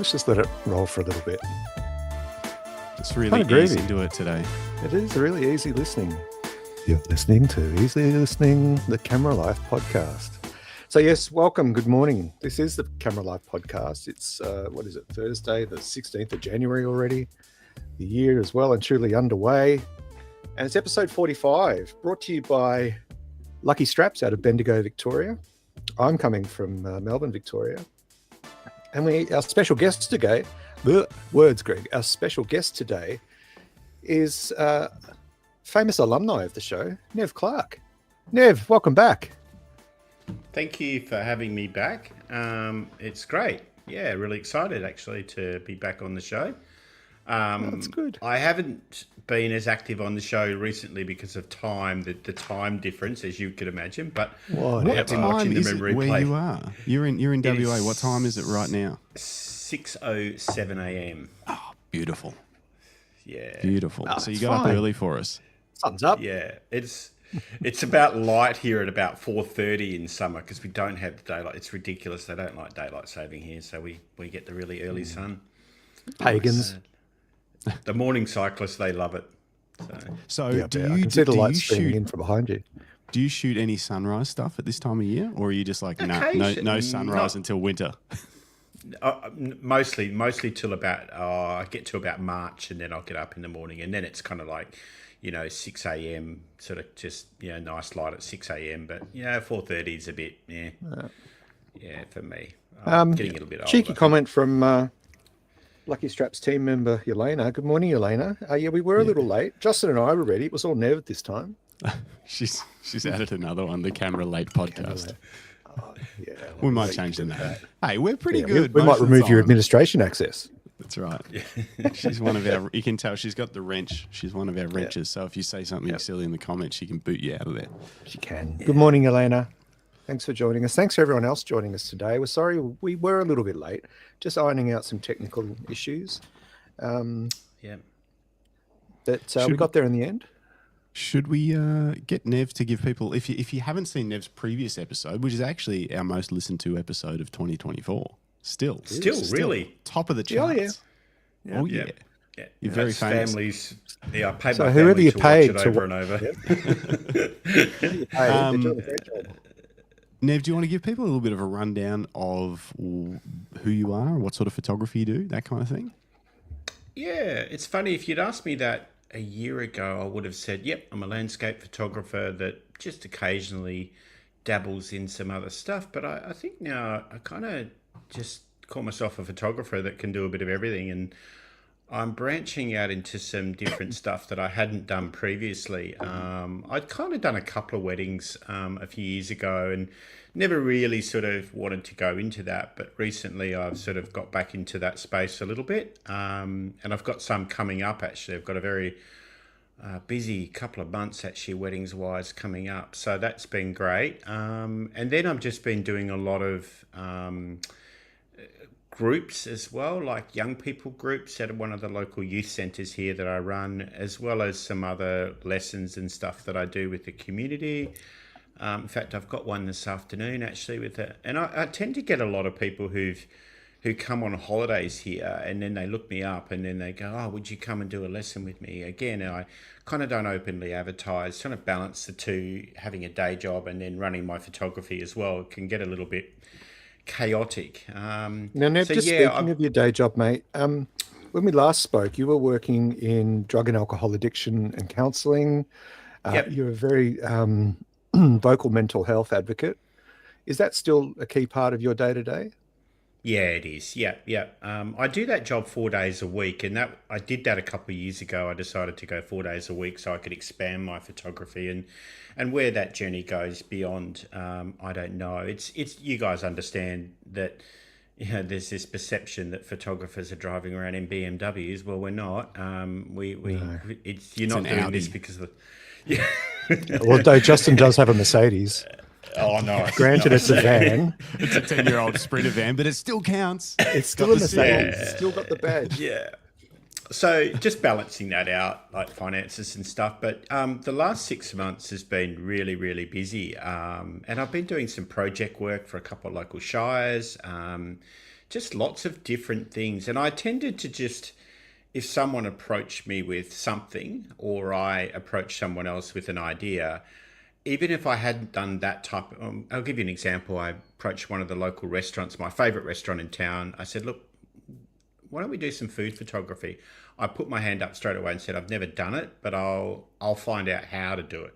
Let's just let it roll for a little bit. It's really easy to do it today. It is really easy listening. You're listening to Easy Listening, the Camera Life podcast. So yes, welcome, good morning. This is the Camera Life podcast. It's, Thursday, the 16th of January already. The year is well and truly underway. And it's episode 45, brought to you by Lucky Straps out of Bendigo, Victoria. I'm coming from Melbourne, Victoria. And our special guest today, our special guest today is famous alumni of the show, Nev Clarke. Nev, welcome back. Thank you for having me back. It's great. Yeah, really excited actually to be back on the show. That's good. I haven't been as active on the show recently because of time, the time difference, as you could imagine. But what time is it where you are? You're in WA. What time is it right now? 6:07 a.m. Oh, beautiful. Yeah. Beautiful. So you got up early for us. Sun's up. Yeah, it's about light here at about 4:30 in summer because we don't have the daylight. It's ridiculous. They don't like daylight saving here, so we get the really early sun. Pagans. The morning cyclists, they love it. So yeah, do I you can see the light shoot streaming in from behind you? Do you shoot any sunrise stuff at this time of year, or are you just like no sunrise until winter? Mostly till about I get to about March, and then I'll get up in the morning, and then it's kind of like 6 a.m. sort of just nice light at 6 a.m. But 4:30 is a bit for me. I'm getting a little bit older. Cheeky comment from Lucky Straps team member Elena. Good morning, Elena. We were a little late. Justin and I were ready. It was all Nev this time. She's added another one, the Camera Late podcast. Oh, yeah, we might change the name. Hey, we're pretty good. We might remove your administration access. That's right. She's one of our. You can tell she's got the wrench. She's one of our wrenches. So if you say something silly in the comments, she can boot you out of there. She can. Good morning, Elena. Thanks for joining us. Thanks for everyone else joining us today. We're sorry we were a little bit late, just ironing out some technical issues. But we got there in the end. Should we get Nev to give people, if you haven't seen Nev's previous episode, which is actually our most listened to episode of 2024, still really top of the charts. Yeah. You're very famous. Families. Yeah, I paid so my whoever family you to paid watch it over and over. They're doing a great job. Nev, do you want to give people a little bit of a rundown of who you are, what sort of photography you do, that kind of thing? Yeah, it's funny. If you'd asked me that a year ago, I would have said, yep, I'm a landscape photographer that just occasionally dabbles in some other stuff. But I think now I kind of just call myself a photographer that can do a bit of everything. And I'm branching out into some different stuff that I hadn't done previously. I'd kind of done a couple of weddings a few years ago and never really sort of wanted to go into that. But recently I've sort of got back into that space a little bit. And I've got some coming up, actually. I've got a very busy couple of months, actually, weddings-wise, coming up. So that's been great. And then I've just been doing a lot of groups as well, like young people groups at one of the local youth centres here that I run, as well as some other lessons and stuff that I do with the community. In fact, I've got one this afternoon actually with it, and I tend to get a lot of people who come on holidays here, and then they look me up and then they go, "Oh, would you come and do a lesson with me?" Again, I kind of don't openly advertise, trying to balance the two, having a day job and then running my photography as well. It can get a little bit chaotic. Now, Nev, speaking of your day job, mate, when we last spoke, you were working in drug and alcohol addiction and counselling. You're a very vocal mental health advocate. Is that still a key part of your day-to-day? Yeah, it is. Yeah. I do that job 4 days a week, and I did that a couple of years ago. I decided to go 4 days a week so I could expand my photography, and where that journey goes beyond, I don't know. It's you guys understand that there's this perception that photographers are driving around in BMWs. Well, we're not. You're not doing Audi. this because of Well, though Justin does have a Mercedes. Oh, no. Granted, it's a van. It's a 10-year-old Sprinter van, but it still counts. It's still a Mercedes. It's still got the badge. Yeah. So just balancing that out, like finances and stuff. But the last 6 months has been really, really busy. And I've been doing some project work for a couple of local shires, just lots of different things. And I tended to just, if someone approached me with something or I approached someone else with an idea, even if I hadn't done that type, I'll give you an example. I approached one of the local restaurants, my favorite restaurant in town. I said, look, why don't we do some food photography? I put my hand up straight away and said, I've never done it, but I'll find out how to do it.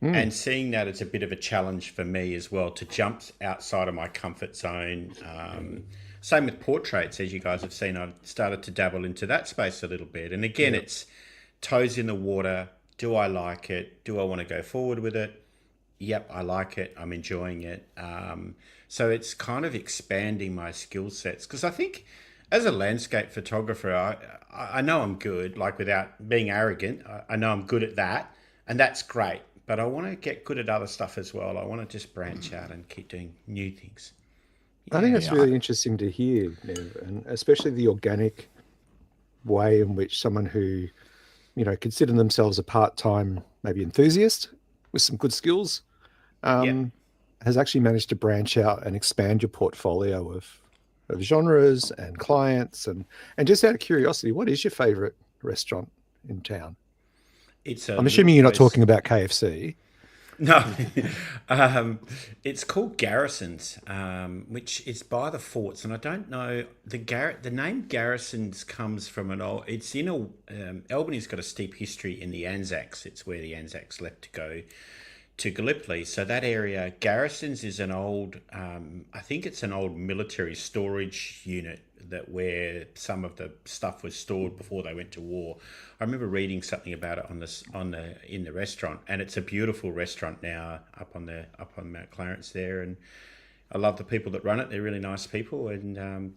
And seeing that it's a bit of a challenge for me as well to jump outside of my comfort zone. Same with portraits, as you guys have seen, I've started to dabble into that space a little bit. And again, it's toes in the water. Do I like it? Do I want to go forward with it? Yep, I like it. I'm enjoying it. So it's kind of expanding my skill sets, because I think as a landscape photographer, I know I'm good, like without being arrogant. I know I'm good at that, and that's great. But I want to get good at other stuff as well. I want to just branch out and keep doing new things. I think that's really interesting to hear, Nev, and especially the organic way in which someone who, consider themselves a part-time, maybe enthusiast with some good skills, has actually managed to branch out and expand your portfolio of genres and clients. And just out of curiosity, what is your favorite restaurant in town? I'm assuming you're not talking about KFC. No, it's called Garrison's, which is by the forts, and I don't know the name Garrison's comes from an old. It's in Albany's got a steep history in the Anzacs. It's where the Anzacs left to go to Gallipoli. So that area, Garrison's, is an old. I think it's an old military storage unit where some of the stuff was stored before they went to war. I remember reading something about it in the restaurant, and it's a beautiful restaurant now up on Mount Clarence there, and I love the people that run it. They're really nice people, and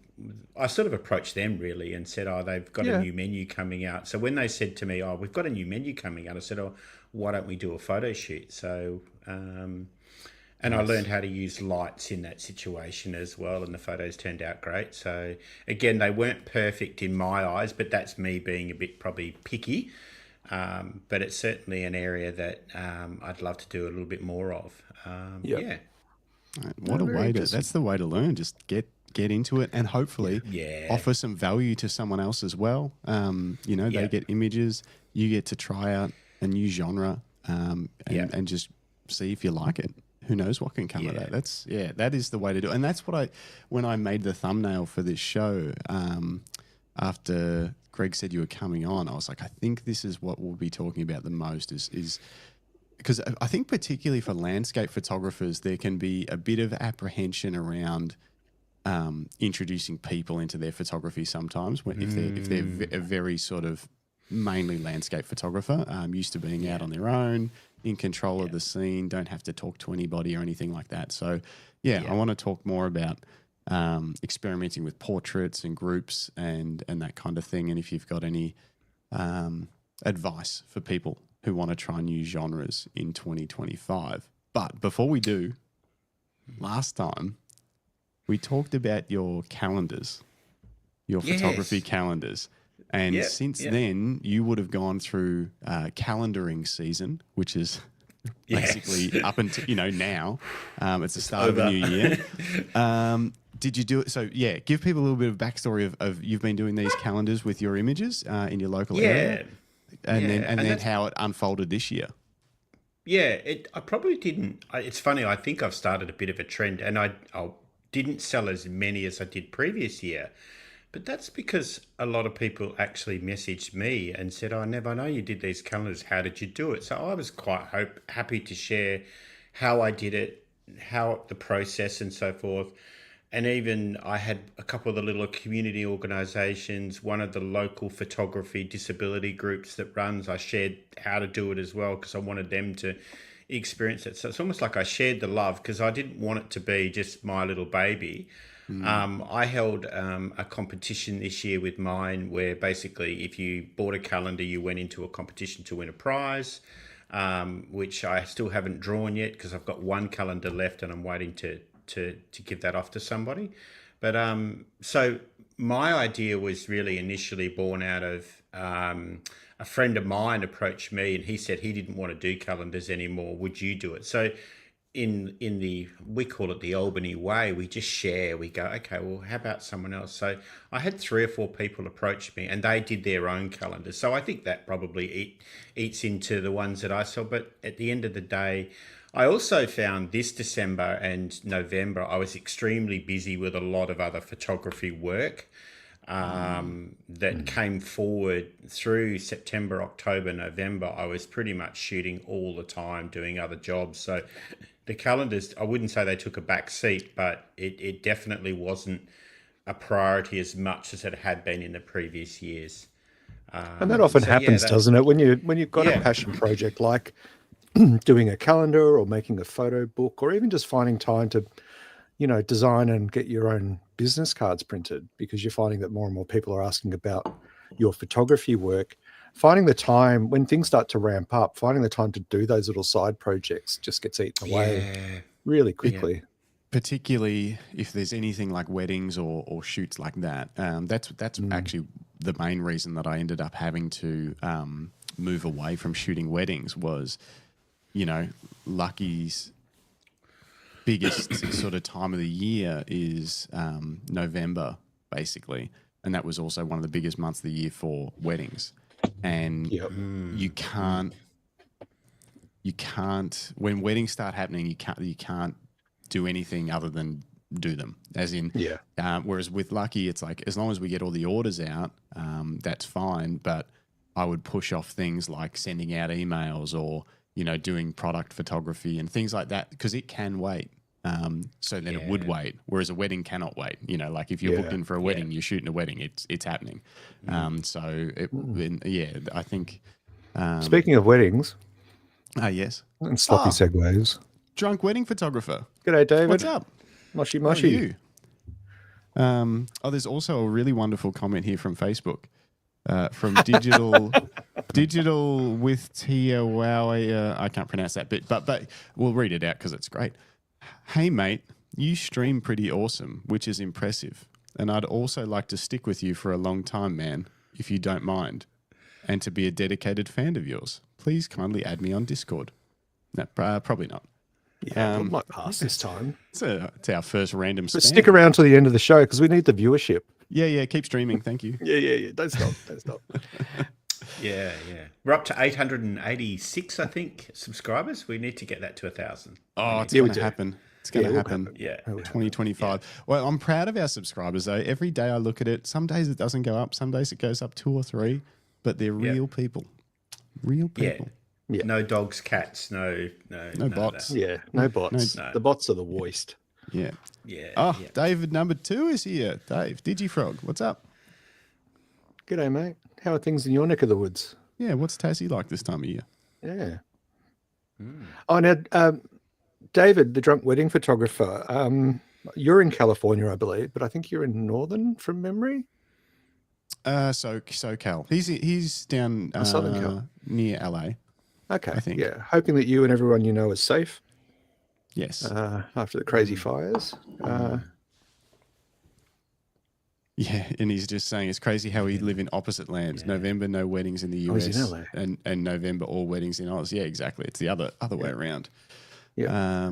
I sort of approached them really and said, they've got a new menu coming out. So when they said to me, we've got a new menu coming out, I said, why don't we do a photo shoot? So and I learned how to use lights in that situation as well, and the photos turned out great. So again, they weren't perfect in my eyes, but that's me being a bit probably picky. But it's certainly an area that I'd love to do a little bit more of. Yeah. What a way that's the way to learn. Just get into it and hopefully offer some value to someone else as well. They get images, you get to try out a new genre and just see if you like it. Who knows what can come of that? That is the way to do it. And that's when I made the thumbnail for this show, after Greg said you were coming on, I was like, I think this is what we'll be talking about the most is because I think particularly for landscape photographers, there can be a bit of apprehension around introducing people into their photography sometimes if they're a very sort of mainly landscape photographer, used to being out on their own, in control of the scene, don't have to talk to anybody or anything like that. So, I want to talk more about experimenting with portraits and groups and that kind of thing. And if you've got any advice for people who want to try new genres in 2025. But before we do, last time we talked about your calendars, your photography calendars. And since then, you would have gone through calendaring season, which is basically up until, now. It's the start of a new year. Did you do it? So, give people a little bit of backstory of you've been doing these calendars with your images in your local area. And then how it unfolded this year. Yeah, I probably didn't. It's funny, I think I've started a bit of a trend, and I didn't sell as many as I did previous year. But that's because a lot of people actually messaged me and said, Nev, I know you did these calendars. How did you do it? So I was quite happy to share how I did it, how the process and so forth. And even I had a couple of the little community organisations, one of the local photography disability groups that runs, I shared how to do it as well because I wanted them to experience it. So it's almost like I shared the love because I didn't want it to be just my little baby. I held a competition this year with mine where basically if you bought a calendar, you went into a competition to win a prize, which I still haven't drawn yet because I've got one calendar left and I'm waiting to give that off to somebody. But so my idea was really initially born out of a friend of mine approached me and he said he didn't want to do calendars anymore. Would you do it? So in the, we call it the Albany way, we just share. We go, okay, well, how about someone else? So I had 3 or 4 people approach me, and they did their own calendars. So I think that probably eats into the ones that I saw. But at the end of the day, I also found this December and November, I was extremely busy with a lot of other photography work that came forward through September, October, November. I was pretty much shooting all the time, doing other jobs. So the calendars, I wouldn't say they took a back seat, but it definitely wasn't a priority as much as it had been in the previous years. And that often happens, doesn't it? When you've got a passion project like doing a calendar or making a photo book, or even just finding time to, design and get your own business cards printed, because you're finding that more and more people are asking about your photography work. Finding the time when things start to ramp up, finding the time to do those little side projects just gets eaten away really quickly. Yeah. Particularly if there's anything like weddings or shoots like that. That's actually the main reason that I ended up having to move away from shooting weddings was, Lucky's biggest sort of time of the year is November, basically. And that was also one of the biggest months of the year for weddings. And you can't, when weddings start happening, you can't do anything other than do them. As in, whereas with Lucky, it's like, as long as we get all the orders out, that's fine. But I would push off things like sending out emails or, doing product photography and things like that, because it can wait. So then it would wait, whereas a wedding cannot wait. Like if you're booked in for a wedding, you're shooting a wedding, it's happening. I think. Speaking of weddings. Yes. And sloppy segues. Drunk wedding photographer. G'day, David. What's up? Mushy. How are you? There's also a really wonderful comment here from Facebook. From digital with Tia Wow. I can't pronounce that bit, but we'll read it out because it's great. Hey mate, you stream pretty awesome, which is impressive, and I'd also like to stick with you for a long time, man, if you don't mind, and to be a dedicated fan of yours. Please kindly add me on Discord. No, probably not. Yeah, it might pass this time. It's our first random. But stick around to the end of the show because we need the viewership. Yeah. Keep streaming. Thank you. Yeah. Don't stop. Yeah. We're up to 886, I think, subscribers. We need to get that to 1,000. Oh, it's going to happen. It's going to happen. Yeah. 2025. Yeah. Well, I'm proud of our subscribers, though. Every day I look at it. Some days it doesn't go up. Some days it goes up 2 or 3. But they're real people. Real people. Yeah. No dogs, cats, no bots. Yeah, no bots. No. The bots are the worst. Yeah. Oh, David number 2 is here. Dave, Digifrog, what's up? G'day, mate. How are things in your neck of the woods? Yeah, what's Tassie like this time of year? Yeah. Oh, now, David, the drunk wedding photographer, you're in California, I believe, but I think you're in Northern from memory? SoCal. He's down Southern Cal. Near LA. Okay. I think. Yeah. Hoping that you and everyone you know is safe. Yes. After the crazy fires. Yeah, and he's just saying it's crazy how we live in opposite lands. Yeah. November, no weddings in the US. In LA. And November, all weddings in Oz. Yeah, exactly. It's the other way around. Yeah.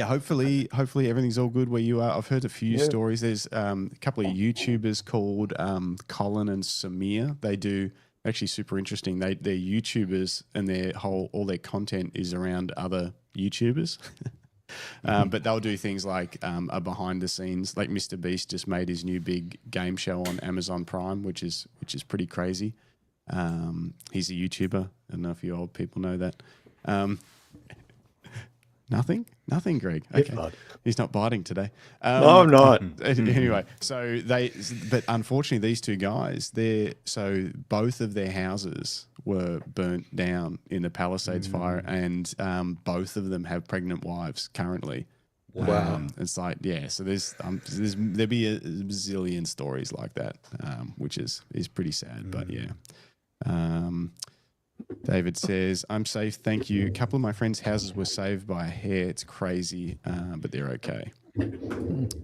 Hopefully everything's all good where you are. I've heard a few stories. There's a couple of YouTubers called Colin and Samir. They do actually super interesting. They're YouTubers and all their content is around other YouTubers. But they'll do things like a behind the scenes, like Mr. Beast just made his new big game show on Amazon Prime, which is pretty crazy. He's a YouTuber. I don't know if you old people know that. Nothing, Greg. Okay, he's not biting today. No, I'm not. Anyway, but unfortunately, these two guys, both of their houses were burnt down in the Palisades fire, and both of them have pregnant wives currently. Wow. It's like, so there'll be a bazillion stories like that, which is pretty sad, but yeah. David says, I'm safe, thank you. A couple of my friends' houses were saved by a hair. It's crazy, but they're okay.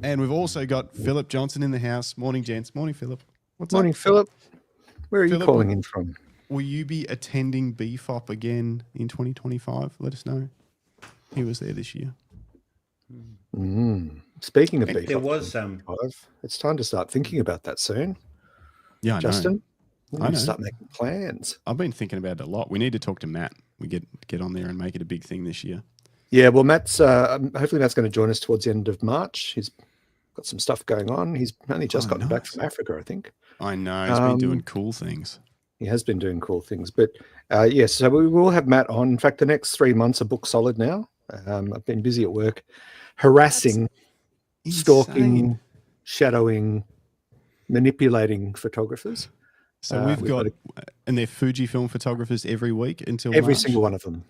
And we've also got Philip Johnson in the house. Morning, gents. Morning, Philip. What's up? Philip. Where are you calling in from? Will you be attending BFOP again in 2025? Let us know. He was there this year. Speaking of There was it's time to start thinking about that soon. Yeah, I Justin, know. I know. Start making plans. I've been thinking about it a lot. We need to talk to Matt. We get on there and make it a big thing this year. Yeah, well, Matt's hopefully Matt's going to join us towards the end of March. He's got some stuff going on. He's only just gotten back from Africa, I think. I know. He's been doing cool things. He has been doing cool things. But yes, so we will have Matt on. In fact, the next 3 months are book solid now. I've been busy at work, harassing, stalking, shadowing, manipulating photographers. So we've got, and they're Fujifilm photographers every week until every March? Single one of them.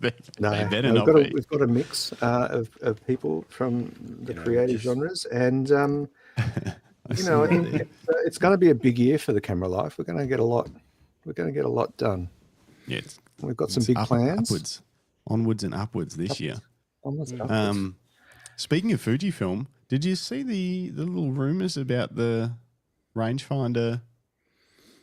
We've got a mix of people from the creative genres, and I think it's going to be a big year for the Camera Life. We're going to get a lot. We're going to get a lot done. Yeah, we've got some big plans. Onwards and upwards this year. Onwards and upwards. Speaking of Fujifilm, did you see the little rumors about the rangefinder?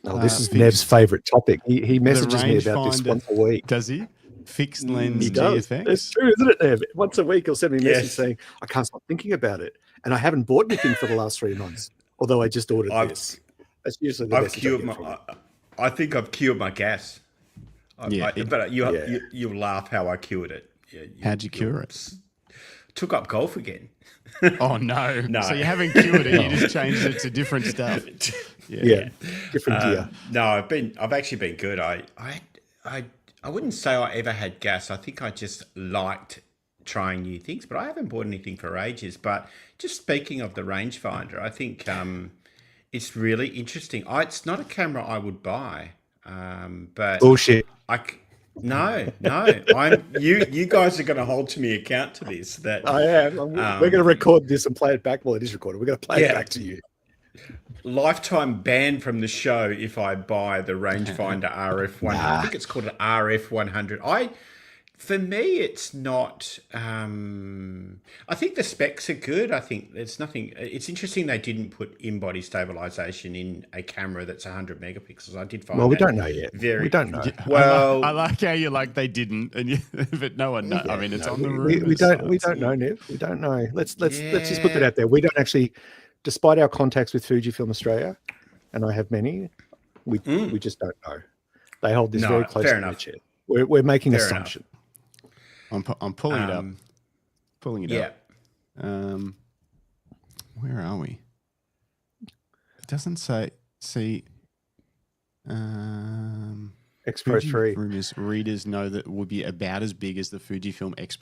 Oh, this is Nev's favourite topic. He messages me about this once a week. Does he? Fixed lens he does. GFX? It's true, isn't it, Nev? Once a week he'll send me a message saying, I can't stop thinking about it. And I haven't bought anything for the last 3 months, although I just ordered this. That's usually the message I think I've cured my gas. But you'll laugh how I cured it. How'd you cure it? Took up golf again. Oh no! So you haven't cured it; you just changed it to different stuff. Yeah. Different gear. No, I've actually been good. I wouldn't say I ever had gas. I think I just liked trying new things, but I haven't bought anything for ages. But just speaking of the rangefinder, I think it's really interesting. It's not a camera I would buy, but bullshit. No. You guys are going to hold to me account to this. That I am. We're going to record this and play it back. Well, it is recorded. We're going to play it back to you. Lifetime ban from the show if I buy the rangefinder RF100. I think it's called an RF100. For me, it's not. I think the specs are good. I think there's nothing. It's interesting they didn't put in-body stabilization in a camera that's 100 megapixels. I did find. Well, we don't know yet. We don't know. Well, I like how you're like they didn't, but no one knows. I mean, it's on the rumors. We don't know, Nev. We don't know. Let's just put that out there. We don't actually, despite our contacts with Fujifilm Australia, and I have many, we just don't know. They hold this very close to their chest. We're making assumptions. I'm pulling it up. Pulling it up. Where are we? It doesn't say. See. X Pro 3. Readers know that it would be about as big as the Fujifilm X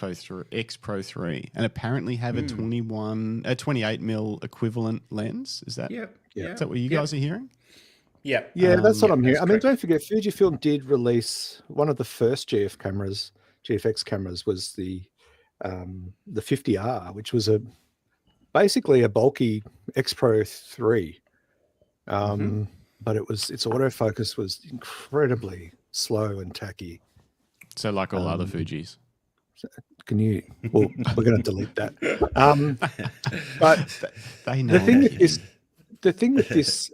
Pro 3, and apparently have a 28 mil equivalent lens. Is that? Is that what you guys are hearing? Yeah, that's what I'm hearing. I mean, don't forget, Fujifilm did release one of the first GFX cameras was the 50R, which was basically a bulky X Pro 3. But its autofocus was incredibly slow and tacky. So like all other Fujis. Can you? Well, we're going to delete that. But they know the thing with this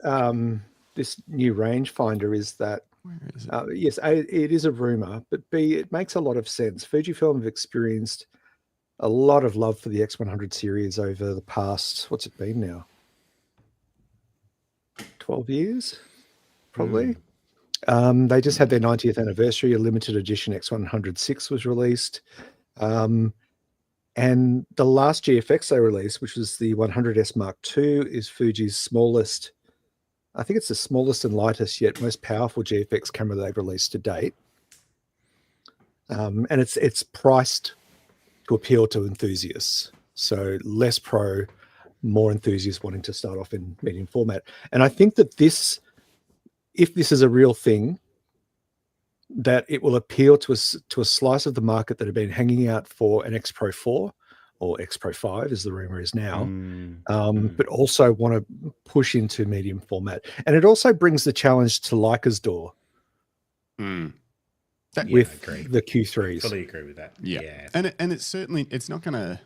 this new rangefinder is that. Where is it? Yes, A, it is a rumor, but B, it makes a lot of sense. Fujifilm have experienced a lot of love for the X100 series over the past, what's it been now? 12 years, probably. They just had their 90th anniversary. A limited edition X100 was released. And the last GFX they released, which was the 100S Mark II, is Fuji's smallest. I think it's the smallest and lightest yet most powerful GFX camera they've released to date. And it's priced to appeal to enthusiasts. So less pro, more enthusiasts wanting to start off in medium format. And I think that if this is a real thing, that it will appeal to a slice of the market that have been hanging out for an X Pro 4 or X Pro 5, as the rumor is now, but also want to push into medium format. And it also brings the challenge to Leica's door with the Q3s. Fully agree with that. Yeah. And it's certainly, it's not going to,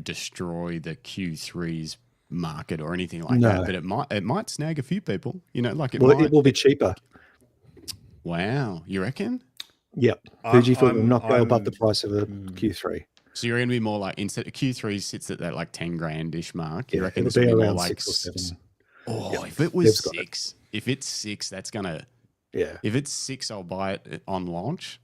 destroy the Q3's market or anything like that, but it might snag a few people, it will be cheaper. Wow. You reckon? Yep. Fujifilm will not go above the price of a Q3. So you're going to be more like, instead of Q3 sits at that like 10 grand-ish mark. You Yeah, reckon it'll this will be be more around like 6 or 7. Oh, if it was 6, if it's 6, that's going to, Yeah. if it's 6, I'll buy it on launch.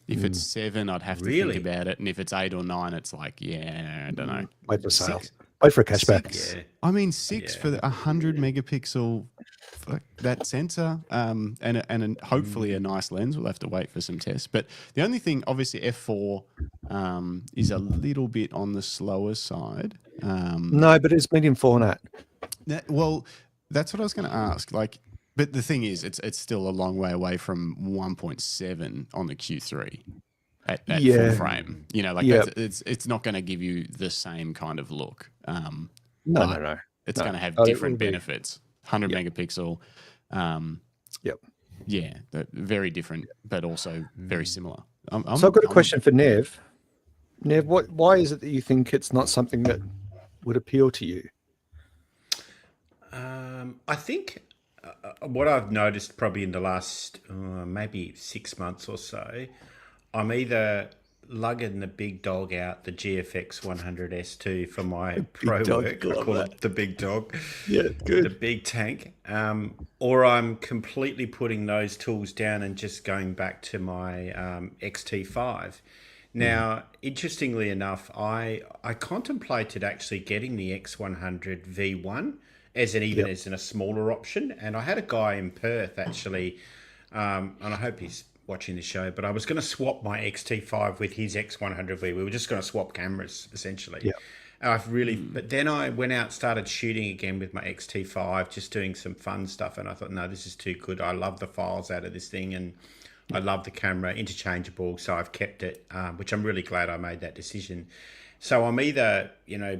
If it's 7, I'd have to think about it. And if it's 8 or 9, it's like, yeah, I don't know. Wait for sale. Wait for a cashback. 6, I mean, 6 for the 100 megapixel that sensor, and hopefully a nice lens. We'll have to wait for some tests. But the only thing, obviously, f4 is a little bit on the slower side. No, but it's medium format. Well, that's what I was going to ask. Like, but the thing is, it's still a long way away from 1.7 on the Q3 at full frame. You know, like it's not going to give you the same kind of look. No. It's going to have different benefits. 100 megapixel. Yeah, very different, but also very similar. So I've got a question for Nev. Nev, why is it that you think it's not something that would appeal to you? I think what I've noticed probably in the last maybe 6 months or so, I'm either lugging the big dog out, the GFX 100S2 for my pro work. I call it the big dog. Yeah, good. The big tank. Or I'm completely putting those tools down and just going back to my XT5. Now, interestingly enough, I contemplated actually getting the X100 V1 as in a smaller option. And I had a guy in Perth actually, and I hope he's watching the show, but I was going to swap my XT5 with his X100V. We were just going to swap cameras essentially. Yeah. But then I went out, started shooting again with my XT5, just doing some fun stuff. And I thought, no, this is too good. I love the files out of this thing, and I love the camera, interchangeable. So I've kept it, which I'm really glad I made that decision. So I'm either,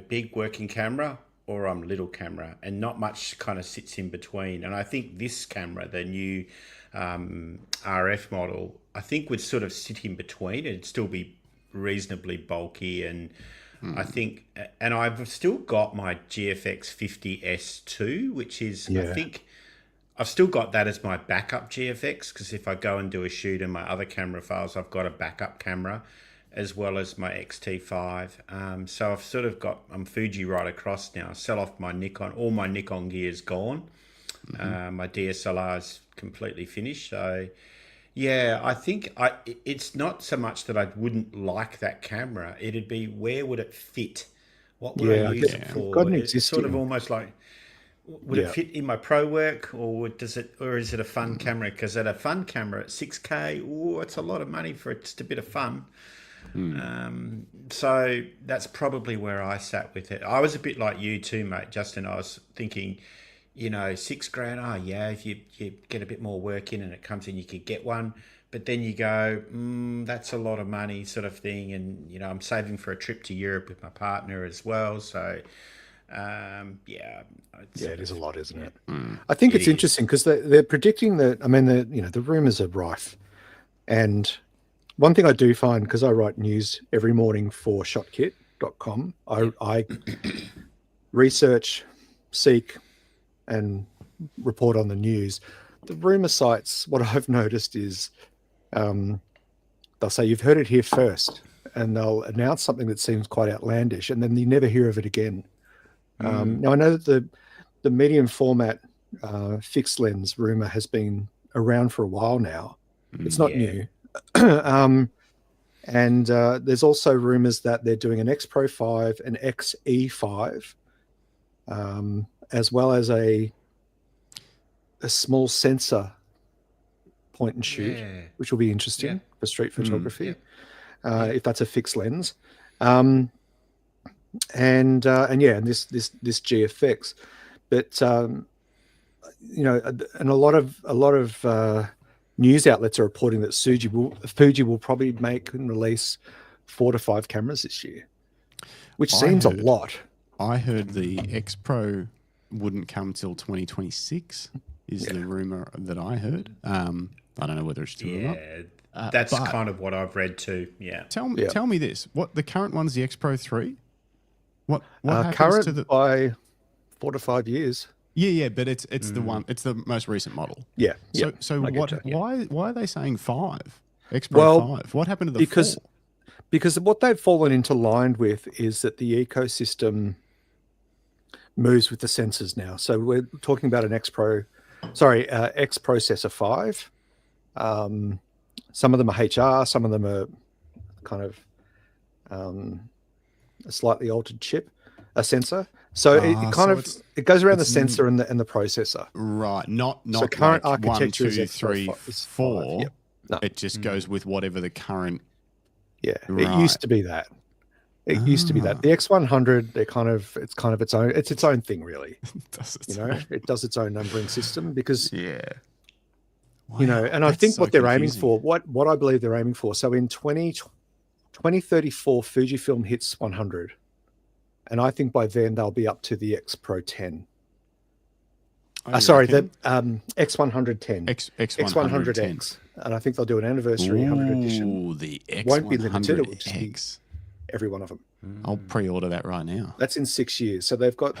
big working camera, or I'm little camera, and not much kind of sits in between. And I think this camera, the new RF model, I think would sort of sit in between. It'd still be reasonably bulky, and I think, and I've still got my GFX 50S2, which is, I think I've still got that as my backup GFX, because if I go and do a shoot in my other camera files, I've got a backup camera as well as my XT5. So I've sort of got, I'm Fuji right across now. I sell off my Nikon. All my Nikon gear is gone. My DSLR is completely finished. So, yeah, I think it's not so much that I wouldn't like that camera. It'd be, where would it fit? What would I use it for? It's sort of almost like, would it fit in my pro work, or is it a fun camera? Because at a fun camera at 6K, it's a lot of money for just a bit of fun. So that's probably where I sat with it. I was a bit like you too, mate, Justin. I was thinking, $6,000. If you get a bit more work in and it comes in, you could get one. But then you go, that's a lot of money, sort of thing. And I'm saving for a trip to Europe with my partner as well. So it is a lot, isn't it? I think it's interesting because they're predicting that. I mean, the rumors are rife, and one thing I do find, because I write news every morning for shotkit.com, I research, seek, and report on the news. The rumor sites, what I've noticed is they'll say, you've heard it here first, and they'll announce something that seems quite outlandish, and then you never hear of it again. Now, I know that the medium format fixed lens rumor has been around for a while now. It's not new. And there's also rumors that they're doing an X Pro 5, an XE5, as well as a small sensor point and shoot, which will be interesting for street photography, if that's a fixed lens. And this GFX, but and a lot of news outlets are reporting that Fuji will probably make and release 4 to 5 cameras this year, which seems a lot. I heard the X Pro wouldn't come till 2026 is the rumor that I heard. I don't know whether it's true or not. That's kind of what I've read too. Yeah. Tell me this. What the current one's the X Pro 3? What happens current to the by 4 to 5 years? Yeah, but it's the one. It's the most recent model. Yeah. So why are they saying 5? X Pro Well, 5. What happened to the because 4? because what they've fallen into line with is that the ecosystem moves with the sensors now. So we're talking about an X processor 5. Some of them are HR, some of them are kind of a slightly altered chip, a sensor. So it goes around the sensor and the processor. Right, not so current like architecture 1, 2, is 3, 4. Yep. No. It just goes with whatever the current. Yeah, Right. it used to be that. It used to be that. The X100, it's kind of its own thing, really. It does its own numbering system because Wow, and I think what they're aiming for, what I believe they're aiming for. So in 2034, Fujifilm hits 100, and I think by then they'll be up to the X Pro 10. The X110. X100X. And I think they'll do an anniversary 100 edition. The X100X. Won't be limited. It will just be every one of them. I'll pre-order that right now. That's in 6 years. So they've got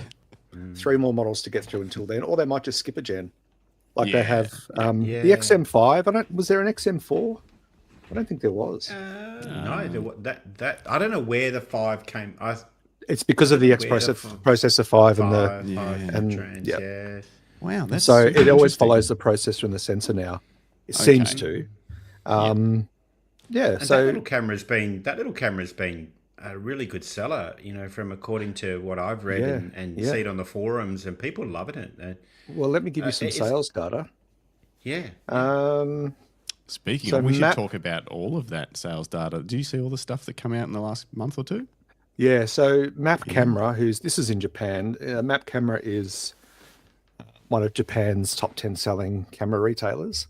3 more models to get through until then, or they might just skip a gen. Like they have the XM5. Was there an XM4? I don't think there was. No, that I don't know where the 5 came. It's because of the X processor 5 and yes. Wow, that's so it always follows the processor and the sensor now. It seems to. And so that little camera's been a really good seller, from according to what I've read and see it on the forums, and people loving it. Well, let me give you some sales data. Yeah. Speaking of, we should talk about all of that sales data. Do you see all the stuff that come out in the last month or two? Yeah. So Map Camera, this is in Japan. Map Camera is one of Japan's top 10 selling camera retailers.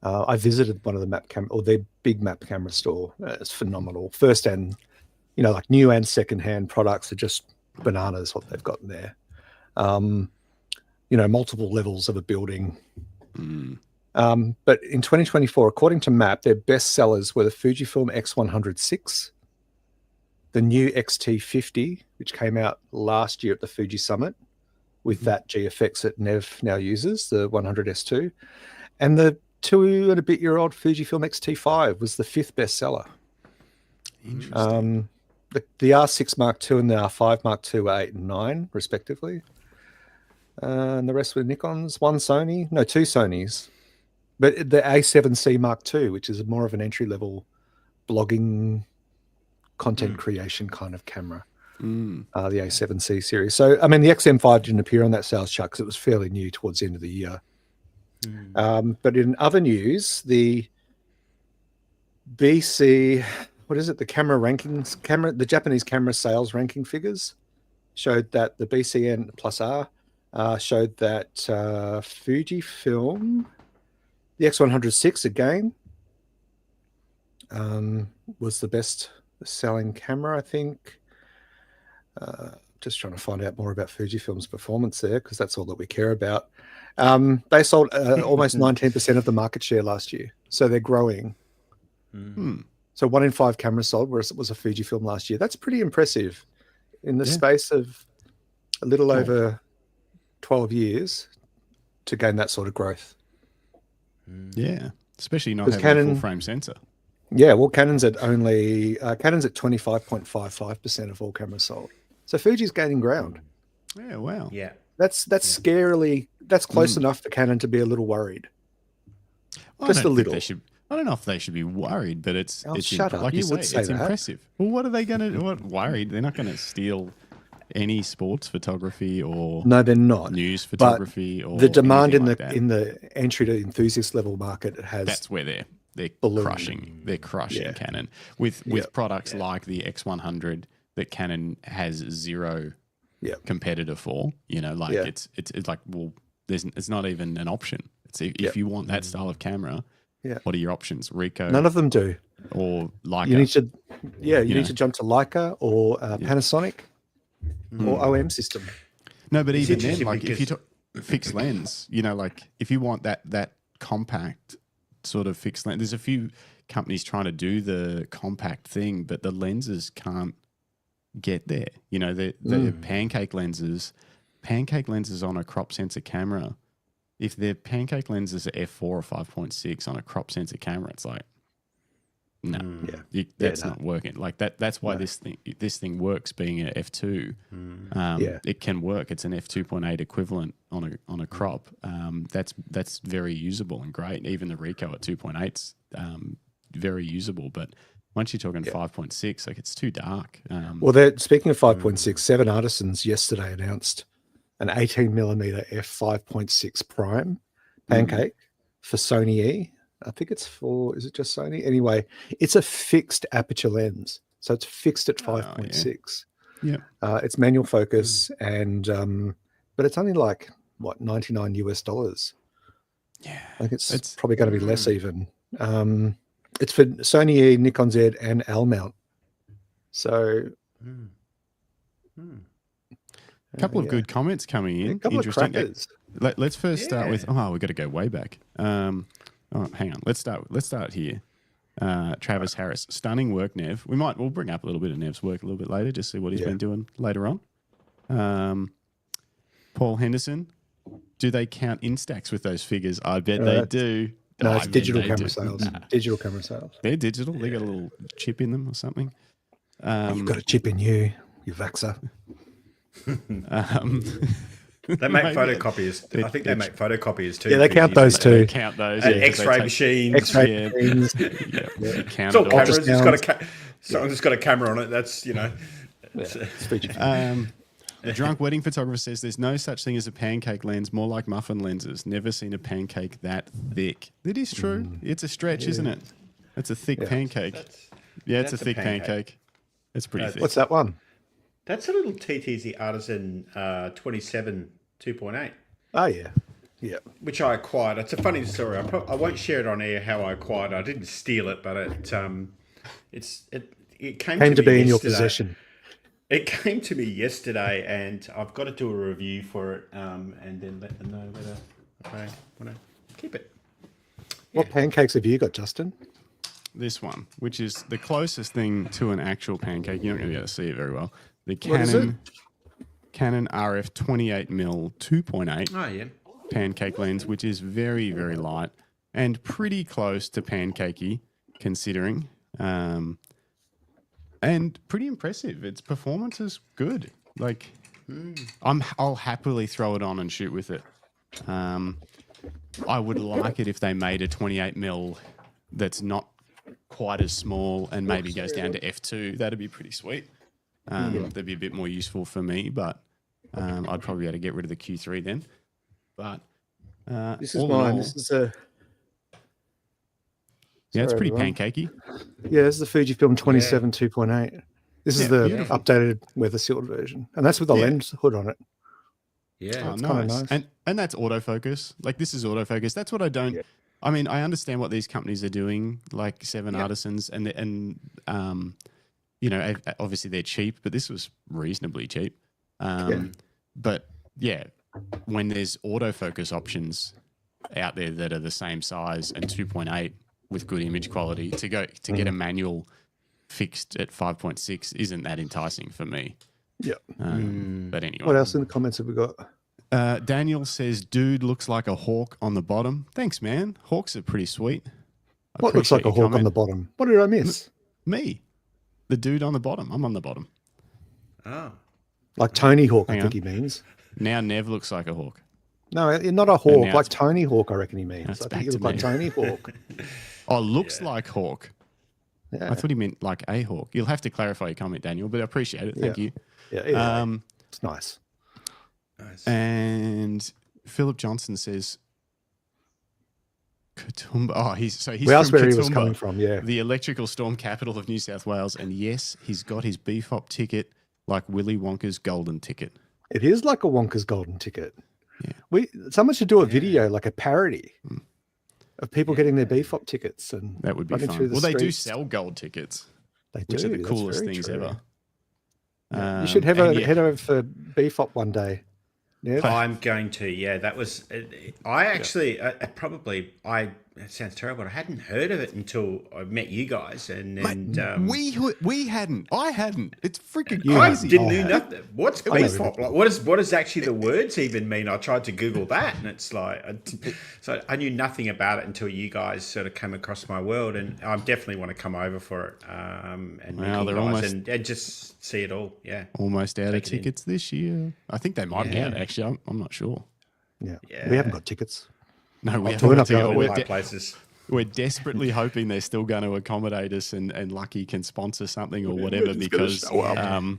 I visited one of the Map Camera, or their big Map Camera store. It's phenomenal. First and, like new and secondhand products are just bananas what they've got in there. Multiple levels of a building. But in 2024, according to Map, their best sellers were the Fujifilm X100-6, the new XT50, which came out last year at the Fuji Summit with that GFX that Nev now uses, the 100S2, and the 2-and-a-bit-year-old Fujifilm XT5 was the 5th bestseller. Interesting. The R6 Mark II and the R5 Mark II were 8 and 9, respectively. And the rest were Nikons, two Sonys. But the A7C Mark II, which is more of an entry-level blogging content creation kind of camera, the A7C series. So, the XM5 didn't appear on that sales chart because it was fairly new towards the end of the year. But in other news, the BC, the camera rankings, the Japanese camera sales ranking figures showed that the BCN plus R showed that Fujifilm, the X100-6 again, was the best selling camera, I think. Just trying to find out more about Fujifilm's performance there because that's all that we care about. They sold almost 19% of the market share last year, so they're growing. So 1 in 5 cameras sold, whereas it was a Fujifilm last year. That's pretty impressive in the space of a little over 12 years to gain that sort of growth. Yeah, especially not having a full-frame sensor. Yeah, well, Canon's at 25.55% of all cameras sold. So Fuji's gaining ground. Yeah, wow. Yeah. That's scarily, that's close enough for Canon to be a little worried. Just a little. I don't know if they should be worried, but it's shut up. Like you say, it's that. impressive. Well, what are they going to? What worried? They're not going to steal any sports photography or no, they're not news photography or the demand in the entry to enthusiast level market has. That's where they're crushing. They're crushing Canon with products like the X100 that Canon has zero competitor for. It's like, well, it's not even an option. It's if you want that style of camera. Yeah. What are your options? Ricoh? None of them do. Or Leica? You need to jump to Leica or Panasonic or OM system. No, but even then, like if you talk fixed lens, like if you want that compact sort of fixed lens, there's a few companies trying to do the compact thing, but the lenses can't get there. They're pancake lenses on a crop sensor camera. If their pancake lenses are f4 or 5.6 on a crop sensor camera, it's like, No, that's not working. Like that. That's why this thing works. Being an f2, it can work. It's an f2.8 equivalent on a crop. That's very usable and great. Even the Ricoh at 2.8's very usable. But once you're talking 5.6, like it's too dark. Well, speaking of 5.6, Seven Artisans yesterday announced an 18mm f5.6 prime pancake for Sony E. I think it's is it just Sony? Anyway, it's a fixed aperture lens. So it's fixed at 5.6. Yeah. It's manual focus but it's only like, what, $99 US. Yeah. I think it's probably going to be less even. It's for Sony E, Nikon Z, and L mount. So a couple of good comments coming in. A couple of crackers. Let's first start with, we've got to go way back. Hang on. Let's start here. Travis Harris, stunning work, Nev. We'll bring up a little bit of Nev's work a little bit later, just see what he's been doing later on. Paul Henderson, do they count Instax with those figures? I bet they do. No, it's digital camera sales. Digital camera sales. They're digital. They got a little chip in them or something. You've got a chip in you vaxxer. They make photocopiers. I think they make photocopiers too. Yeah, they count those too. They count those. And X-ray machines. X-ray machines. It's all cameras. Someone's got a camera on it. That's, The drunk wedding photographer says there's no such thing as a pancake lens, more like muffin lenses. Never seen a pancake that thick. That is true. It's a stretch, isn't it? It's a thick pancake. It's a thick pancake. It's pretty thick. What's that one? That's a little TTZ Artisan 27 2.8. Oh, yeah. Yeah. Which I acquired. It's a funny story. I won't share it on air how I acquired it. I didn't steal it, but it came to be in your possession. It came to me yesterday, and I've got to do a review for it, and then let them know whether I want to keep it. What pancakes have you got, Justin? This one, which is the closest thing to an actual pancake. You're not going to be able to see it very well. The Canon RF 28mm 2.8 pancake lens, which is very, very light and pretty close to pancakey, considering. And pretty impressive. Its performance is good. Like, I'll happily throw it on and shoot with it. I would like it if they made a 28mm that's not quite as small and maybe goes down to f2. That'd be pretty sweet. That'd be a bit more useful for me, but I'd probably be able to get rid of the Q3 then. But this is mine. This is a... Yeah, it's pretty pancakey. Yeah, this is the Fujifilm 27 2.8. This is the updated weather sealed version, and that's with the lens hood on it. Yeah, it's kind of nice. And that's autofocus. Like, this is autofocus. That's what I don't. Yeah. I mean, I understand what these companies are doing, like Seven Artisans, and obviously they're cheap, but this was reasonably cheap. But yeah, when there's autofocus options out there that are the same size and 2.8 with good image quality, to get a manual fixed at 5.6 isn't that enticing for me. Yeah. But anyway. What else in the comments have we got? Daniel says, dude looks like a hawk on the bottom. Thanks, man. Hawks are pretty sweet. What looks like a hawk on the bottom? What did I miss? Me. The dude on the bottom. I'm on the bottom. Oh. Like Tony Hawk, I think he means. Now Nev looks like a hawk. No, not a hawk. Like Tony Hawk, I reckon he means. I think he looks like Tony Hawk. Looks like hawk. Yeah. I thought he meant like a hawk. You'll have to clarify your comment, Daniel, but I appreciate it. Thank you. Yeah, it's nice. And Philip Johnson says, Katoomba. Oh, he's we from asked where Katoomba, he was coming from, the electrical storm capital of New South Wales. And yes, he's got his BFOP ticket like Willy Wonka's golden ticket. It is like a Wonka's golden ticket. Yeah. Someone should do a video, like a parody of people getting their BFOP tickets. And that would be fun. Well, they do sell gold tickets. They do. Which are the coolest things ever. You should have head over for BFOP one day. Yeah. I'm going to. Yeah, that was. I actually I that sounds terrible. I hadn't heard of it until I met you guys, and then we hadn't. I hadn't. It's freaking I crazy. didn't know nothing. What's BFOP? Like, what does actually the words even mean? I tried to Google that, and it's like, so I knew nothing about it until you guys sort of came across my world, and I definitely want to come over for it, and meet you guys and just see it all. Yeah, almost out of tickets this year. I think they might be out. Actually, I'm not sure. Yeah, we haven't got tickets. No, we haven't got tickets. Places. We're desperately hoping they're still going to accommodate us and Lucky can sponsor something or whatever because we're going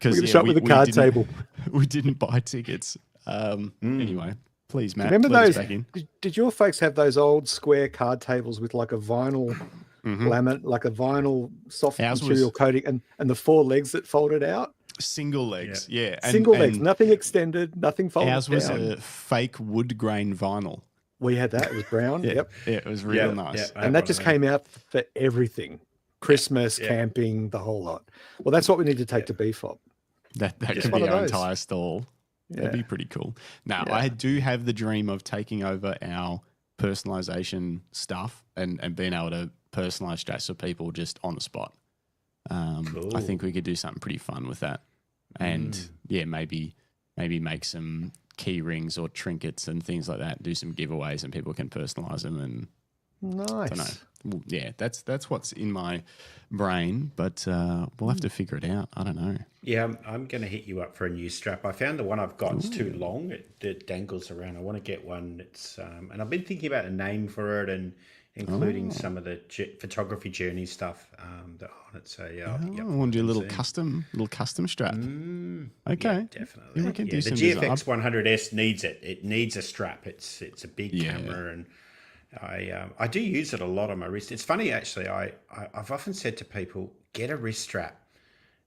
to show up with a card table. We didn't buy tickets. Anyway, please, Matt. Remember those? Back in. Did your folks have those old square card tables with like a vinyl laminate, like a vinyl soft material coating and the 4 legs that folded out? Single legs, yeah. Single legs, nothing extended, nothing folded down. Ours was a fake wood grain vinyl. We had that. It was brown. Yeah, Yep. Yeah, it was real nice. Yeah, and that just came out for everything. Christmas, camping, the whole lot. Well, that's what we need to take to BFOP. That could be our entire stall. That'd be pretty cool. Now, I do have the dream of taking over our personalization stuff and being able to personalize straps for people just on the spot. Cool. I think we could do something pretty fun with that. And maybe make some key rings or trinkets and things like that, do some giveaways and people can personalize them and nice. I don't know. Well, yeah, that's what's in my brain, but we'll have to figure it out. I don't know. Yeah, I'm going to hit you up for a new strap. I found the one I've got is too long. It dangles around. I want to get one that's and I've been thinking about a name for it and including some of the photography journey stuff that on it. So I want to do a little custom strap. Okay, yeah, definitely. Yeah, we can do the some GFX 100S needs it. It needs a strap. It's a big camera, and I do use it a lot on my wrist. It's funny actually. I've often said to people, get a wrist strap.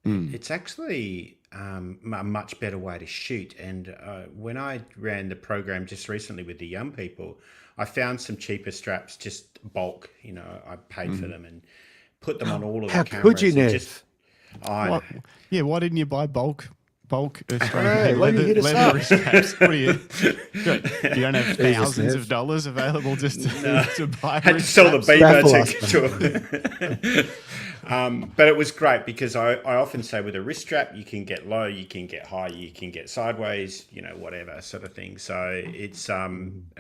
It's actually a much better way to shoot. And when I ran the program just recently with the young people, I found some cheaper straps, just bulk. You know, I paid for them and put them on all of the cameras. How could you, Nev? Why didn't you buy bulk Australian leather wrist straps? What are you? Good. You don't have thousands of dollars available just to buy. Had to sell the beaver to but it was great because I often say with a wrist strap you can get low, you can get high, you can get sideways, whatever sort of thing. So it's a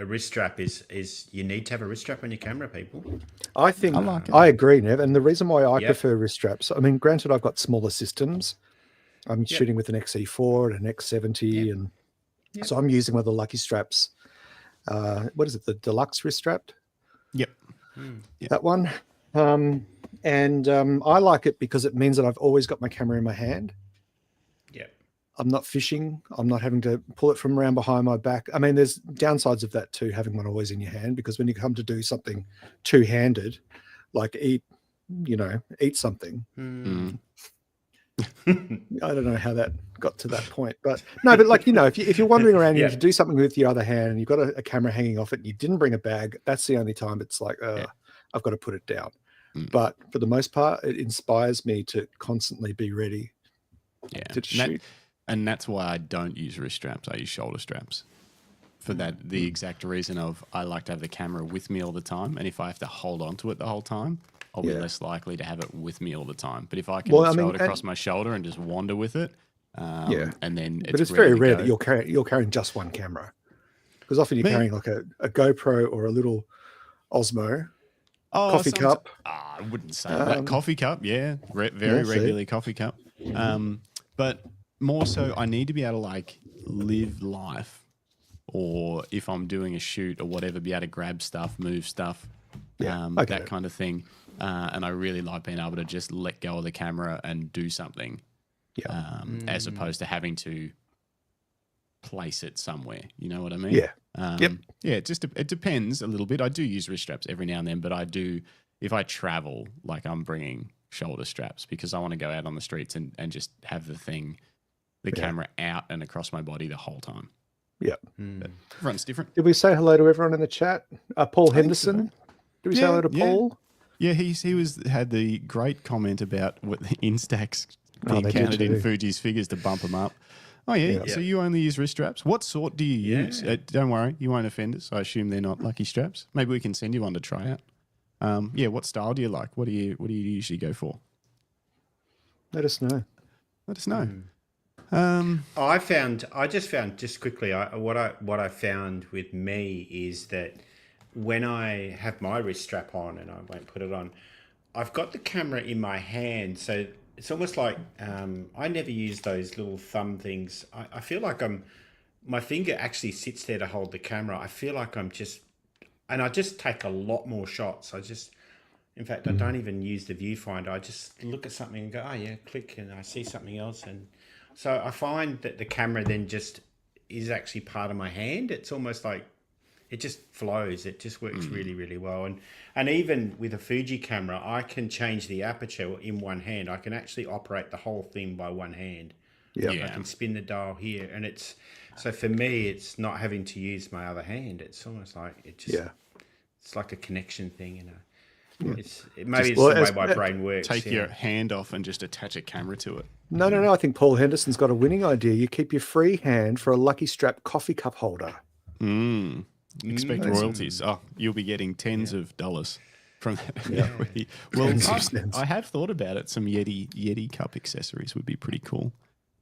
wrist strap is you need to have a wrist strap on your camera, people. I think I agree, Nev, and the reason why I prefer wrist straps, I mean, granted I've got smaller systems. I'm shooting with an XE4 and an X70 and so I'm using one of the Lucky straps. What is it? The deluxe wrist strap? Yep. That one. And I like it because it means that I've always got my camera in my hand. Yeah. I'm not fishing. I'm not having to pull it from around behind my back. I mean, there's downsides of that too, having one always in your hand, because when you come to do something two-handed, like eat something. I don't know how that got to that point, but no, but like, if you're wandering around and you have to do something with your other hand and you've got a camera hanging off it and you didn't bring a bag, that's the only time it's like, I've got to put it down. But for the most part, it inspires me to constantly be ready to shoot. And that's why I don't use wrist straps. I use shoulder straps for the exact reason of I like to have the camera with me all the time. And if I have to hold on to it the whole time, I'll be less likely to have it with me all the time. But if I can throw it across my shoulder and just wander with it, and then it's very rare that you're carrying just one camera, because often you're carrying like a GoPro or a little Osmo coffee cup. I wouldn't say that. Coffee cup, very regularly coffee cup. But more so, I need to be able to like live life, or if I'm doing a shoot or whatever, be able to grab stuff, move stuff, that kind of thing. And I really like being able to just let go of the camera and do something, as opposed to having to place it somewhere. You know what I mean? Yeah. Yeah. It depends a little bit. I do use wrist straps every now and then, but I do, if I travel, like I'm bringing shoulder straps because I want to go out on the streets and just have the camera out and across my body the whole time. Yeah. Everyone's different. Did we say hello to everyone in the chat? Paul Henderson. So. Did we say hello to Paul? Yeah, he had the great comment about what the Instax being counted in Fuji's figures to bump him up. Oh, yeah. Yeah. So you only use wrist straps. What sort do you use? Yeah. Don't worry, you won't offend us. I assume they're not Lucky straps. Maybe we can send you one to try out. What style do you like? What do you usually go for? Let us know. Let us know. I just found just quickly. What I found with me is that when I have my wrist strap on, and I won't put it on, I've got the camera in my hand, so it's almost like I never use those little thumb things. I feel like my finger actually sits there to hold the camera. I feel like I just take a lot more shots. In fact, I don't even use the viewfinder. I just look at something and go, oh yeah, click, and I see something else. And so I find that the camera then just is actually part of my hand. It's almost like it just flows. It just works really, really well. And even with a Fuji camera, I can change the aperture in one hand. I can actually operate the whole thing by one hand. Yeah. I can spin the dial here. And so for me, it's not having to use my other hand. It's almost like it's like a connection thing, you know. It's the way my brain works. Take your hand off and just attach a camera to it. No. I think Paul Henderson's got a winning idea. You keep your free hand for a Lucky Strap coffee cup holder. Expect royalties. Oh, you'll be getting tens of dollars from that. Yeah. Well, I have thought about it. Some Yeti cup accessories would be pretty cool.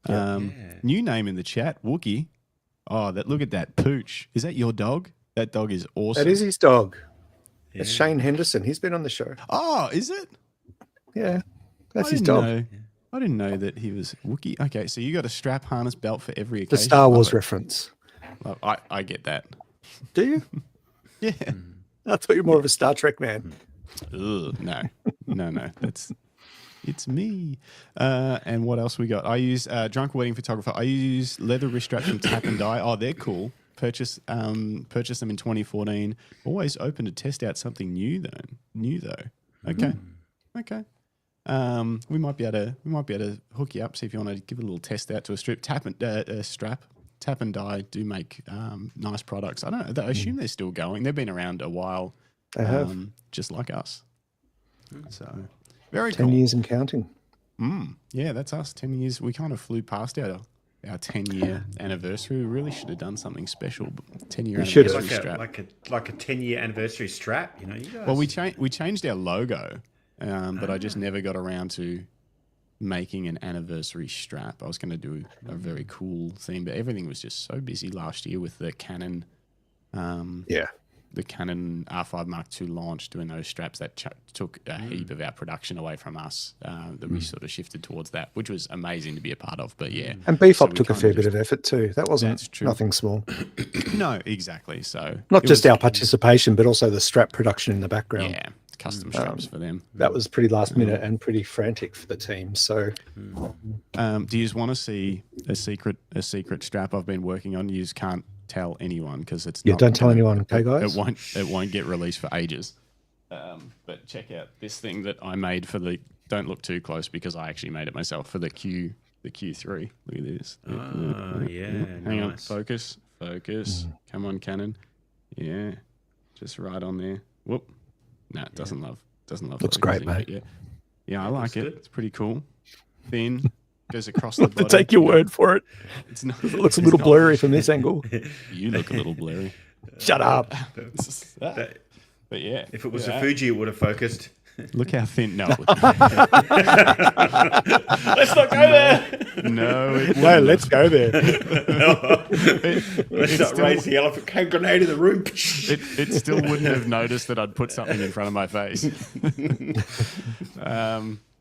New name in the chat, Wookie. Oh, look at that pooch. Is that your dog? That dog is awesome. That is his dog. Yeah. It's Shane Henderson. He's been on the show. Oh, is it? Yeah, that's his dog. I didn't know that he was Wookie. Okay, so you got a strap harness belt for every occasion. The Star Wars reference. Well, I get that. Do you? Yeah. I thought you were more of a Star Trek man. Ugh, no. It's me. And what else we got? I use Drunk Wedding Photographer. I use leather wrist straps from Tap and Die. Oh, they're cool. Purchased them in 2014. Always open to test out something new though. Okay. Okay. We might be able to hook you up, see if you want to give a little test out to a strap. Tap and Die do make nice products. I don't know. I assume they're still going. They've been around a while. They have. Just like us. So very 10 cool. years and counting. Yeah, that's us. 10 years. We kind of flew past our 10-year anniversary. We really should have done something special. 10-year anniversary strap. Like a 10-year anniversary strap, you know. You guys. Well, we changed our logo, but I just never got around to making an anniversary strap. I was going to do a very cool theme, but everything was just so busy last year with the Canon. The Canon R5 Mark II launch, doing those straps that took a heap of our production away from us. That we sort of shifted towards that, which was amazing to be a part of. But yeah, and BFOP took a fair bit of effort too. That wasn't nothing small. No, exactly. So not just our participation, but also the strap production in the background. Yeah, custom straps for them. That was pretty last minute and pretty frantic for the team. So, do you just want to see a secret strap I've been working on? You just can't tell anyone because it's don't tell anyone, okay, guys? It won't get released for ages. But check out this thing that I made for the. Don't look too close because I actually made it myself for the Q3. Look at this. Hang on, focus. Come on, Canon. Yeah, just right on there. Whoop. No, it doesn't love. Looks great, mate. Yeah, I like it. Good. It's pretty cool. Thin. Goes across the bottom. Take your word for it. It looks a little blurry from this angle. You look a little blurry. Shut up. But yeah. If it was a Fuji, it would have focused. Look how thin. No. Let's not go there. No, let's go there. Let's not raise the elephant hand grenade in the room. It still wouldn't have noticed that I'd put something in front of my face.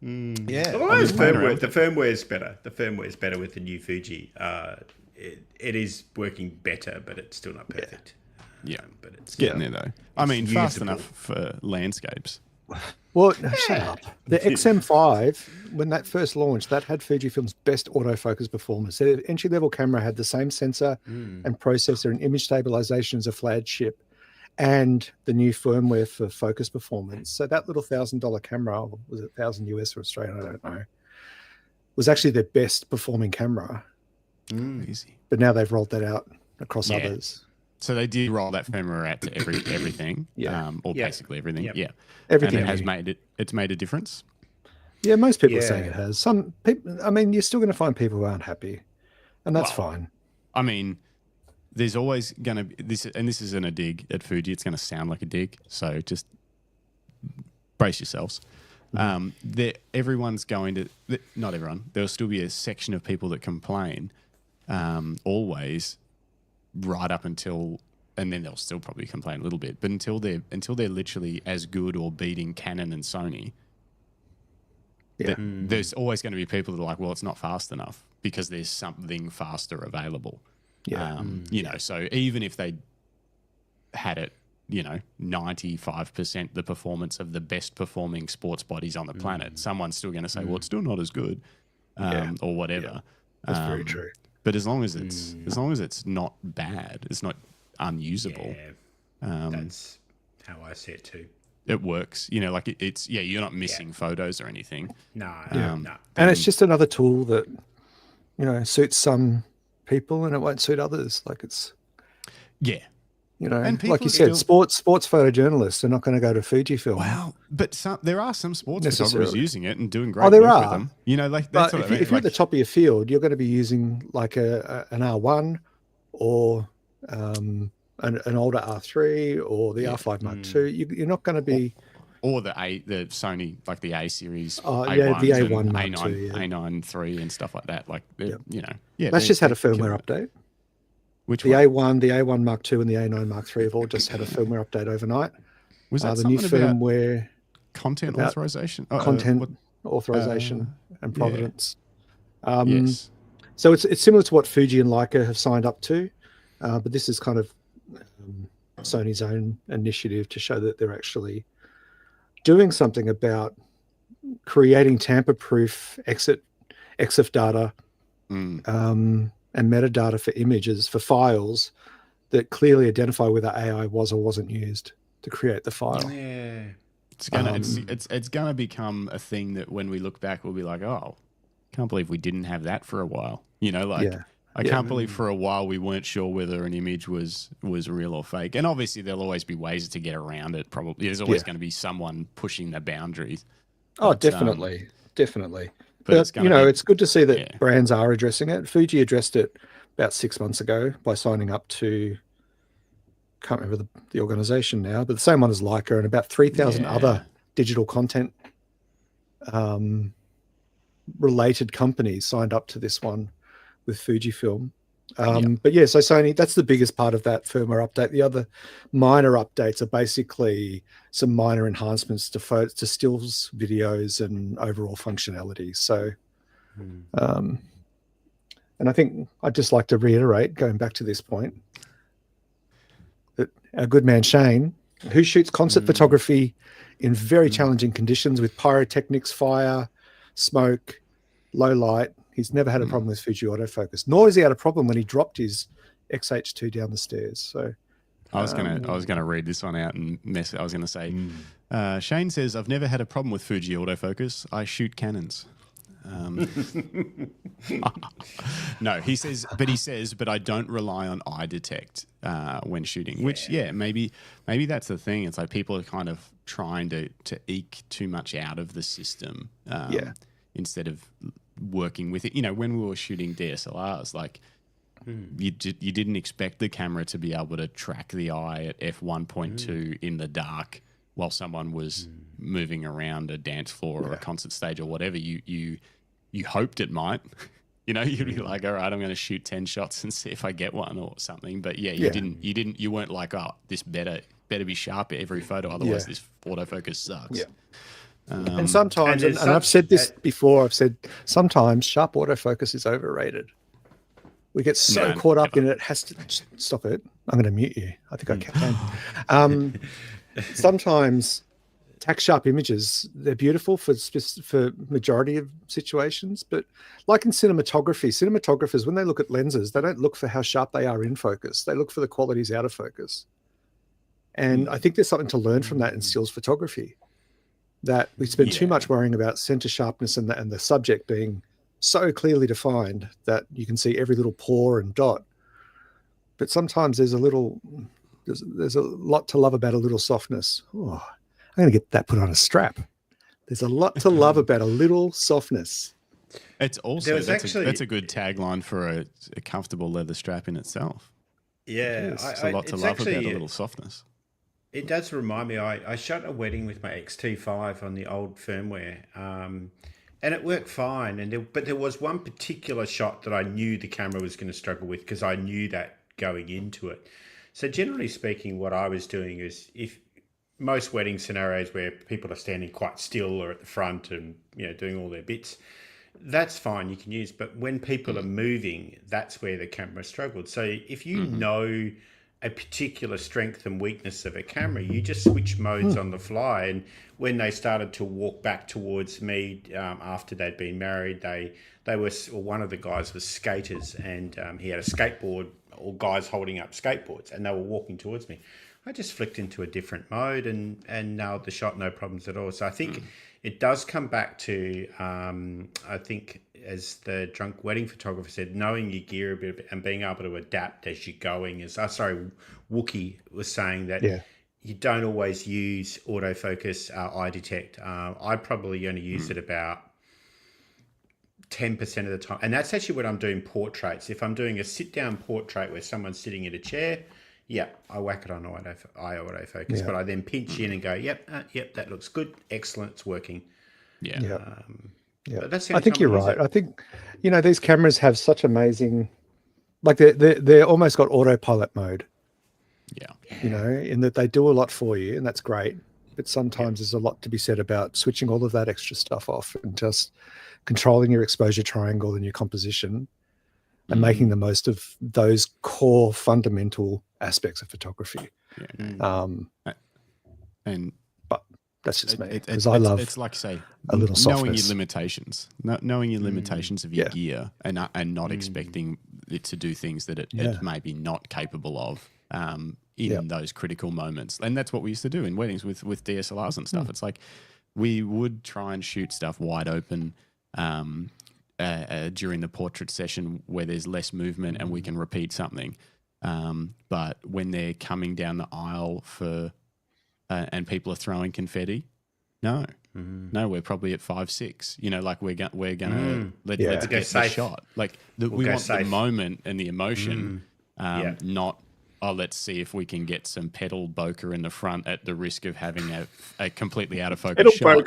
Yeah, well, the firmware is better. The firmware is better with the new Fuji. It is working better, but it's still not perfect. Yeah, but it's getting there though. I mean, fast enough for landscapes. Well, shut up. The XM5, when that first launched, that had Fujifilm's best autofocus performance. The entry-level camera had the same sensor and processor and image stabilization as a flagship, and the new firmware for focus performance. So that little $1,000 camera, or was it 1,000 US or Australian? I don't know. Was actually their best performing camera. Easy. But now they've rolled that out across others. So they did roll that firmware out to everything, basically everything. Yeah, everything. And it's made a difference. Yeah, most people are saying it has. Some people, I mean, you're still going to find people who aren't happy. and that's fine. I mean, there's always going to be this, and this isn't a dig at Fuji. It's going to sound like a dig, so just brace yourselves. Everyone's going to, not everyone. There'll still be a section of people that complain, always, right up until, and then they'll still probably complain a little bit, but until they're literally as good or beating Canon and Sony. There's always going to be people that are like, well, it's not fast enough because there's something faster available. You know, so even if they had it, 95% the performance of the best performing sports bodies on the planet, someone's still going to say, well, it's still not as good, or whatever. Yeah. That's very true. But as long as it's not bad, it's not unusable. That's how I see it too. It works, like it's you're not missing photos or anything. No. And it's just another tool that, suits some people and it won't suit others. Like it's, and like you said, sports photojournalists are not going to go to Fujifilm. Wow, but there are some sports photographers using it and doing great work with them. Like that's what I mean. If you're at the top of your field, you're going to be using like an R1 or an older R3 or the R5 Mark II. You're not going to be, or the Sony, like the A series, the A1 Mark II, A9 III and stuff like that. Like that's just had a firmware update. Which the A1 Mark II and the A9 Mark III have all just had a firmware update overnight. Was that the new firmware content authorization? Authorization and provenance. Yes. So it's similar to what Fuji and Leica have signed up to, but this is kind of Sony's own initiative to show that they're actually doing something about creating tamper-proof EXIF data. And metadata for images, for files that clearly identify whether AI was or wasn't used to create the file. Yeah. It's gonna become a thing that when we look back, we'll be like, oh, can't believe we didn't have that for a while. I can't believe for a while we weren't sure whether an image was real or fake. And obviously there'll always be ways to get around it. Probably there's always going to be someone pushing the boundaries. But, definitely. But it's good to see that brands are addressing it. Fuji addressed it about 6 months ago by signing up to, can't remember the organization now, but the same one as Leica, and about 3,000 other digital content related companies signed up to this one with Fujifilm. But so Sony, that's the biggest part of that firmware update. The other minor updates are basically some minor enhancements to stills videos and overall functionality. So, and I think I'd just like to reiterate, going back to this point, that our good man Shane, who shoots concert photography in very challenging conditions with pyrotechnics, fire, smoke, low light, he's never had a problem with Fuji autofocus, nor has he had a problem when he dropped his XH2 down the stairs. So I was gonna read this one out and mess it. I was gonna say, Shane says, I've never had a problem with Fuji autofocus. I shoot Canons. No, he says, but I don't rely on eye detect when shooting. Which maybe that's the thing. It's like people are kind of trying to eke too much out of the system. Instead of working with it. When we were shooting DSLRs, like you didn't expect the camera to be able to track the eye at f1.2 in the dark while someone was moving around a dance floor or a concert stage or whatever. You hoped it might. You'd be like, all right, I'm going to shoot 10 shots and see if I get one or something. But you weren't like, oh, this better be sharp at every photo, otherwise this autofocus sucks. And sometimes, and I've said this before, I've said sometimes sharp autofocus is overrated. We get so caught up in it has to stop it. I'm going to mute you. I think I can. Sometimes tack sharp images, they're beautiful for majority of situations, but like in cinematographers, when they look at lenses, they don't look for how sharp they are in focus. They look for the qualities out of focus. And I think there's something to learn from that in stills photography, that we spend too much worrying about center sharpness and the subject being so clearly defined that you can see every little pore and dot. But sometimes there's a lot to love about a little softness. Oh, I'm going to get that put on a strap. There's a lot to love about a little softness. It's There also was actually, that's a good tagline for a comfortable leather strap in itself. yeah, There's a lot to it's love about a actually, little softness. it does remind me. I shot a wedding with my XT5 on the old firmware, and it worked fine. But there was one particular shot that I knew the camera was going to struggle with because I knew that going into it. So generally speaking, what I was doing is if most wedding scenarios where people are standing quite still or at the front and doing all their bits, that's fine, you can use. But when people are moving, that's where the camera struggled. So if you know a particular strength and weakness of a camera, you just switch modes on the fly. And when they started to walk back towards me after they'd been married, they were, or one of the guys was skaters, and he had a skateboard, or guys holding up skateboards, and they were walking towards me. I just flicked into a different mode and nailed the shot, no problems at all. So I think it does come back to, I think, as the drunk wedding photographer said, knowing your gear a bit and being able to adapt as you're going. Wookie was saying that you don't always use autofocus eye detect. I probably only use it about 10% of the time. And that's actually when I'm doing portraits. If I'm doing a sit-down portrait where someone's sitting in a chair, I whack it on autofocus, but I then pinch in and go, yep, that looks good. Excellent. It's working. Yeah. But that's the I only think time you're I use right. it. I think, these cameras have such amazing, like they're almost got autopilot mode, in that they do a lot for you, and that's great. But sometimes there's a lot to be said about switching all of that extra stuff off and just controlling your exposure triangle and your composition and making the most of those core fundamental aspects of photography. But that's just me, because I love, it's like, say, a little knowing softness. your limitations, knowing your limitations of your gear, and not expecting it to do things that it may be not capable of in those critical moments. And that's what we used to do in weddings with DSLRs and stuff. It's like we would try and shoot stuff wide open during the portrait session where there's less movement and we can repeat something. But when they're coming down the aisle and people are throwing confetti, no, we're probably at 5-6. Like we're gonna let's get the shot. Like we want the moment and the emotion, not let's see if we can get some pedal bokeh in the front at the risk of having a completely out of focus shot.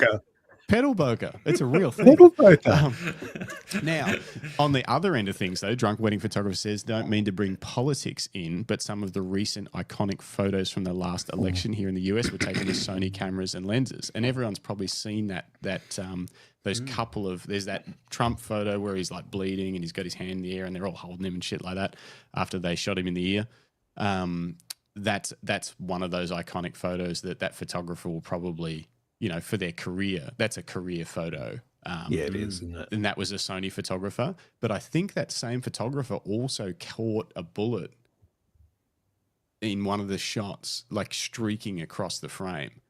Pedal bokeh. It's a real thing. Pedal bokeh. Now, on the other end of things, though, Drunk Wedding Photographer says, don't mean to bring politics in, but some of the recent iconic photos from the last election here in the US were taken with Sony cameras and lenses. And everyone's probably seen those couple of, there's that Trump photo where he's like bleeding and he's got his hand in the air and they're all holding him and shit like that after they shot him in the ear. That's one of those iconic photos that photographer will probably, for their career, that's a career photo. It is, isn't it? And that was a Sony photographer. But I think that same photographer also caught a bullet in one of the shots, like streaking across the frame,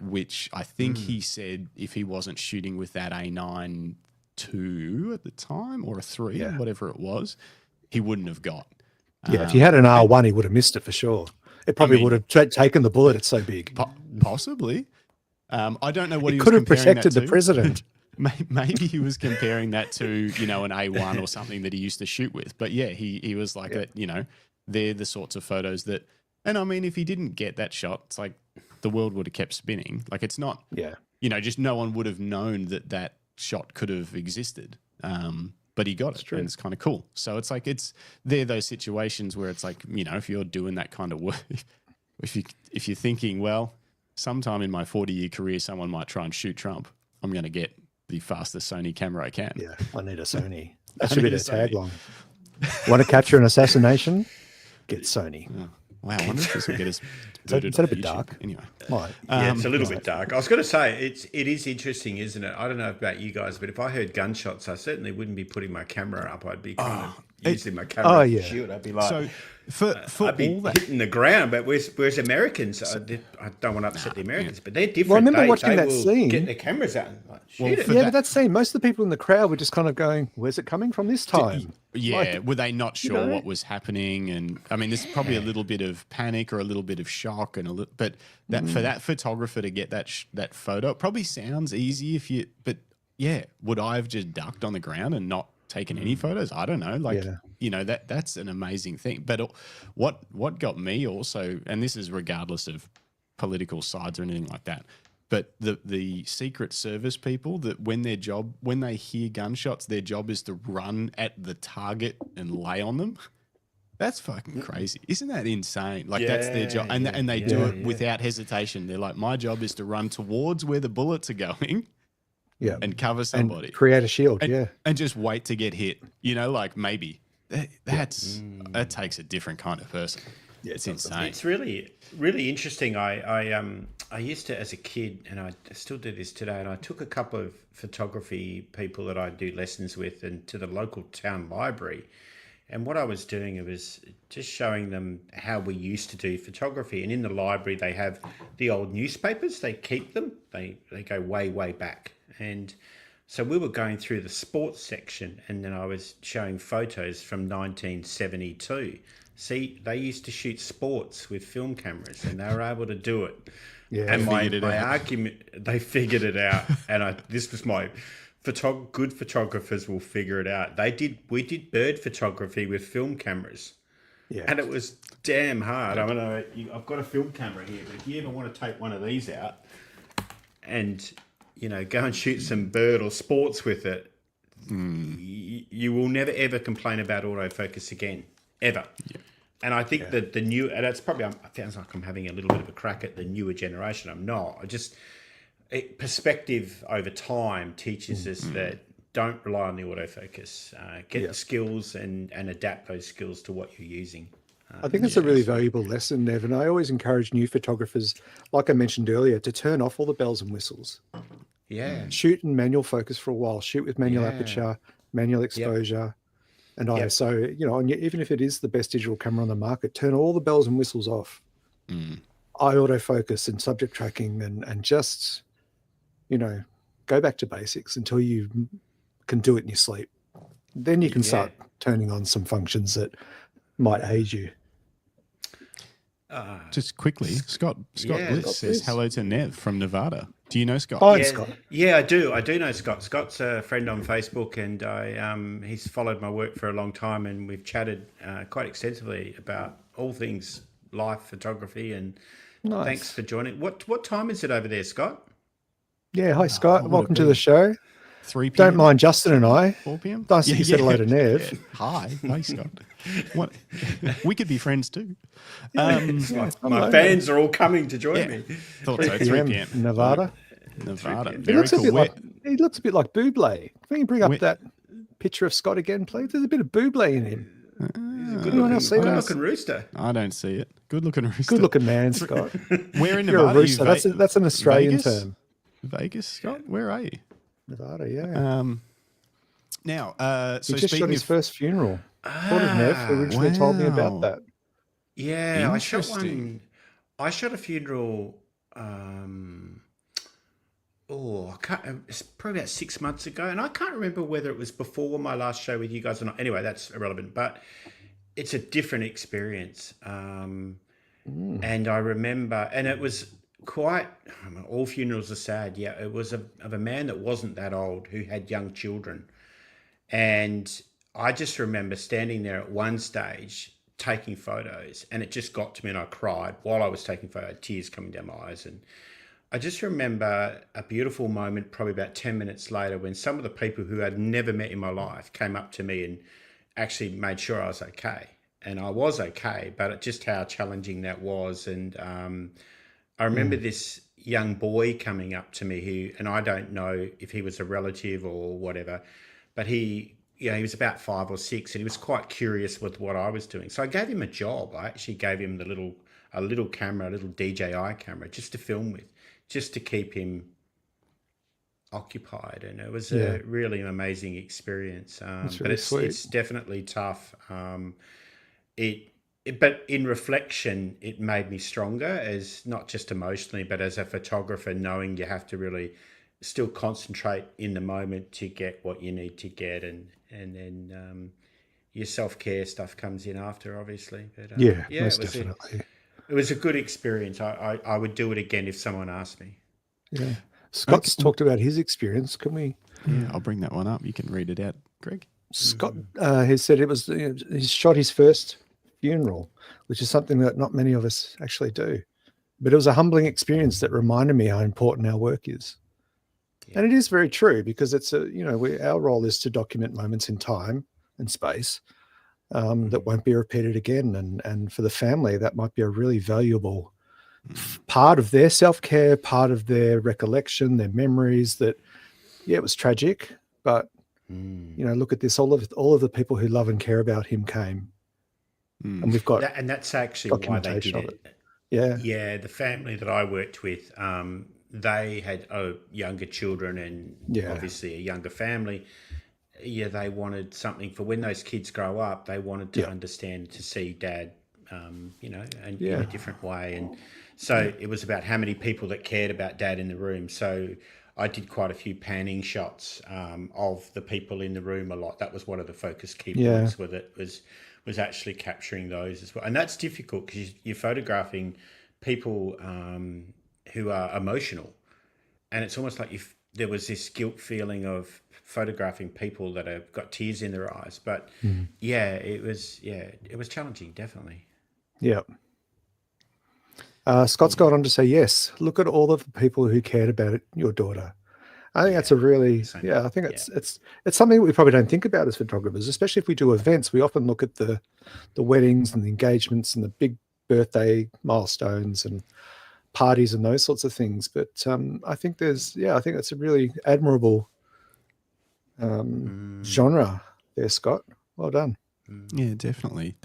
which I think he said if he wasn't shooting with that A9 II at the time, or a 3, whatever it was, he wouldn't have got. If he had an R1, he would have missed it for sure. It probably would have taken the bullet. It's so big. Possibly. I don't know what he was could have comparing protected that the to. president. Maybe he was comparing that to, an A1 or something that he used to shoot with. But he was like, they're the sorts of photos that, and I mean, if he didn't get that shot, it's like the world would have kept spinning. Like it's not, just no one would have known that shot could have existed. But he got it, and it's kind of cool. So it's like they're those situations where it's like, if you're doing that kind of work, if you're thinking, well, sometime in my 40-year career, someone might try and shoot Trump, I'm going to get the fastest Sony camera I can. Yeah, I need a Sony. That should be the tagline. Want to capture an assassination? Get Sony. Oh, wow, I wonder if this will get us. Is that a bit dark? Anyway, might. It's a little bit dark. I was going to say it is interesting, isn't it? I don't know about you guys, but if I heard gunshots, I certainly wouldn't be putting my camera up. I'd be kind of using my camera to shoot. I'd be like, so for I'd be all that, hitting the ground. But whereas Americans, I don't want to upset the Americans, but they're different. Well, I remember they watching that will scene. get their cameras out and like, shoot it. Yeah, but that scene, most of the people in the crowd were just kind of going, "Where's it coming from this time?" Yeah, were they not sure what was happening? And I mean, there's probably a little bit of panic or a little bit of shock, and but for that photographer to get that photo, it probably sounds easy but yeah, would I have just ducked on the ground and not taken any photos? I don't know. Like, Yeah. you know, that's an amazing thing. But what got me also, and this is regardless of political sides or anything like that, but the Secret Service people, that when they hear gunshots, their job is to run at the target and lay on them. That's fucking crazy. Isn't that insane? Like, that's their job. And they do it without hesitation. They're like, my job is to run towards where the bullets are going and cover somebody. And create a shield, and just wait to get hit. You know, like, maybe. That takes a different kind of person. Yeah, it's insane. It's really, really interesting. I used to, as a kid, and I still do this today, and I took a couple of photography people that I do lessons with and to the local town library. And what I was doing, it was just showing them how we used to do photography. And in the library, they have the old newspapers. They keep them. They go way, way back. And so we were going through the sports section, and then I was showing photos from 1972. See, they used to shoot sports with film cameras, and they were able to do it. Yeah, and my argument, they figured it out. And this was my... good photographers will figure it out. We did bird photography with film cameras, and it was damn hard. I mean, I've got a film camera here, but if you ever want to take one of these out and go and shoot some bird or sports with it, you will never ever complain about autofocus again, ever. Yeah. And I think that the new, and that's probably, it sounds like I'm having a little bit of a crack at the newer generation. I'm not. Perspective over time teaches us that don't rely on the autofocus. Get the skills and adapt those skills to what you're using. I think it's a really valuable lesson, Nev, and I always encourage new photographers, like I mentioned earlier, to turn off all the bells and whistles. Yeah. Shoot in manual focus for a while. Shoot with manual aperture, manual exposure, and ISO. And even if it is the best digital camera on the market, turn all the bells and whistles off. Eye autofocus and subject tracking, and just... go back to basics until you can do it in your sleep. Then you can start turning on some functions that might aid you. Just quickly, Scott Bliss says hello to Nev from Nevada. Do you know Scott? Hi, Scott. Yeah, I do. I do know Scott. Scott's a friend on Facebook, and he's followed my work for a long time, and we've chatted quite extensively about all things life photography. And thanks for joining. What time is it over there, Scott? Yeah, hi Scott. Welcome to the show. 3 p.m. Don't mind Justin and I. 4 p.m. Nice that you said hello to Nev. Yeah. Hi Scott. What? We could be friends too. My fans are all coming to join me. Thought so. 3 p.m. Nevada. Very cool. He looks a bit like Bublé. Can you bring up that picture of Scott again, please? There's a bit of Bublé in him. Anyone else see that? Good-looking rooster. I don't see it. Good-looking rooster. Good-looking man, Scott. Where in You're Nevada? A rooster. That's an Australian term. Vegas, Scott? Where are you? Nevada, yeah. Now, he just shot his first funeral. Thought of Nev originally told me about that. Yeah, I shot one. I shot a funeral. It's probably about 6 months ago, and I can't remember whether it was before my last show with you guys or not. Anyway, that's irrelevant, but it's a different experience. And I remember, and it was quite, all funerals are sad. Yeah, it was of a man that wasn't that old who had young children. And I just remember standing there at one stage taking photos, and it just got to me and I cried while I was taking photos, tears coming down my eyes. And I just remember a beautiful moment probably about 10 minutes later when some of the people who I'd never met in my life came up to me and actually made sure I was okay. And I was okay, but just how challenging that was. And I remember this young boy coming up to me and I don't know if he was a relative or whatever, but he was about 5 or 6 and he was quite curious with what I was doing. So I gave him a job. I actually gave him a little camera, a little DJI camera just to film with, just to keep him occupied. And it was a really amazing experience. But it's definitely tough. But in reflection, it made me stronger, as not just emotionally, but as a photographer, knowing you have to really still concentrate in the moment to get what you need to get, and then your self-care stuff comes in after, obviously. But most definitely. It was a good experience. I would do it again if someone asked me. Yeah. Scott's talked about his experience. Can we? Yeah, I'll bring that one up. You can read it out, Greg. Scott has said it was he shot his first funeral, which is something that not many of us actually do. But it was a humbling experience that reminded me how important our work is. Yeah. And it is very true, because it's our role is to document moments in time and space that won't be repeated again. And for the family, that might be a really valuable part of their self-care, part of their recollection, their memories. That, it was tragic, but look at this. All of the people who love and care about him came, and we've got and that's actually why they did it. Yeah. The family that I worked with, they had younger children and obviously a younger family. Yeah, they wanted something for when those kids grow up. They wanted to understand, to see Dad, and in a different way. And so it was about how many people that cared about Dad in the room. So I did quite a few panning shots of the people in the room a lot. That was one of the focus key points with it, was actually capturing those as well. And that's difficult because you're photographing people who are emotional. And it's almost like there was this guilt feeling of photographing people that have got tears in their eyes. But it was challenging, definitely. Yeah. Scott's gone on to say, yes, look at all of the people who cared about your daughter. I think that's a really, I think it's something that we probably don't think about as photographers, especially if we do events. We often look at the weddings and the engagements and the big birthday milestones and parties and those sorts of things. But I think I think that's a really admirable genre there, Scott. Well done. Yeah, definitely.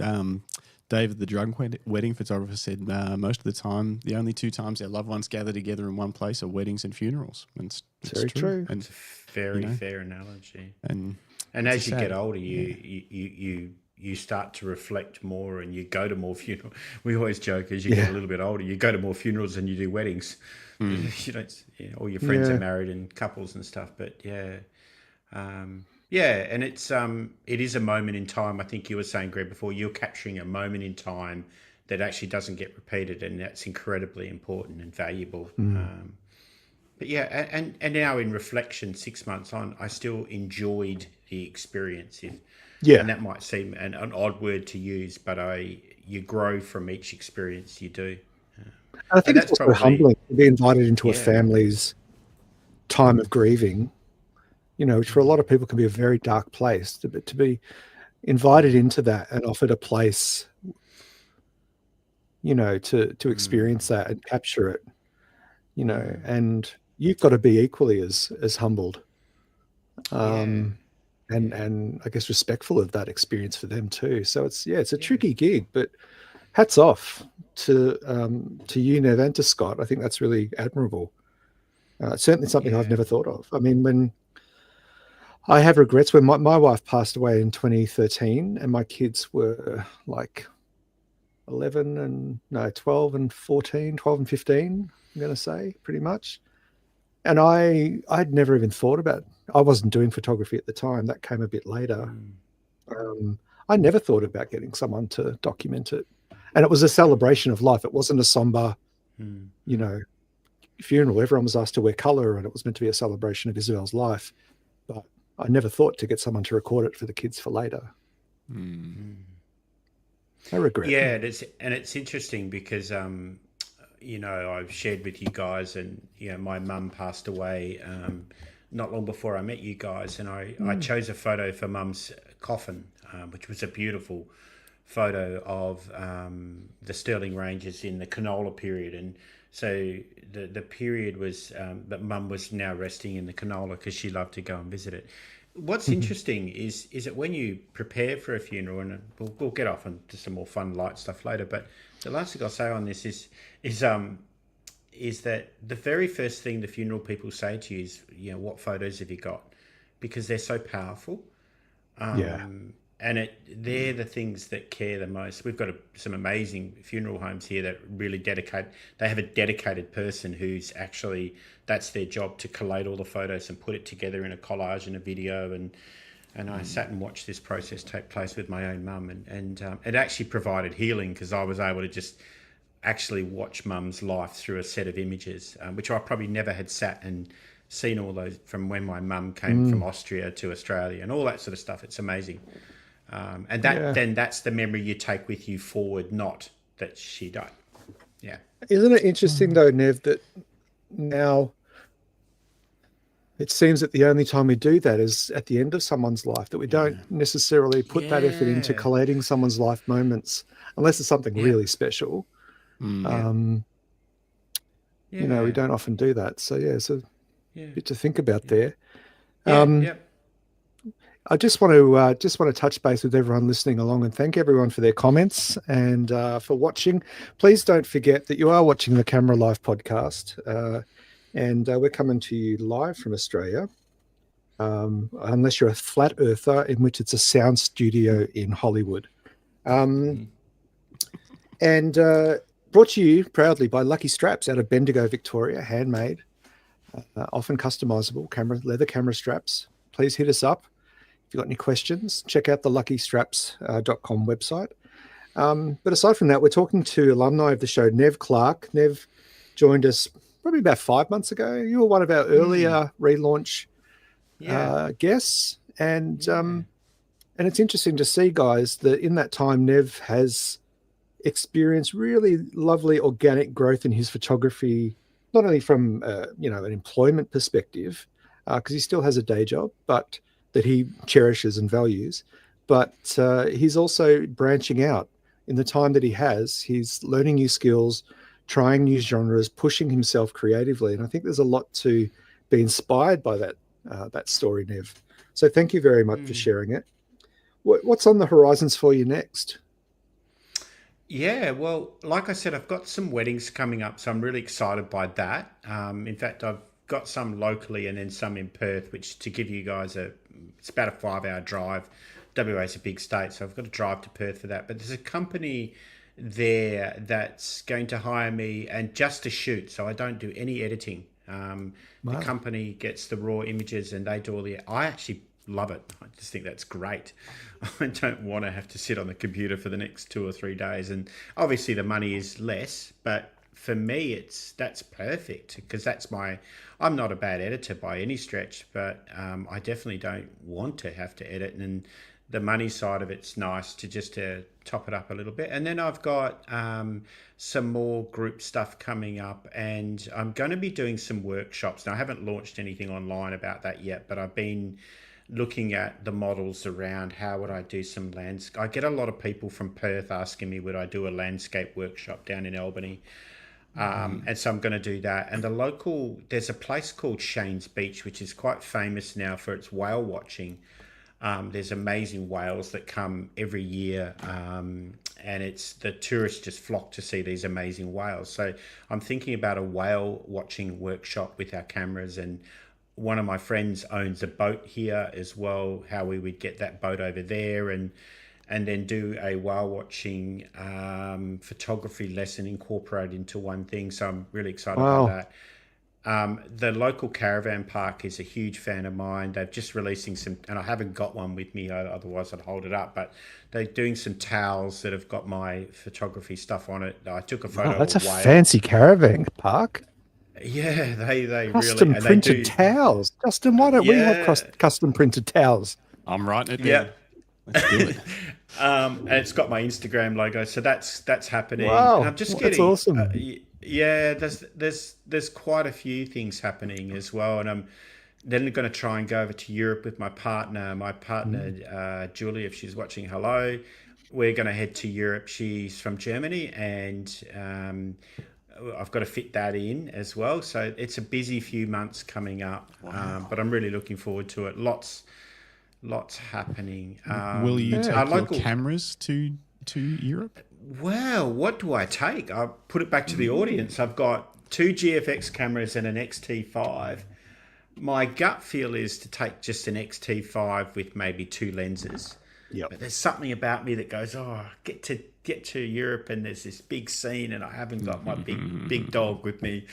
David, the drunk wedding photographer, said most of the time, the only two times our loved ones gather together in one place are weddings and funerals. And it's very true. And it's a very fair analogy. And as you get older, you start to reflect more, and you go to more funerals. We always joke, as you get a little bit older, you go to more funerals than you do weddings. You don't. All your friends are married and couples and stuff. But and it is a moment in time. I think you were saying, Greg, before, you're capturing a moment in time that actually doesn't get repeated, and that's incredibly important and valuable. But and now in reflection, 6 months on, I still enjoyed the experience. And that might seem an odd word to use, but you grow from each experience you do. I think it's also humbling to be invited into a family's time of grieving, which for a lot of people can be a very dark place. To be invited into that and offered a place, to experience that and capture it, and you've got to be equally as humbled. And I guess respectful of that experience for them too. So it's a tricky gig, but hats off to you, Nev, and to Scott. I think that's really admirable. Certainly something I've never thought of. I mean, when I have regrets, when my wife passed away in 2013, and my kids were like 12 and 14, 12 and 15, I'm going to say, pretty much. And I'd never even thought about, I wasn't doing photography at the time. That came a bit later. I never thought about getting someone to document it. And it was a celebration of life. It wasn't a somber, funeral. Everyone was asked to wear colour, and it was meant to be a celebration of Isabel's life. But I never thought to get someone to record it for the kids for later. I regret. Yeah, it's interesting because I've shared with you guys, and my mum passed away not long before I met you guys, and I chose a photo for Mum's coffin, which was a beautiful photo of the Stirling Ranges in the canola period. And so the period was that Mum was now resting in the canola because she loved to go and visit it. What's interesting is that when you prepare for a funeral, and we'll get off into some more fun light stuff later, but the last thing I'll say on this is that the very first thing the funeral people say to you is, what photos have you got? Because they're so powerful. And they're the things that care the most. We've got some amazing funeral homes here that really they have a dedicated person who's actually, that's their job, to collate all the photos and put it together in a collage and a video. And I sat and watched this process take place with my own mum, and it actually provided healing, because I was able to just actually watch Mum's life through a set of images, which I probably never had sat and seen all those from when my mum came from Austria to Australia and all that sort of stuff. It's amazing. And then that's the memory you take with you forward, not that she died. Yeah. Isn't it interesting though, Nev, that now it seems that the only time we do that is at the end of someone's life, that we don't necessarily put that effort into collating someone's life moments unless it's something really special. You know, we don't often do that. So it's a bit to think about there. I just want to touch base with everyone listening along and thank everyone for their comments and for watching. Please don't forget that you are watching the Camera Life podcast, and we're coming to you live from Australia, unless you're a flat earther, in which it's a sound studio in Hollywood, and brought to you proudly by Lucky Straps out of Bendigo, Victoria, handmade, often customizable leather camera straps. Please hit us up. If you've got any questions, check out the luckystraps.com website. But aside from that, we're talking to alumni of the show, Nev Clarke. Nev joined us probably about 5 months ago. You were one of our earlier relaunch guests. And it's interesting to see, guys, that in that time, Nev has experienced really lovely organic growth in his photography, not only from, an employment perspective, because he still has a day job, but that he cherishes and values, but he's also branching out in the time that he has. He's learning new skills, trying new genres, pushing himself creatively. And I think there's a lot to be inspired by that story, Nev. So thank you very much for sharing it. What's on the horizons for you next? Yeah, well, like I said, I've got some weddings coming up, so I'm really excited by that. In fact, I've got some locally and then some in Perth, which, to give you guys it's about a 5-hour drive. WA is a big state, so I've got to drive to Perth for that. But there's a company there that's going to hire me and just to shoot, so I don't do any editing. The company gets the raw images and they do all I actually love it. I just think that's great. I don't want to have to sit on the computer for the next 2 or 3 days. And obviously the money is less, but for me, that's perfect because I'm not a bad editor by any stretch, but I definitely don't want to have to edit. And the money side of it's nice to just top it up a little bit. And then I've got some more group stuff coming up, and I'm going to be doing some workshops. Now, I haven't launched anything online about that yet, but I've been looking at the models around how would I do some landscape. I get a lot of people from Perth asking me, would I do a landscape workshop down in Albany? And so I'm going to do that. And there's a place called Shane's Beach, which is quite famous now for its whale watching. There's amazing whales that come every year, and the tourists just flock to see these amazing whales. So I'm thinking about a whale watching workshop with our cameras, and one of my friends owns a boat here as well, how we would get that boat over there and then do a whale watching photography lesson incorporated into one thing. So I'm really excited about that. The local caravan park is a huge fan of mine. They're just releasing some, and I haven't got one with me, otherwise I'd hold it up, but they're doing some towels that have got my photography stuff on it. I took a photo of a whale. That's a fancy caravan park. Yeah, they custom really printed towels. Justin, why don't we have custom printed towels? I'm writing it down. Yeah. Let's do it. And it's got my Instagram logo, so that's happening. Wow, and I'm just that's awesome. There's quite a few things happening as well, and I'm then going to try and go over to Europe with my partner. Julie, if she's watching, hello. We're going to head to Europe. She's from Germany, and I've got to fit that in as well. So it's a busy few months coming up, but I'm really looking forward to it. Lots happening. Will you take your cameras to Europe? Well, what do I take? I'll put it back to the audience. I've got 2 GFX cameras and an XT5. My gut feel is to take just an XT5 with maybe 2 lenses. Yep. But there's something about me that goes, get to Europe and there's this big scene and I haven't got my big dog with me.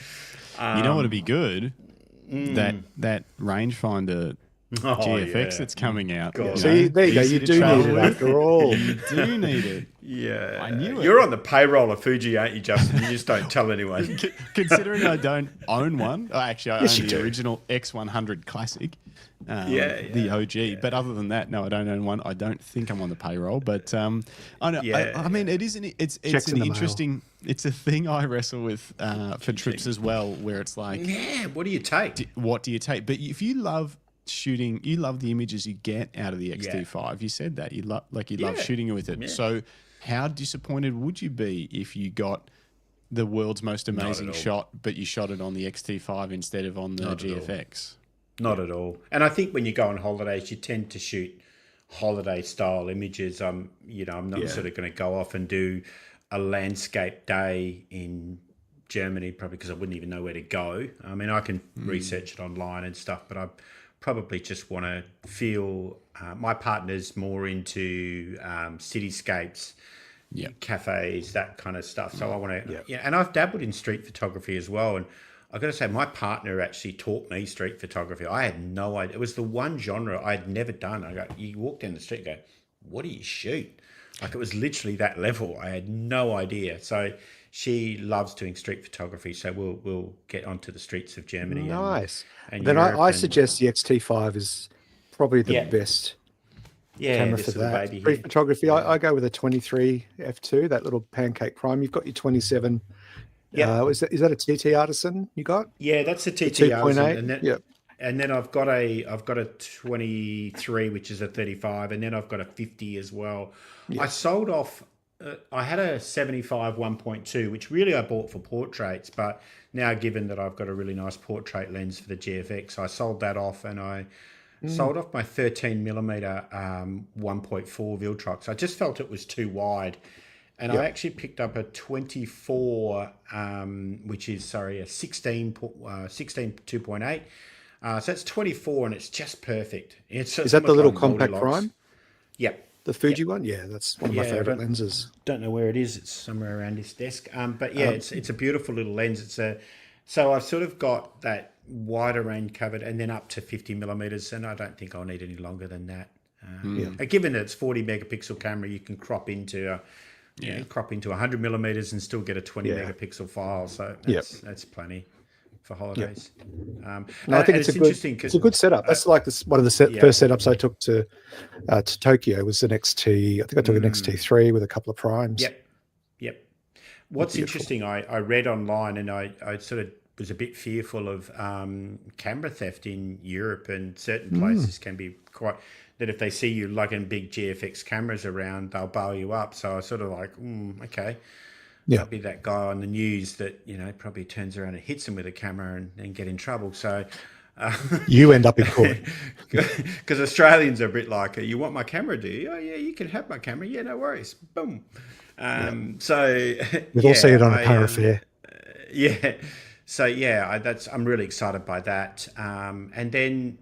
You know what would be good? That rangefinder GFX that's coming out. God. See, there you go. Easy You to do travel need it with. after all. You do need it. Yeah. I knew it. You're on the payroll of Fuji, aren't you, Justin? You just don't tell anyone. Considering I don't own one, actually, I Yes, own you the do. original X100 Classic, Yeah, the OG. But other than that, no, I don't own one. I don't think I'm on the payroll. But I know. Yeah. I mean, it isn't. It's Checks in an the mail. interesting. It's a thing I wrestle with for trips as well, where it's like, Yeah, what do you take? what do you take? But if you love shooting, you love the images you get out of the XT5. Yeah. You said that you love love Yeah. shooting with it. Yeah. So how disappointed would you be if you got the world's most amazing all. shot, but you shot it on the XT5 instead of on the Not at all. GFX? Not at all. And I think when you go on holidays, you tend to shoot holiday style images. I'm not sort of going to go off and do a landscape day in Germany, probably because I wouldn't even know where to go. I mean, I can research it online and stuff, but I probably just want to feel. My partner's more into cityscapes, cafes, that kind of stuff. So I want to, and I've dabbled in street photography as well. And I've got to say, my partner actually taught me street photography. I had no idea. It was the one genre I'd never done. You walk down the street and go, what do you shoot? Like, it was literally that level. I had no idea. So she loves doing street photography. So we'll get onto the streets of Germany. Nice. And Then Europe I and- suggest the XT5 is probably the best camera this for little that. baby Street here. photography, I go with a 23 f2, that little pancake prime. You've got your 27. Yeah. Is that a TT Artisan you got? Yeah, that's a TT 2.8. Artisan, and then Yep. and then I've got a 23, which is a 35, and then I've got a 50 as well. I sold off. I had a 75 1.2, which really I bought for portraits, but now given that I've got a really nice portrait lens for the GFX, I sold that off, and I sold off my 13 millimeter 1.4 Viltrox. I just felt it was too wide. And I actually picked up a 24, which is, a 16 2.8. So it's 24 and it's just perfect. Is that the little compact prime? Yep. The Fuji one? Yeah, that's one of my Yeah, favorite but- lenses. Don't know where it is. It's somewhere around this desk. But yeah, it's a beautiful little lens. So I've sort of got that wider range covered, and then up to 50 millimeters, and I don't think I'll need any longer than that. Given that it's 40 megapixel camera, you can crop into 100 millimeters and still get a 20 megapixel file. So that's plenty for holidays. No, I think it's interesting. It's a good setup. That's like one of the first setups I took to Tokyo was an XT. I think I took an XT3 with a couple of primes. Yep. What's interesting, I read online, and I sort of was a bit fearful of camera theft in Europe, and certain places can be quite, that if they see you lugging big GFX cameras around, they'll bail you up. So I was sort of like, okay. Yeah. I'll be that guy on the news that, probably turns around and hits him with a camera and get in trouble. So You end up in court. because Australians are a bit like, you want my camera, do you? Oh, yeah, you can have my camera. Yeah, no worries. Boom. So We've all seen it on a parafare. Yeah. So I'm really excited by that. And then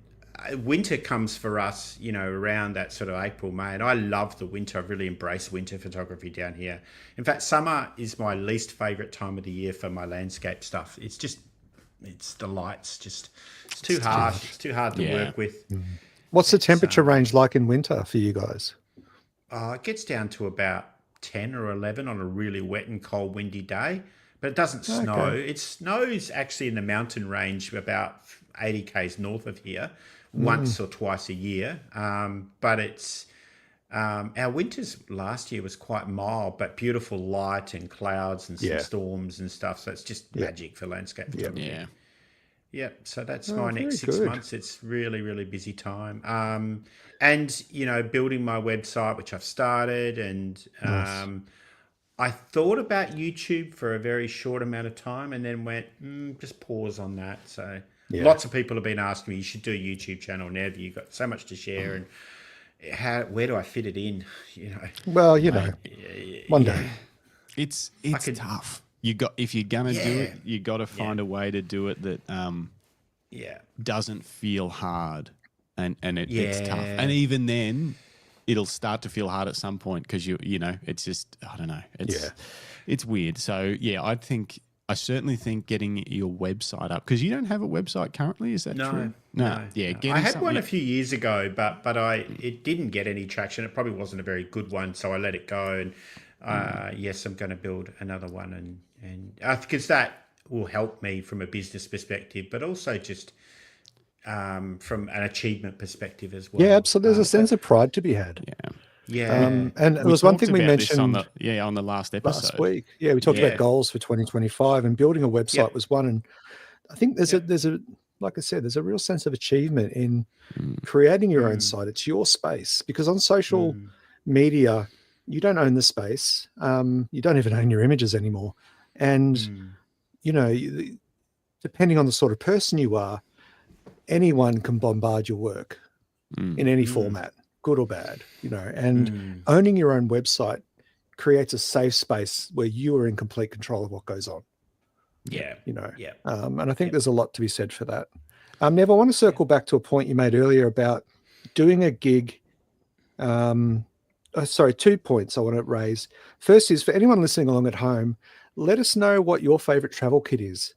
winter comes for us, around that sort of April, May, and I love the winter. I've really embraced winter photography down here. In fact, summer is my least favorite time of the year for my landscape stuff. It's the lights, it's too harsh. It's too hard to work with. What's the temperature range like in winter for you guys? It gets down to about 10 or 11 on a really wet and cold, windy day. But it doesn't snow. Okay. It snows actually in the mountain range about 80 k's north of here, once or twice a year. But it's our winters last year was quite mild, but beautiful light and clouds and some storms and stuff. So it's just magic for landscape photography. Yeah. Yeah, so that's my next very 6 good. months. It's really, really busy time. And, building my website, which I've started, and I thought about YouTube for a very short amount of time and then went, just pause on that. So lots of people have been asking me, you should do a YouTube channel, Nev. You've got so much to share. And where do I fit it in? Well, one day. It's tough. If you're gonna do it, you got to find a way to do it that doesn't feel hard, and it's tough. And even then, it'll start to feel hard at some point because it's just, I don't know, it's weird. So I think I certainly think getting your website up, because you don't have a website currently, is that true? No. Yeah, no. I had one a few years ago, but it didn't get any traction. It probably wasn't a very good one, so I let it go. And yes, I'm going to build another one, and because that will help me from a business perspective, but also just from an achievement perspective as well. Yeah, absolutely. There's a sense of pride to be had. Yeah. Yeah. And it was one thing we mentioned on the last episode. Last week. Yeah, we talked about goals for 2025, and building a website was one. And I think there's a like I said, there's a real sense of achievement in creating your own site. It's your space, because on social media, you don't own the space. You don't even own your images anymore. And, depending on the sort of person you are, anyone can bombard your work in any format, good or bad, and owning your own website creates a safe space where you are in complete control of what goes on. Yeah. And I think there's a lot to be said for that. Nev, I want to circle back to a point you made earlier about doing a gig. 2 points I want to raise. First is, for anyone listening along at home, let us know what your favorite travel kit is.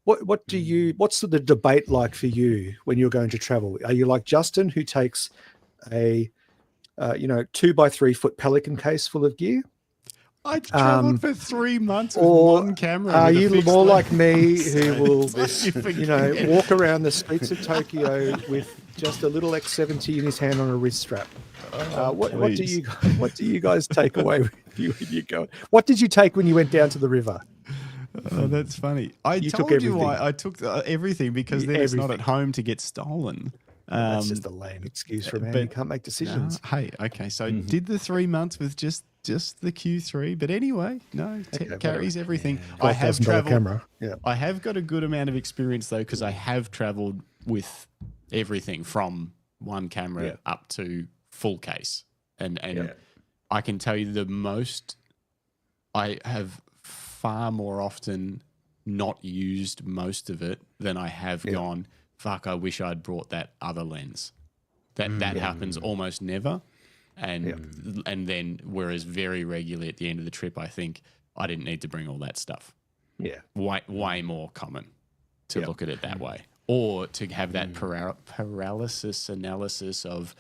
What's the debate like for you when you're going to travel? Are you like Justin, who takes a 2 by 3 foot Pelican case full of gear? I traveled for 3 months with one camera. Are you more like me, who will, walk around the streets of Tokyo with just a little X70 in his hand on a wrist strap? What do you guys take away with you when you go? What did you take when you went down to the river? Oh, that's funny. I told you why I took everything, because then it's not at home to get stolen. That's just a lame excuse for a man. You can't make decisions. Okay. So did the 3 months with just the Q3, but anyway, carries everything. Yeah. I have traveled. Camera. Yeah. I have got a good amount of experience though, because I have traveled with everything from one camera up to full case, and I can tell you the most I have far more often not used most of it than I have gone, fuck, I wish I'd brought that other lens. That happens almost never. And then, whereas very regularly at the end of the trip, I think I didn't need to bring all that stuff. Yeah. Way more common to look at it that way. Or to have that paralysis analysis of,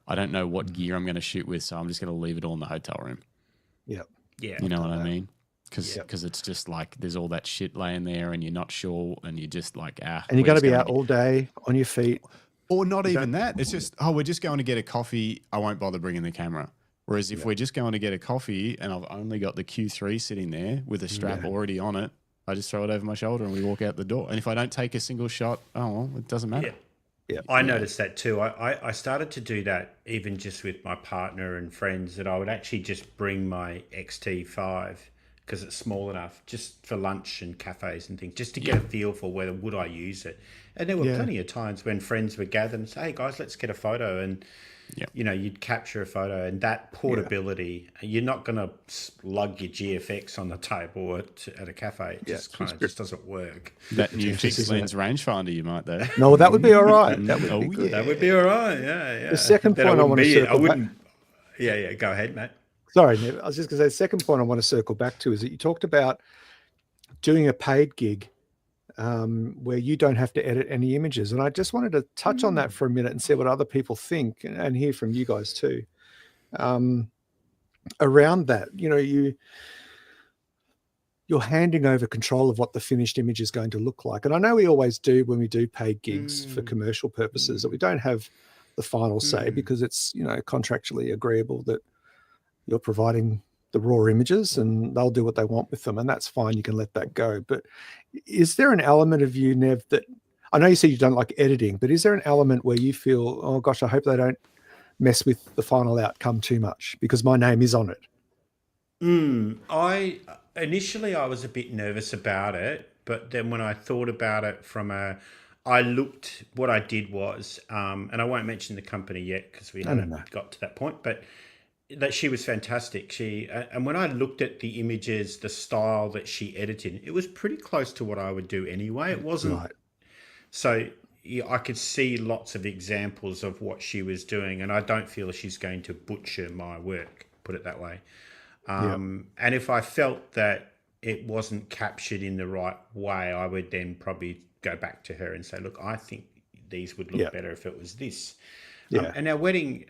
I don't know what gear I'm going to shoot with, so I'm just going to leave it all in the hotel room. Yeah. Yeah. You know what I mean? Because it's just like there's all that shit laying there and you're not sure, and you're just like, and you're going to be out all day on your feet. Or not even that. It's just, we're just going to get a coffee. I won't bother bringing the camera. Whereas if we're just going to get a coffee and I've only got the Q3 sitting there with a strap already on it, I just throw it over my shoulder and we walk out the door. And if I don't take a single shot, it doesn't matter. Yeah. I noticed that too. I started to do that even just with my partner and friends, that I would actually just bring my XT5 because it's small enough, just for lunch and cafes and things, just to get a feel for whether would I use it. And there were plenty of times when friends would gather and say, hey guys, let's get a photo. And, you'd capture a photo, and that portability, you're not going to lug your GFX on the table at a cafe. It just just doesn't work. That new fixed lens rangefinder you might though. No, that would be all right. That would be good. That would be all right. Yeah. The second point I want to circle back. Yeah. Go ahead, Matt. Sorry, Nev. I was just going to say, the second point I want to circle back to is that you talked about doing a paid gig where you don't have to edit any images. And I just wanted to touch on that for a minute and see what other people think, and hear from you guys too. Around that, you're handing over control of what the finished image is going to look like. And I know we always do when we do paid gigs for commercial purposes, that we don't have the final say because it's, contractually agreeable that you're providing the raw images and they'll do what they want with them, and that's fine. You can let that go. But is there an element of you, Nev, that I know you said you don't like editing, but is there an element where you feel, oh gosh, I hope they don't mess with the final outcome too much because my name is on it? Initially I was a bit nervous about it, but then when I thought about it what I did was, and I won't mention the company yet because we haven't got to that point, but that she was fantastic. And when I looked at the images, the style that she edited, it was pretty close to what I would do anyway. It wasn't right. So I could see lots of examples of what she was doing, and I don't feel she's going to butcher my work, put it that way. And if I felt that it wasn't captured in the right way, I would then probably go back to her and say, look, I think these would look better if it was this. And our wedding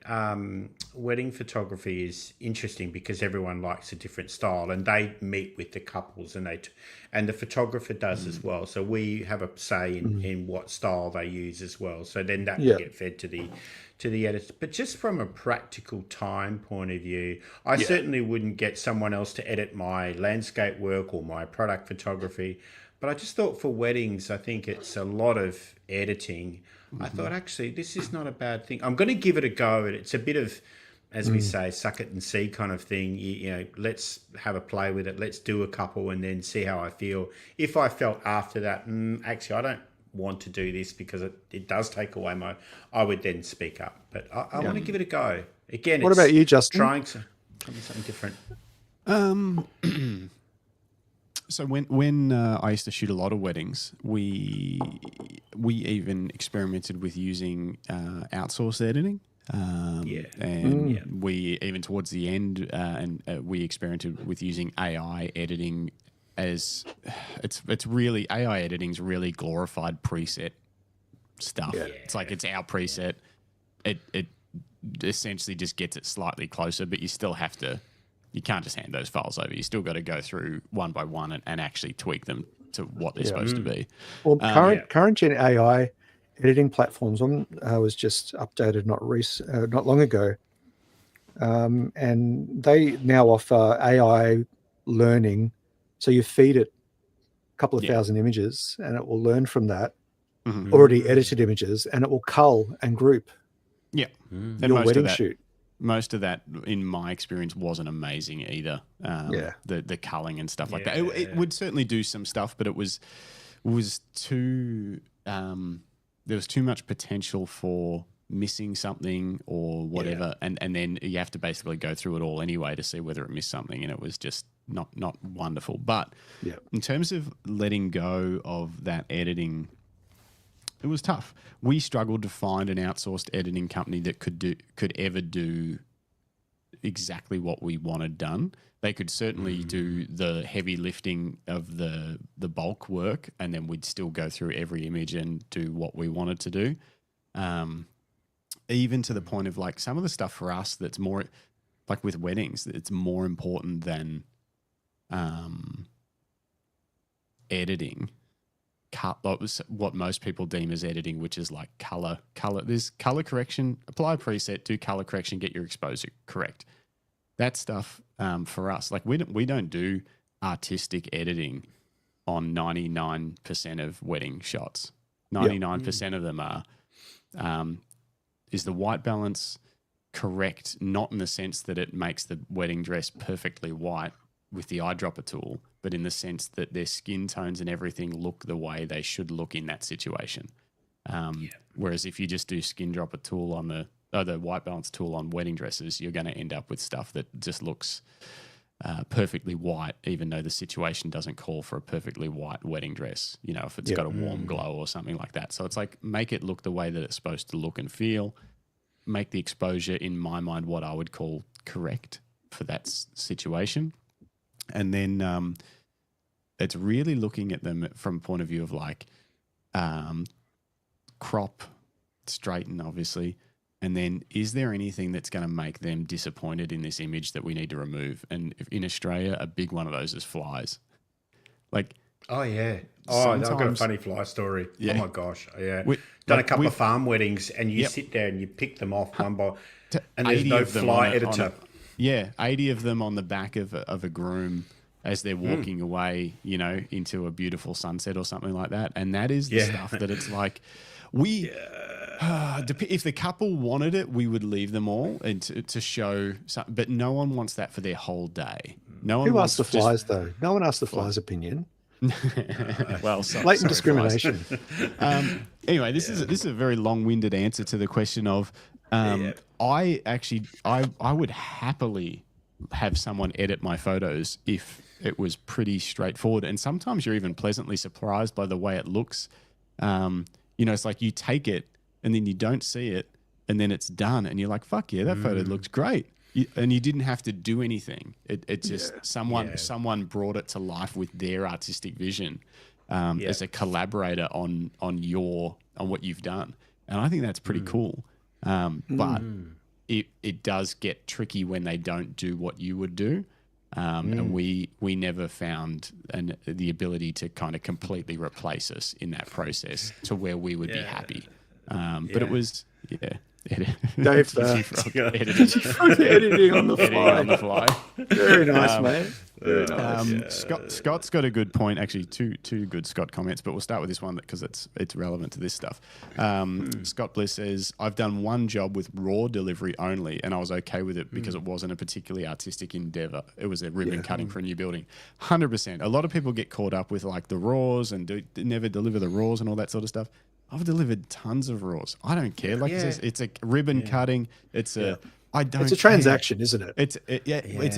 photography is interesting because everyone likes a different style, and they meet with the couples, and the photographer does as well. So we have a say in what style they use as well. So then that will get fed to the editor. But just from a practical time point of view, I certainly wouldn't get someone else to edit my landscape work or my product photography. But I just thought for weddings, I think it's a lot of editing. I thought, actually, this is not a bad thing. I'm going to give it a go. It's a bit of, as we say, suck it and see kind of thing. You know, let's have a play with it. Let's do a couple and then see how I feel. If I felt after that, actually, I don't want to do this because it does take away I would then speak up. But I want to give it a go. Again, what about you, Justin? Trying something different. So when I used to shoot a lot of weddings, we even experimented with using outsourced editing. We even towards the end, we experimented with using AI editing. As it's really AI editing's really glorified preset stuff. Yeah. It's like it's our preset. It essentially just gets it slightly closer, but you still have to. You can't just hand those files over. You still got to go through one by one and actually tweak them to what they're supposed to be. Well, current gen AI editing platforms was just updated not long ago, and they now offer AI learning. So you feed it a couple of thousand images, and it will learn from that already edited images, and it will cull and group. Yeah, your wedding shoot. Most of that, in my experience, wasn't amazing either. The culling and stuff like that. It would certainly do some stuff, but it was too. There was too much potential for missing something or whatever, and then you have to basically go through it all anyway to see whether it missed something, and it was just not wonderful. But in terms of letting go of that editing, it was tough. We struggled to find an outsourced editing company that could ever do exactly what we wanted done. They could certainly do the heavy lifting of the bulk work, and then we'd still go through every image and do what we wanted to do. Even to the point of like some of the stuff for us that's more like with weddings, it's more important than editing. What most people deem as editing, which is like color. There's color correction, apply a preset, do color correction, get your exposure correct. That stuff for us, like we don't do artistic editing on 99% of wedding shots. 99% of them are is the white balance correct? Not in the sense that it makes the wedding dress perfectly white with the eyedropper tool, but in the sense that their skin tones and everything look the way they should look in that situation. Whereas if you just do skin dropper tool on the white balance tool on wedding dresses, you're going to end up with stuff that just looks perfectly white, even though the situation doesn't call for a perfectly white wedding dress, you know, if it's got a warm glow or something like that. So it's like, make it look the way that it's supposed to look and feel, make the exposure, in my mind, what I would call correct for that situation. And then it's really looking at them from a point of view of like crop, straighten, obviously. And then is there anything that's going to make them disappointed in this image that we need to remove? And in Australia, a big one of those is flies. Like, I've got a funny fly story. Yeah. Oh my gosh. Yeah. Done a couple of farm weddings, and you sit there and you pick them off one by, and there's no fly editor. 80 of them on the back of a groom as they're walking away, you know, into a beautiful sunset or something like that. And that is the stuff that it's like, if the couple wanted it, we would leave them all and to show something, but no one wants that for their whole day. No one. Who asked the flies though? No one asked the flies' opinion. Well, blatant discrimination. Anyway, this is a very long-winded answer to the question of I would happily have someone edit my photos if it was pretty straightforward, and sometimes you're even pleasantly surprised by the way it looks. You know, it's like you take it and then you don't see it, and then it's done, and you're like, "Fuck yeah, that photo looks great." and you didn't have to do anything. It just someone brought it to life with their artistic vision as a collaborator on what you've done, and I think that's pretty cool. But it does get tricky when they don't do what you would do. And we never found the ability to kind of completely replace us in that process to where we would be happy. But it was, Dave, editing on the fly. Very nice, mate. Very nice. Scott's got a good point, actually, two good Scott comments, but we'll start with this one because it's relevant to this stuff. Scott Bliss says, I've done one job with raw delivery only, and I was okay with it because it wasn't a particularly artistic endeavor. It was a ribbon cutting for a new building. 100%. A lot of people get caught up with like the raws and never deliver the raws and all that sort of stuff. I've delivered tons of raws. I don't care. Like it's a ribbon cutting. It's a It's a transaction, isn't it? It's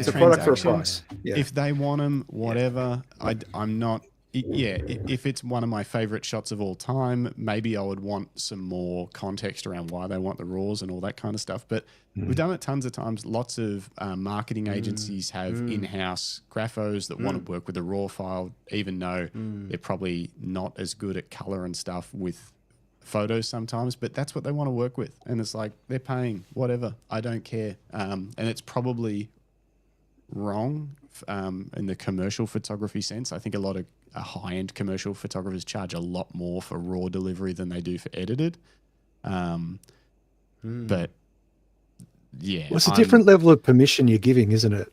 a product for a price. Yeah. If they want them, whatever. I'm not. If it's one of my favorite shots of all time, maybe I would want some more context around why they want the raws and all that kind of stuff. But we've done it tons of times. Lots of marketing agencies have in-house graphos that want to work with a raw file, even though they're probably not as good at color and stuff with photos sometimes, but that's what they want to work with, and it's like they're paying whatever. I don't care, and it's probably wrong in the commercial photography sense. I think a lot of high-end commercial photographers charge a lot more for raw delivery than they do for edited. But yeah, it's a different level of permission you're giving, isn't it?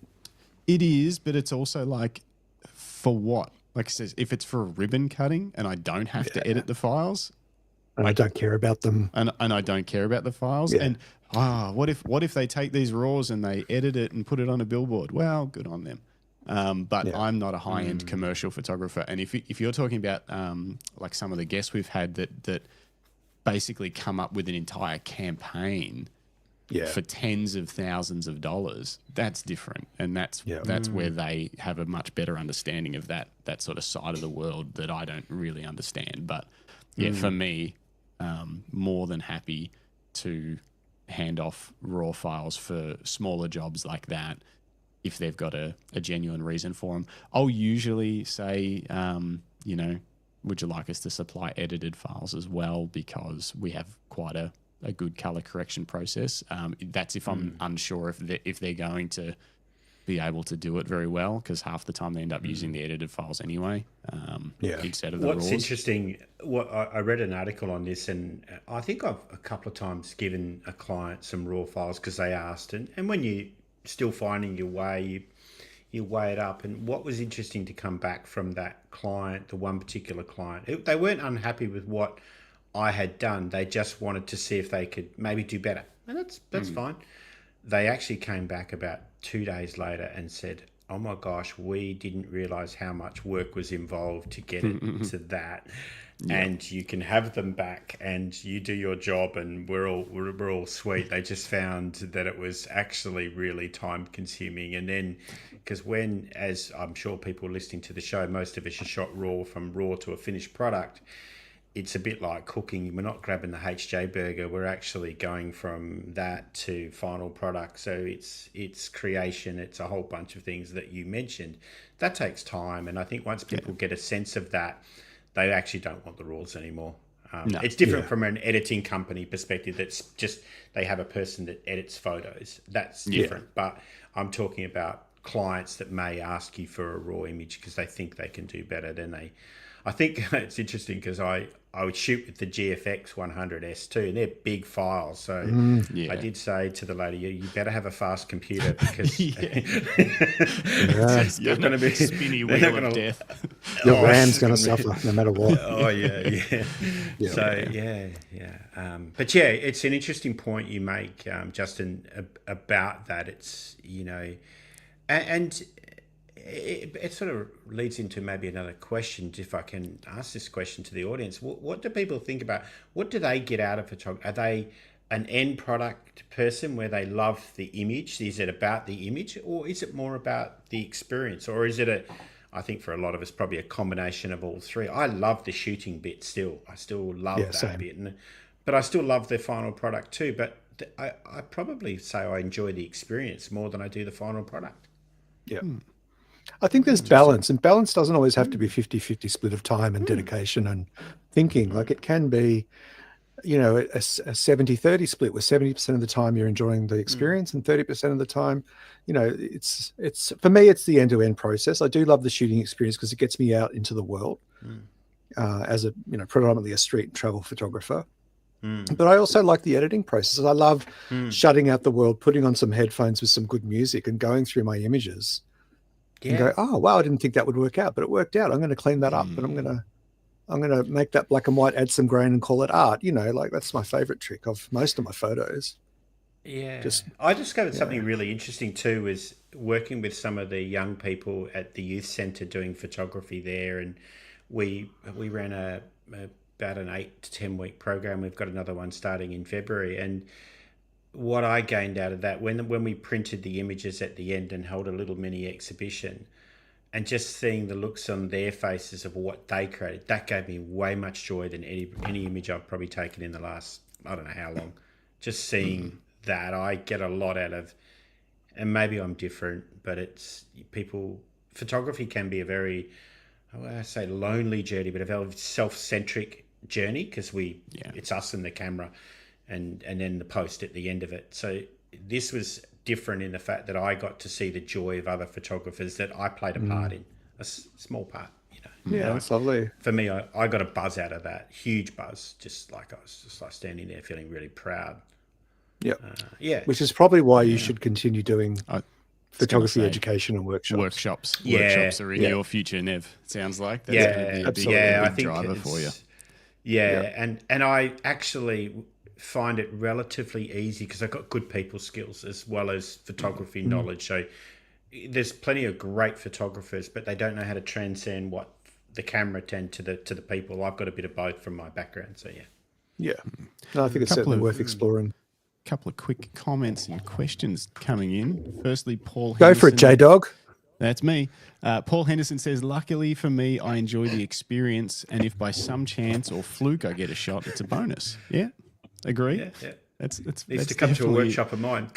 It is, but it's also like, for what? Like it says, if it's for a ribbon cutting and I don't have to edit the files. And I don't care about them. And I don't care about the files. Yeah. And what if they take these raws and they edit it and put it on a billboard? Well, good on them. But I'm not a high-end commercial photographer. And if you're talking about like some of the guests we've had that basically come up with an entire campaign for tens of thousands of dollars, that's different. And that's where they have a much better understanding of that sort of side of the world that I don't really understand. But for me, more than happy to hand off raw files for smaller jobs like that if they've got a genuine reason for them. I'll usually say, would you like us to supply edited files as well, because we have quite a good color correction process. That's if I'm unsure if they're going to be able to do it very well, because half the time they end up using the edited files anyway instead of the raws. What's interesting, I read an article on this, and I think I've a couple of times given a client some raw files because they asked, and when you're still finding your way, you weigh it up. And what was interesting to come back from that client, the one particular client, they weren't unhappy with what I had done. They just wanted to see if they could maybe do better, and that's fine. They actually came back about 2 days later and said, oh my gosh, we didn't realize how much work was involved to get it to that. And you can have them back and you do your job and we're all sweet. They just found that it was actually really time consuming. And then, because as I'm sure people listening to the show, most of us are shot raw, from raw to a finished product. It's a bit like cooking. We're not grabbing the HJ burger. We're actually going from that to final product. So it's creation. It's a whole bunch of things that you mentioned. That takes time. And I think once people get a sense of that, they actually don't want the raws anymore. It's different from an editing company perspective. That's just, they have a person that edits photos. That's different. But I'm talking about clients that may ask you for a raw image because they think they can do better than they... I think it's interesting because I would shoot with the GFX 100S2, and they're big files. So I did say to the lady, you better have a fast computer because you're going to be spinny wheel of death. Your RAM's going to suffer no matter what. But yeah, it's an interesting point you make, Justin, about that. It's, and it sort of leads into maybe another question, if I can ask this question to the audience. What do people think about, what do they get out of photography? Are they an end product person where they love the image? Is it about the image, or is it more about the experience? Or is it I think for a lot of us, probably a combination of all three. I love the shooting bit still. I still love that bit. But I still love the final product too. But I probably say I enjoy the experience more than I do the final product. Yeah. I think there's balance, and balance doesn't always have to be 50-50 split of time and dedication and thinking. Like it can be, you know, a 70-30 split where 70% of the time you're enjoying the experience and 30% of the time, you know, it's for me, it's the end-to-end process. I do love the shooting experience because it gets me out into the world as a, you know, predominantly a street travel photographer. But I also like the editing process. I love shutting out the world, putting on some headphones with some good music and going through my images and go, oh, wow, I didn't think that would work out, but it worked out. I'm going to clean that up and I'm going to make that black and white, add some grain and call it art. You know, like that's my favorite trick of most of my photos. Yeah. I discovered something really interesting too, is working with some of the young people at the youth centre doing photography there. And we ran about an 8 to 10 week program. We've got another one starting in February. And what I gained out of that, when we printed the images at the end and held a little mini exhibition, and just seeing the looks on their faces of what they created, that gave me way much joy than any image I've probably taken in the last, I don't know how long. Just seeing that, I get a lot out of, and maybe I'm different, but it's people, photography can be a very, I say lonely journey, but a very self-centric journey because it's us and the camera and then the post at the end of it. So this was different in the fact that I got to see the joy of other photographers that I played a part in, a small part, you know. Yeah, that's lovely. For me, I got a buzz out of that, huge buzz, just like I was just like standing there feeling really proud. Yeah. Which is probably why you should continue doing photography education and workshops. Workshops are in your future, Nev. It sounds like that's going to be a big driver for you. And I actually find it relatively easy because I've got good people skills as well as photography knowledge. So there's plenty of great photographers, but they don't know how to transcend what the camera tend to the people. I've got a bit of both from my background. So no, I think it's certainly worth exploring. Couple of quick comments and questions coming in. Firstly, Paul Go Henderson. for it, J-Dog. That's me. Paul Henderson says, luckily for me, I enjoy the experience, and if by some chance or fluke I get a shot, it's a bonus. Yeah, agree? Yeah. That's needs to come to a workshop of mine.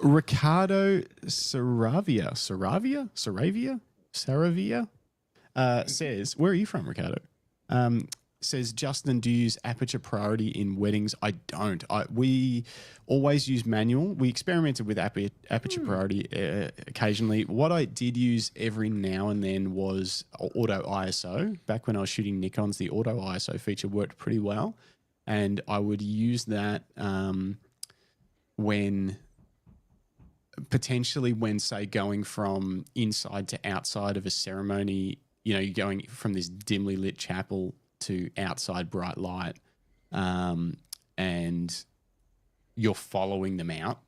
Ricardo Saravia says, where are you from, Ricardo? Says, Justin, do you use aperture priority in weddings? I don't. We always use manual. We experimented with aperture priority occasionally. What I did use every now and then was auto ISO. Back when I was shooting Nikons, the auto ISO feature worked pretty well. And I would use that when, say, going from inside to outside of a ceremony, you know, you're going from this dimly lit chapel to outside bright light, and you're following them out,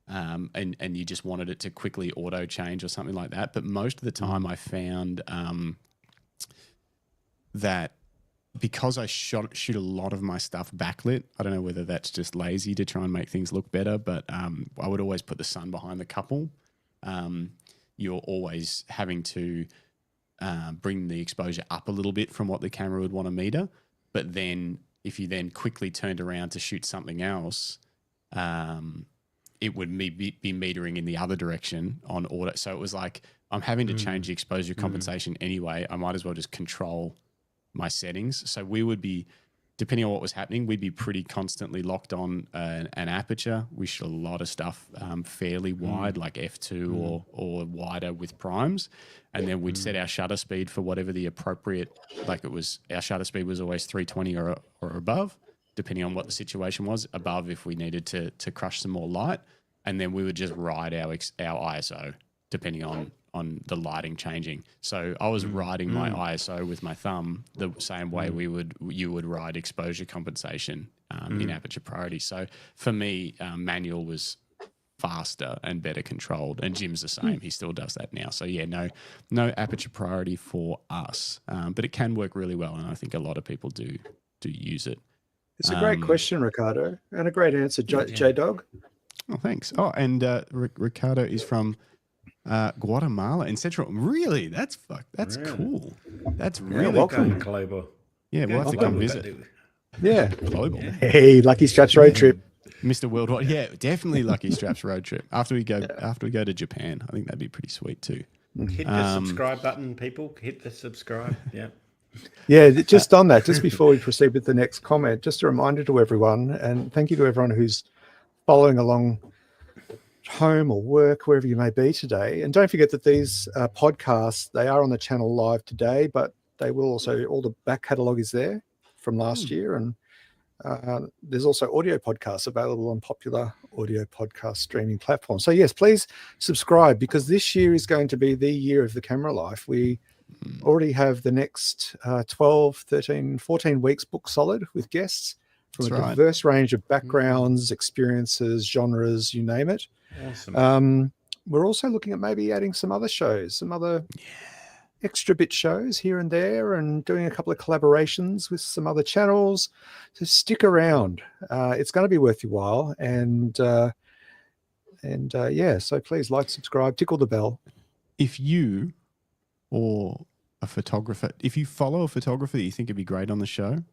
and you just wanted it to quickly auto change or something like that. But most of the time I found that because I shoot a lot of my stuff backlit, I don't know whether that's just lazy to try and make things look better, but I would always put the sun behind the couple. You're always having to bring the exposure up a little bit from what the camera would want to meter. But then if you then quickly turned around to shoot something else, it would be metering in the other direction on auto. So it was like, I'm having to change the exposure compensation anyway. I might as well just control my settings. So we would be, depending on what was happening, we'd be pretty constantly locked on an aperture. We shot a lot of stuff fairly wide, like f2 or wider with primes. And then we'd set our shutter speed for whatever the appropriate, like it was, our shutter speed was always 320 or above, depending on what the situation was, above if we needed to crush some more light. And then we would just ride our ISO, depending on the lighting changing. So I was riding my ISO with my thumb the same way you would ride exposure compensation in aperture priority. So for me, manual was faster and better controlled, and Jim's the same. He still does that now. So yeah, no aperture priority for us, but it can work really well, and I think a lot of people do use it. It's a great question, Ricardo, and a great answer, J-Dog. Oh, thanks. Oh, and Ricardo is from Guatemala in Central. Really? That's cool. That's really welcome, global. Yeah, we'll have to come visit. Yeah. Global. Hey, Lucky Straps road trip. Mr. Worldwide. Yeah, definitely Lucky Straps road trip. After we go to Japan, I think that'd be pretty sweet too. Hit the subscribe button, people. Hit the subscribe. Yeah. Yeah, just on that, just before we proceed with the next comment, just a reminder to everyone, and thank you to everyone who's following along home or work, wherever you may be today. And don't forget that these podcasts, they are on the channel live today, but they will also, all the back catalogue is there from last year. And there's also audio podcasts available on popular audio podcast streaming platforms. So yes, please subscribe, because this year is going to be the year of the Camera Life. We already have the next 12, 13, 14 weeks booked solid with guests from a diverse range of backgrounds, experiences, genres, you name it. Awesome. We're also looking at maybe adding some other shows, some other extra bit shows here and there, and doing a couple of collaborations with some other channels. So stick around. It's going to be worth your while. And yeah, so please like, subscribe, tickle the bell. If you or a photographer, if you follow a photographer that you think would be great on the show,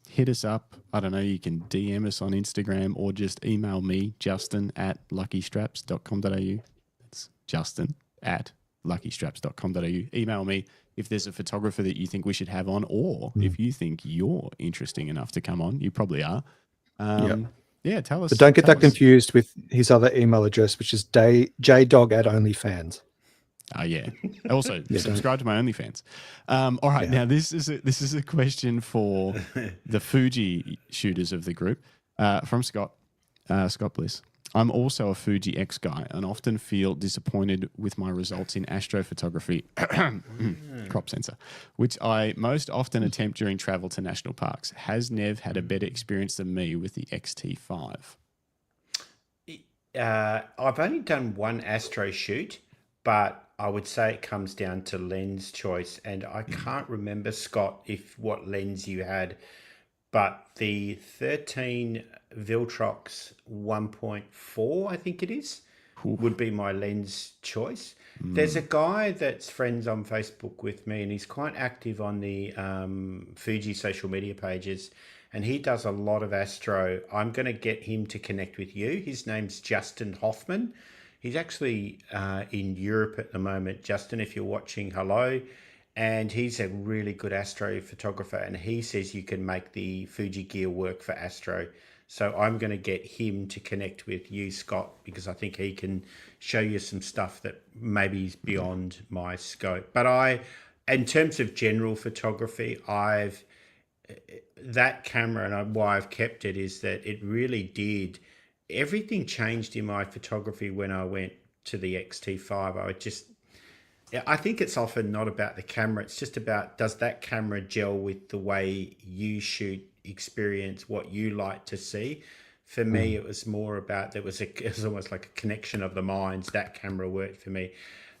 hit us up. I don't know, you can DM us on Instagram or just email me, justin@luckystraps.com.au. That's justin@luckystraps.com.au. Email me if there's a photographer that you think we should have on, or if you think you're interesting enough to come on. You probably are. Yeah, tell us. But don't get that confused with his other email address, which is jdog@onlyfans. Yeah. Also, subscribe to my OnlyFans. All right. Now, this is a question for the Fuji shooters of the group from Scott Bliss. I'm also a Fuji X guy and often feel disappointed with my results in astrophotography, crop sensor, which I most often attempt during travel to national parks. Has Nev had a better experience than me with the XT5? I've only done one astro shoot, but I would say it comes down to lens choice, and I can't remember, Scott, what lens you had, but the 13 Viltrox 1.4, I think it is, would be my lens choice. There's a guy that's friends on Facebook with me, and he's quite active on the Fuji social media pages, and he does a lot of astro. I'm going to get him to connect with you. His name's Justin Hoffman. He's actually in Europe at the moment. Justin, if you're watching, hello. And he's a really good astro photographer, and he says you can make the Fuji gear work for astro. So I'm going to get him to connect with you, Scott, because I think he can show you some stuff that maybe is beyond my scope. But in terms of general photography, that camera, and why I've kept it, is that it really did. Everything changed in my photography when I went to the XT5. I think it's often not about the camera. It's just about, does that camera gel with the way you shoot, experience, what you like to see? For me, it was more about, it was almost like a connection of the minds. That camera worked for me.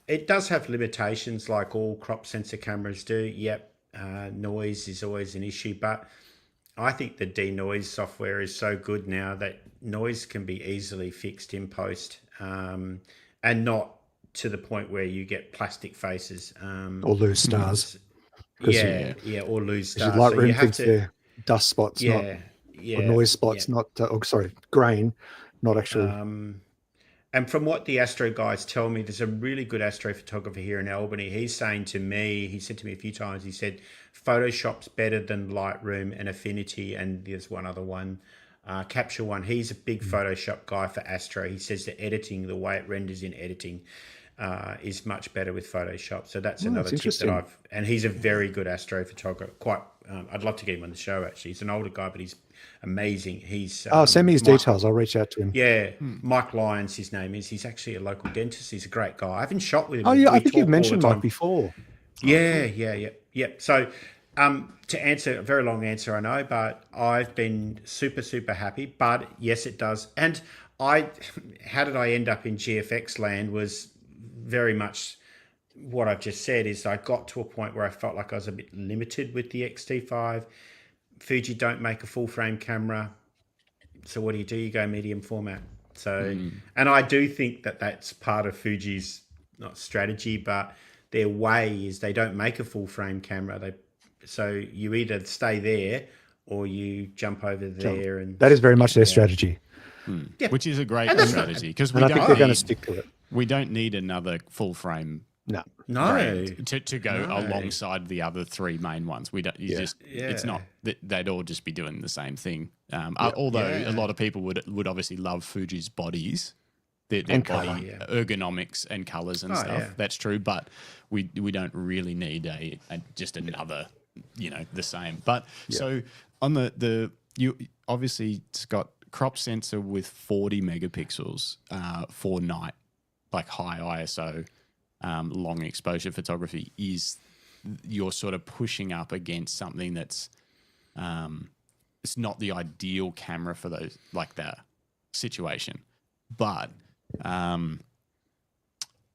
It does have limitations like all crop sensor cameras do. Yep, noise is always an issue, but I think the denoise software is so good now that noise can be easily fixed in post, and not to the point where you get plastic faces. Or lose stars. Or lose stars. Lightroom thinks they're dust spots, or noise spots, not, grain, not actually. And from what the astro guys tell me, there's a really good astro photographer here in Albany. He's saying to me, he said to me a few times, he said, Photoshop's better than Lightroom and Affinity, and there's one other one, Capture One. He's a big Photoshop guy for astro. He says the editing, the way it renders in editing, is much better with Photoshop. So that's another tip that and he's a very good astro photographer. I'd love to get him on the show, actually. He's an older guy, but he's amazing. He's send me his details. I'll reach out to him. Yeah, Mike Lyons, his name is. He's actually a local dentist. He's a great guy. I haven't shot with him. Oh yeah, I think you've mentioned Mike before. Yeah. So, to answer a very long answer, I know, but I've been super, super happy. But yes, it does. And how did I end up in GFX land was very much what I've just said. Is I got to a point where I felt like I was a bit limited with the XT5. Fuji don't make a full frame camera, so what do? You go medium format. So, and I do think that that's part of Fuji's not strategy, but their way is they don't make a full frame camera. So you either stay there or you jump over there. And that is very much their strategy. Yeah. Which is a great strategy because And I think they're going to stick to it. We don't need another full frame No. brand to go alongside the other three main ones. We don't. It's not that they'd all just be doing the same thing. Although a lot of people would obviously love Fuji's bodies, their body ergonomics and colors and stuff. Yeah. That's true, but we don't really need just another, the same. But so on you obviously it's got crop sensor with 40 megapixels for night, like high ISO. Long exposure photography is you're sort of pushing up against something that's it's not the ideal camera for those like that situation, but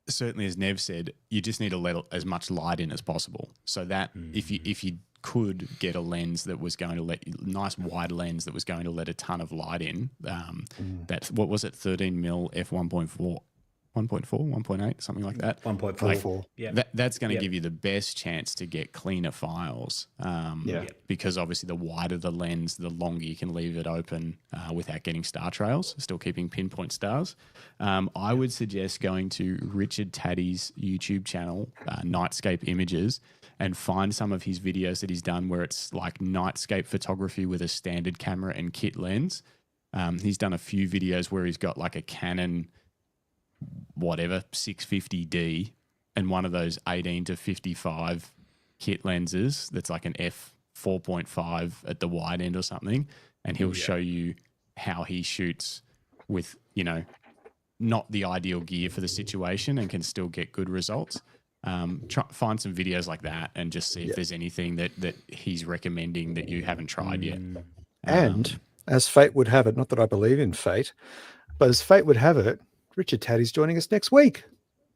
certainly as Nev said, you just need to let as much light in as possible. So that if you could get a lens that was going to let nice wide lens that was going to let a ton of light in, that's what was it, 13mm f1.4. 1.8, something like that. 1.4. That's going to give you the best chance to get cleaner files. Because obviously the wider the lens, the longer you can leave it open without getting star trails, still keeping pinpoint stars. I would suggest going to Richard Taddy's YouTube channel, Nightscape Images, and find some of his videos that he's done where it's like nightscape photography with a standard camera and kit lens. He's done a few videos where he's got like a Canon 650D and one of those 18 to 55 kit lenses that's like an f4.5 at the wide end or something, and he'll show you how he shoots with not the ideal gear for the situation and can still get good results. Find some videos like that and just see if there's anything that he's recommending that you haven't tried yet. And as fate would have it, not that I believe in fate, but as fate would have it, Richard Taddy's joining us next week.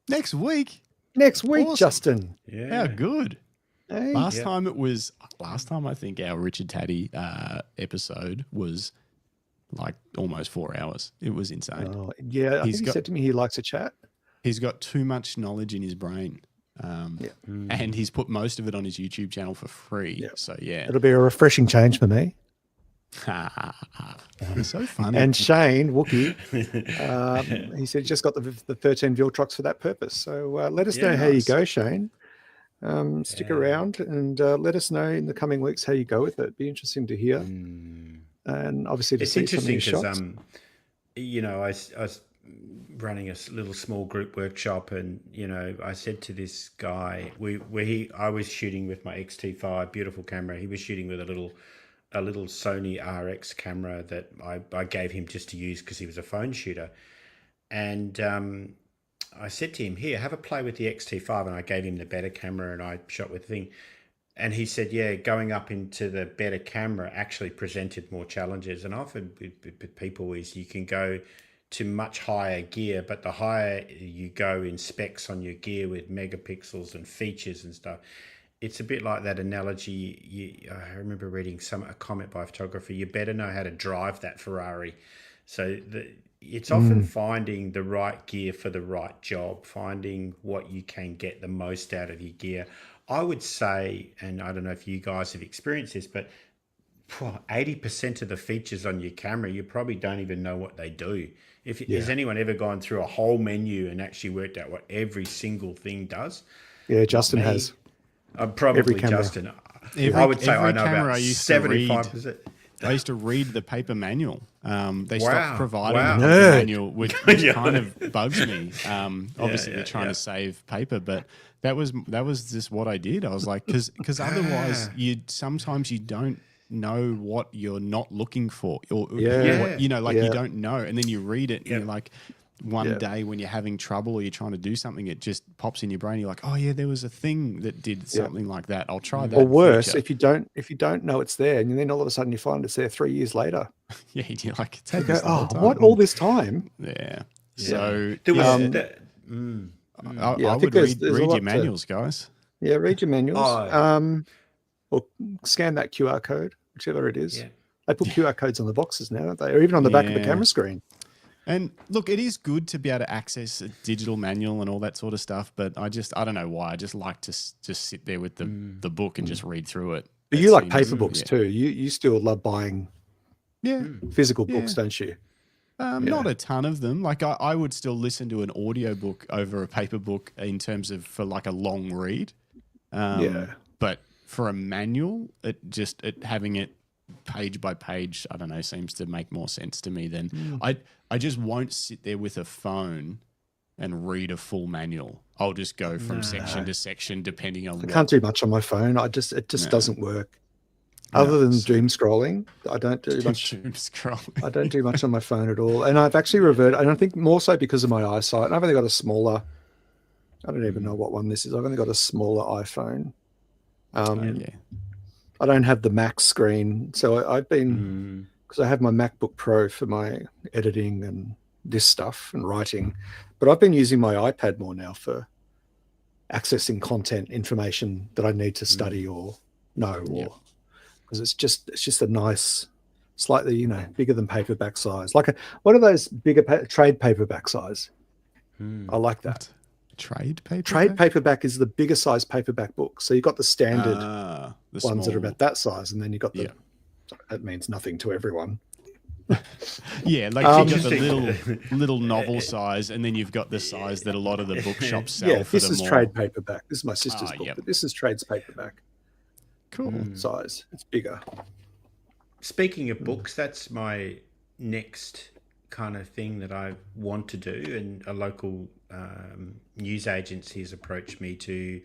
Next week, awesome. Justin. Yeah. How good. Hey. Last time I think our Richard Taddy episode was like almost 4 hours. It was insane. Oh, yeah, I think he said to me he likes to chat. He's got too much knowledge in his brain. And he's put most of it on his YouTube channel for free. Yep. So, it'll be a refreshing change for me. It's so funny. And Shane Wookie, he said he just got the 13 Viltrox for that purpose. So let us know how you go, Shane. Stick around and let us know in the coming weeks how you go with it. It'd be interesting to hear. And obviously to see some of your shots. I was running a little small group workshop, and I said to this guy, I was shooting with my X-T5, beautiful camera. He was shooting with a little Sony RX camera that I gave him just to use because he was a phone shooter. And I said to him, here, have a play with the X-T5. And I gave him the better camera and I shot with the thing. And he said, going up into the better camera actually presented more challenges. And often with people is you can go to much higher gear, but the higher you go in specs on your gear with megapixels and features and stuff, it's a bit like that analogy. I remember reading a comment by a photographer, you better know how to drive that Ferrari. So it's often finding the right gear for the right job, finding what you can get the most out of your gear. I would say, and I don't know if you guys have experienced this, but 80% of the features on your camera, you probably don't even know what they do. Has anyone ever gone through a whole menu and actually worked out what every single thing does? Yeah, Justin has. Probably Justin. I would say I know about 75%. I used to read the paper manual. They stopped providing the paper manual, which kind of bugs me. Obviously, they're trying to save paper, but that was just what I did. I was like, because otherwise, sometimes you don't know what you're not looking for, or you don't know, and then you read it, and you're like. One day when you're having trouble or you're trying to do something, it just pops in your brain. You're like, oh yeah, there was a thing that did something like that. I'll try that. Or worse, if you don't know it's there, and then all of a sudden you find it's there 3 years later. Yeah, you're like, what all this time? Yeah. So there was I would read your manuals, guys. Yeah, read your manuals. Or scan that QR code, whichever it is. Yeah. They put QR codes on the boxes now, don't they? Or even on the back of the camera screen. And look, it is good to be able to access a digital manual and all that sort of stuff, but I don't know why. I just like to just sit there with the book and just read through it. But you like paper books too. You still love buying physical books, don't you? Not a ton of them. Like I would still listen to an audiobook over a paper book in terms of for like a long read. But for a manual, having it page by page, I don't know, seems to make more sense to me than I just won't sit there with a phone and read a full manual. I'll just go from section to section depending on I can't do much on my phone. It just doesn't work. Other than doom scrolling, I don't do much. Doom scrolling. I don't do much on my phone at all. And I've actually reverted, and I think more so because of my eyesight. I've only got a smaller, I don't even know what one this is. I've only got a smaller iPhone. I don't have the Mac screen. So I've been, because I have my MacBook Pro for my editing and this stuff and writing, but I've been using my iPad more now for accessing content, information that I need to study or know, or because it's just a nice, slightly, bigger than paperback size. Like what are those bigger trade paperback size? I like that. Trade paperback? Trade paperback is the bigger size paperback book. So you've got the standard ones that are about that size, and then you've got the, that means nothing to everyone. Like you've got the little novel size, and then you've got the size that a lot of the bookshops sell for this is trade paperback. This is my sister's book, but this is trade's paperback. Cool. Size. It's bigger. Speaking of books, that's my next kind of thing that I want to do, and a local news agency has approached me to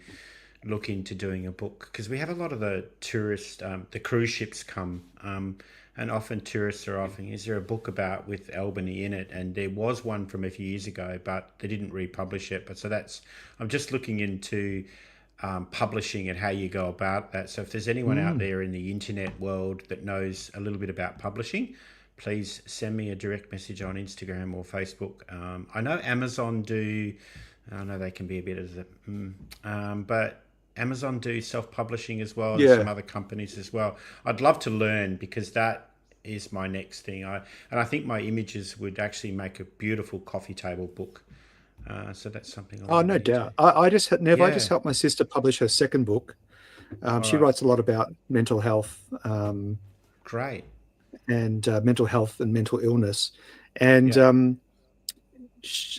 look into doing a book, because we have a lot of the tourist, the cruise ships come, and often tourists are offering, is there a book about with Albany in it? And there was one from a few years ago, but they didn't republish it. But so I'm just looking into publishing and how you go about that. So if there's anyone out there in the internet world that knows a little bit about publishing, please send me a direct message on Instagram or Facebook. I know Amazon do, I know they can be a bit of but Amazon do self-publishing as well, and some other companies as well. I'd love to learn, because that is my next thing. I think my images would actually make a beautiful coffee table book. So that's something. No doubt. I just helped my sister publish her second book. She writes a lot about mental health. Great. And mental health and mental illness. And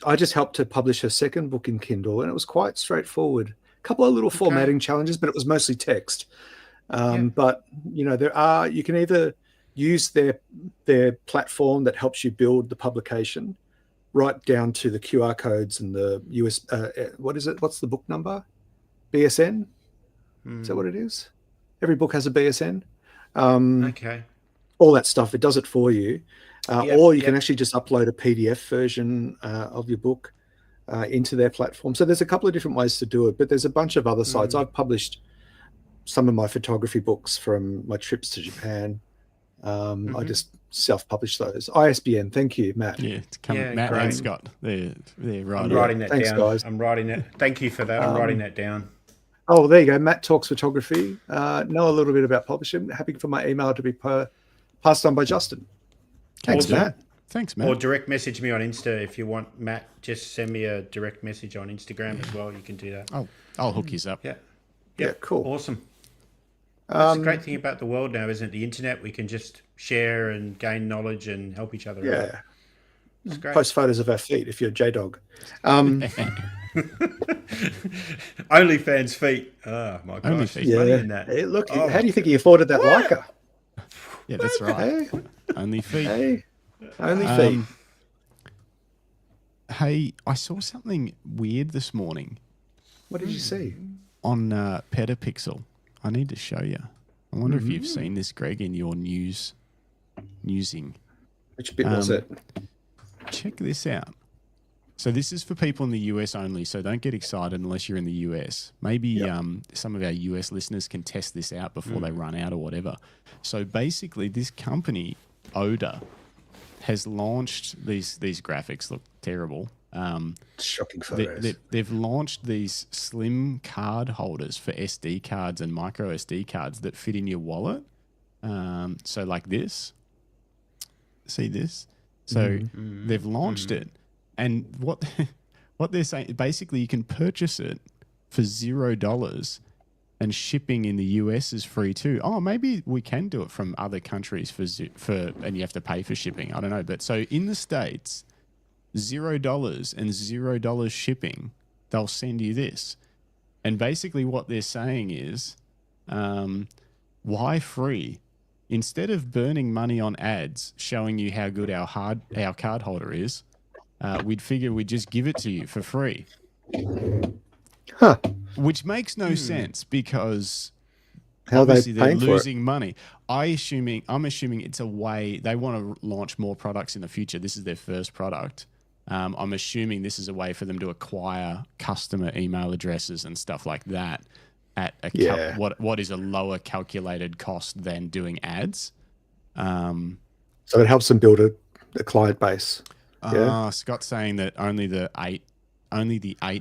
I just helped her publish her second book in Kindle, and it was quite straightforward. A couple of little formatting challenges, but it was mostly text. But you can either use their platform that helps you build the publication, right down to the QR codes and the US. What is it? What's the book number? BSN. Is that what it is? Every book has a BSN. All that stuff. It does it for you. Or you can actually just upload a PDF version of your book into their platform. So there's a couple of different ways to do it, but there's a bunch of other sites. I've published some of my photography books from my trips to Japan. I just self-published those. ISBN. Thank you, Matt. Matt great. and Scott. They're right. I'm writing that Thanks, down. guys. I'm writing it. Thank you for that. I'm writing that down. Oh, there you go. Matt Talks Photography. Know a little bit about publishing. Happy for my email to be passed on by Justin. Thanks, Matt. Thanks, Matt. Or direct message me on Insta if you want, Matt. Just send me a direct message on Instagram as well. You can do that. I'll hook you up. Yeah, cool. Awesome. That's the great thing about the world now, isn't it? The internet, we can just share and gain knowledge and help each other out. It's great. Post photos of our feet if you're a J-Dog. OnlyFans feet. Oh, my gosh. There's money in that. Hey, look, how do you think he afforded that Leica? Yeah, that's right. Only feet. Hey, only feet. Hey, I saw something weird this morning. What did you see? On Petapixel. I need to show you. I wonder if you've seen this, Greg, in your newsing. Which bit was it? Check this out. So this is for people in the US only, so don't get excited unless you're in the US. Maybe some of our US listeners can test this out before they run out or whatever. So basically, this company, Oda, has launched these graphics. Look terrible. Shocking photos. They've launched these slim card holders for SD cards and micro SD cards that fit in your wallet. So like this. See this? So they've launched it, and what they're saying, basically, you can purchase it for $0, and shipping in the US is free too. Oh, maybe we can do it from other countries and you have to pay for shipping. I don't know, but so in the States, $0 and $0 shipping, they'll send you this. And basically, what they're saying is, why free? Instead of burning money on ads showing you how good our card holder is, we'd figure we'd just give it to you for free. Huh. Which makes no sense because How obviously they're losing money. I'm assuming it's a way they want to launch more products in the future. This is their first product. I'm assuming this is a way for them to acquire customer email addresses and stuff like that at what is a lower calculated cost than doing ads. So it helps them build a client base. Yeah. Scott's saying that only the 8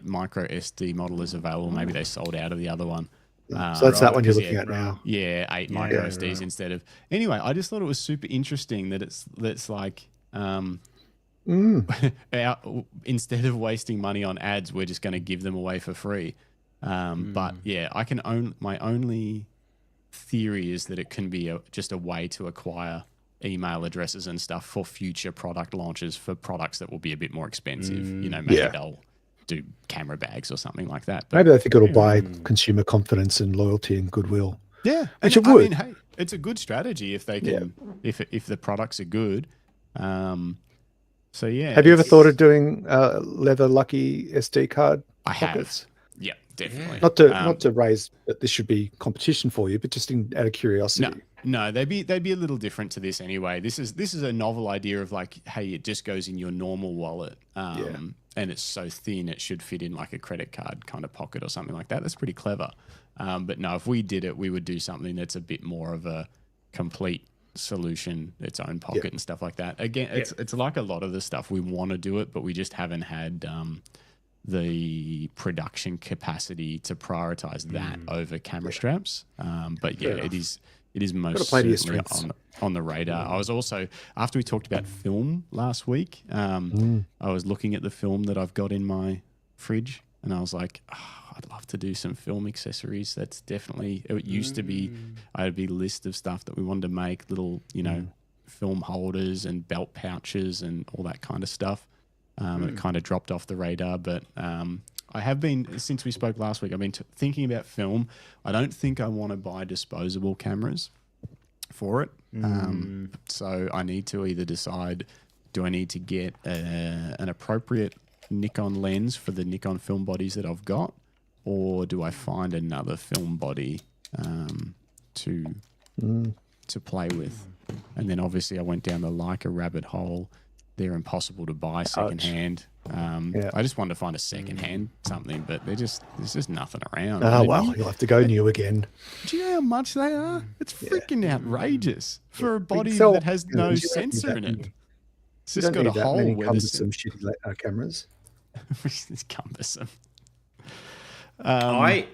micro SD model is available. Maybe they sold out of the other one. So that's that one you're looking at now. Yeah, 8 micro SDs instead of. Anyway, I just thought it was super interesting that it's like instead of wasting money on ads, we're just going to give them away for free. But yeah, my only theory is that it can be just a way to acquire email addresses and stuff for future product launches for products that will be a bit more expensive. Maybe they'll do camera bags or something like that. But, maybe they think it'll buy consumer confidence and loyalty and goodwill. Yeah, which it would. I mean, hey, it's a good strategy if they can, if the products are good. So yeah. Have you ever thought of doing leather lucky SD card pockets? Have. Yeah, definitely. Not to raise that this should be competition for you, but just out of curiosity. No, they'd be a little different to this anyway. This is a novel idea of like, hey, it just goes in your normal wallet, and it's so thin it should fit in like a credit card kind of pocket or something like that. That's pretty clever. But no, if we did it, we would do something that's a bit more of a complete solution, its own pocket and stuff like that. Again, it's like a lot of the stuff we want to do it, but we just haven't had the production capacity to prioritize that over camera straps. But yeah, it is most certainly on the radar. I was also, after we talked about film last week, I was looking at the film that I've got in my fridge, and I was like, I'd love to do some film accessories. That's definitely, it used to be, I had a big list of stuff that we wanted to make, little, film holders and belt pouches and all that kind of stuff. It kind of dropped off the radar, but I have been, since we spoke last week, I've been thinking about film. I don't think I want to buy disposable cameras for it. So I need to either decide, do I need to get an appropriate Nikon lens for the Nikon film bodies that I've got, or do I find another film body to play with? And then obviously I went down the Leica rabbit hole. They're impossible to buy secondhand. I just wanted to find a secondhand something, but there's just nothing around. Oh, well, you'll have to go new again. Do you know how much they are? It's freaking outrageous for a body that has no sensor in it. It's just got a hole where there's some shitty cameras. It's cumbersome. I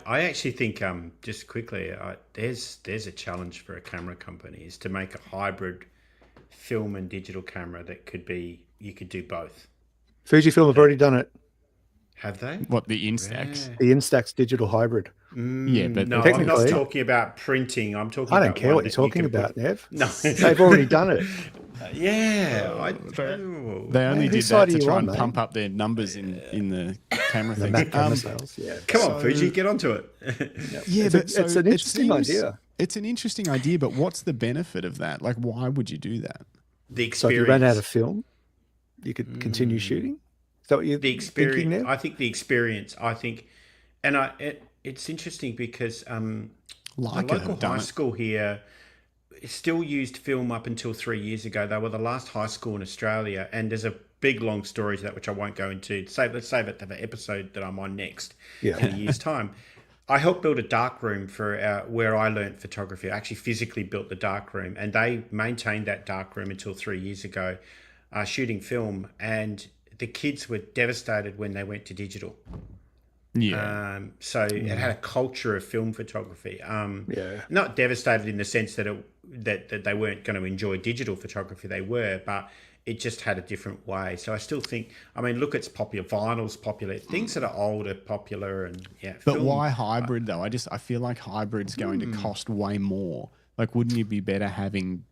actually think just quickly, there's a challenge for a camera company is to make a hybrid film and digital camera that you could do both. Fujifilm have already done it. Have they? What, the Instax? The Instax digital hybrid. Yeah, but no, I'm not talking about printing. I'm talking. I don't care what you're talking about, Nev. No, they've already done it. They only did that to try and pump up their numbers in the camera thing. Camera sales, Come on, Fuji, get onto it. It's an interesting idea. It's an interesting idea, but what's the benefit of that? Like, why would you do that? The experience. So if you ran out of film, you could continue shooting. Is that what you're thinking now? I think the experience. It's interesting because the local high school here still used film up until 3 years ago. They were the last high school in Australia, and there's a big long story to that which I won't go into. Let's save it to the episode that I'm on next in a year's time. I helped build a darkroom for where I learnt photography. I actually physically built the darkroom, and they maintained that darkroom until 3 years ago, shooting film. And the kids were devastated when they went to digital. It had a culture of film photography. Not devastated in the sense that that they weren't going to enjoy digital photography. They were, but it just had a different way. So I still think, I mean, look, it's popular. Vinyl's popular. Things that are old are popular, and But why hybrid though? I feel like hybrid's going to cost way more. Like, wouldn't you be better having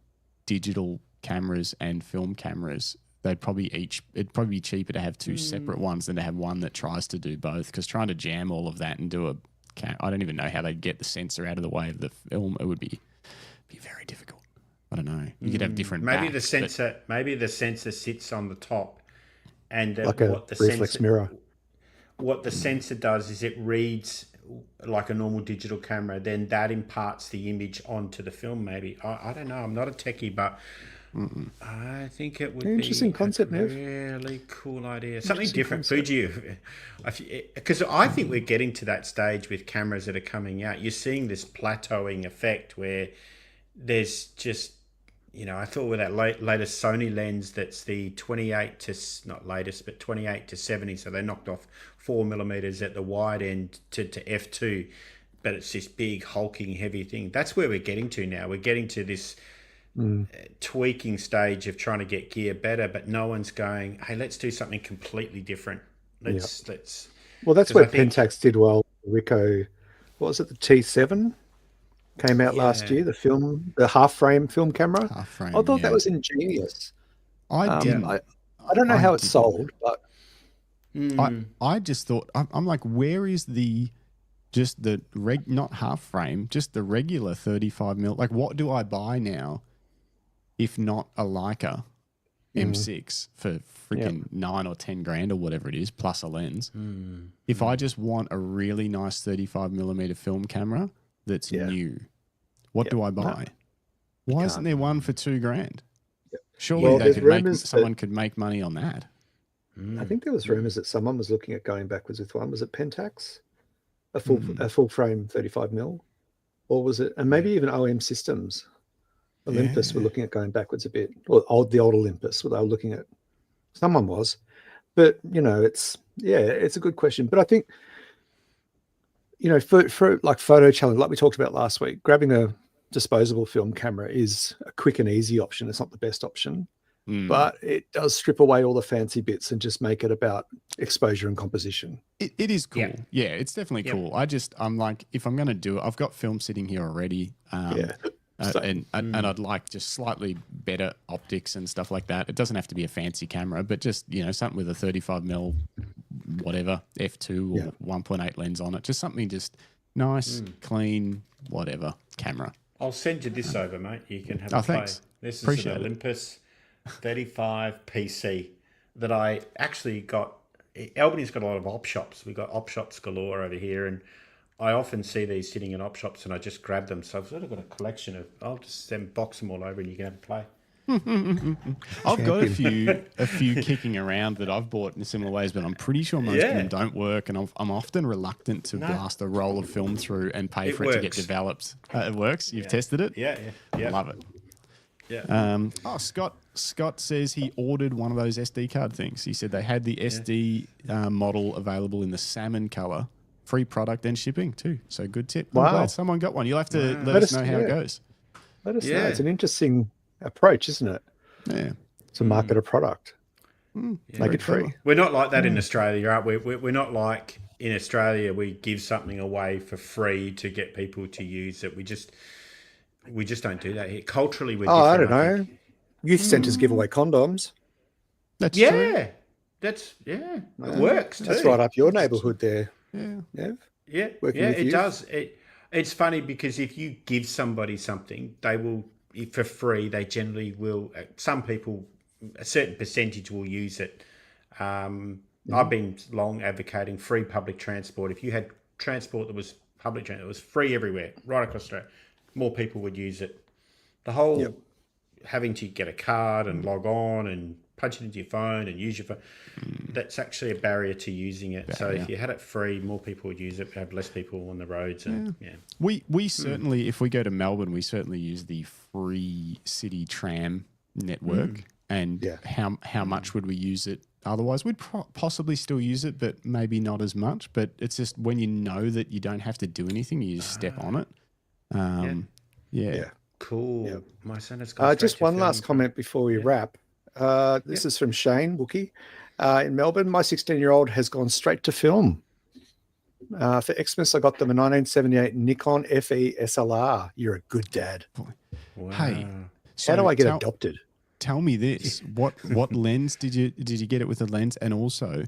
digital cameras and film cameras? It'd probably be cheaper to have two separate ones than to have one that tries to do both. Because trying to jam all of that and do I don't even know how they'd get the sensor out of the way of the film. It would be very difficult. I don't know. You could have different. Maybe backs, the sensor sits on the top, and like a reflex mirror. What the sensor does is it reads like a normal digital camera. Then that imparts the image onto the film. Maybe I don't know. I'm not a techie, but I think it would be interesting concept, Nev. Really cool idea. Something different. Fuji, because I think we're getting to that stage with cameras that are coming out. You're seeing this plateauing effect where there's just, I thought with that latest Sony lens, that's the 28 to, not latest, but 28 to 70. So they knocked off 4mm at the wide end to f2, but it's this big hulking heavy thing. That's where we're getting to now. We're getting to this tweaking stage of trying to get gear better, but no one's going, hey, let's do something completely different. Let's. Well, that's where Pentax did well. Ricoh, what was it? The T7 came out last year. The half frame film camera. I thought that was ingenious. I didn't. I don't know how it's sold, but I just thought, I'm like, where is not half frame, just the regular 35mm? Like, what do I buy now if not a Leica M6 for freaking 9 or 10 grand or whatever it is, plus a lens? If I just want a really nice 35mm film camera that's new, what do I buy? Why isn't there one for 2 grand? Surely someone could make money on that. I think there was rumors that someone was looking at going backwards with one. Was it Pentax? A full frame 35mm? Or was it, and maybe even OM Systems, Olympus were looking at going backwards a bit, or the old Olympus, where they were looking at, someone was. But, it's a good question. But I think, for like photo challenge, like we talked about last week, grabbing a disposable film camera is a quick and easy option. It's not the best option, but it does strip away all the fancy bits and just make it about exposure and composition. It is cool. Yeah, it's definitely cool. I'm like, if I'm going to do it, I've got film sitting here already. And I'd like just slightly better optics and stuff like that. It doesn't have to be a fancy camera, but just, something with a 35mm, whatever, f2 or 1.8 lens on it. Just something just nice, clean, whatever camera. I'll send you this over, mate. You can have a play. Thanks. This is Appreciate an Olympus 35 PC that I actually got. Albany's got a lot of op shops. We've got op shops galore over here, and I often see these sitting in op shops, and I just grab them. So I've sort of got a collection of. I'll just box them all over, and you can have a play. I've got a few kicking around that I've bought in similar ways, but I'm pretty sure most of them don't work, and I'm often reluctant to blast a roll of film through and pay for it to get developed. It works. You've tested it. Yeah. Love it. Yeah. Scott says he ordered one of those SD card things. He said they had the SD model available in the salmon color, free product and shipping too. So good tip. Wow. I'm glad someone got one. You'll have to let us know how it goes. Let us know. It's an interesting approach, isn't it? Yeah. To market a product. Make it free. We're not like that in Australia, aren't we? We're not like in Australia we give something away for free to get people to use it. We just don't do that here. Culturally, we're different. I don't know. Youth centres give away condoms. That's true. It works too. That's right up your neighbourhood there. Yeah. Nev? Yeah, it does. It's funny because if you give somebody something, they will, for free, they generally will, some people, a certain percentage will use it. I've been long advocating free public transport. If you had transport that was public transport, it was free everywhere, right across Australia, more people would use it. The whole having to get a card and log on and punch it into your phone and use your phone, that's actually a barrier to using it. So if you had it free, more people would use it. We'd have less people on the roads. And we certainly, if we go to Melbourne, we certainly use the free city tram network. And how much would we use it otherwise? We'd possibly still use it, but maybe not as much. But it's just when you know that you don't have to do anything, you just step on it. Cool. Yeah. My son has gone straight Just to one film last from- comment before we Yeah. wrap. This is from Shane Wookie in Melbourne. My 16-year-old has gone straight to film. For Xmas, I got them a 1978 Nikon FE SLR. You're a good dad. Wow. Hey, How do I get adopted? Tell me this: what lens did you get it with a lens, and also,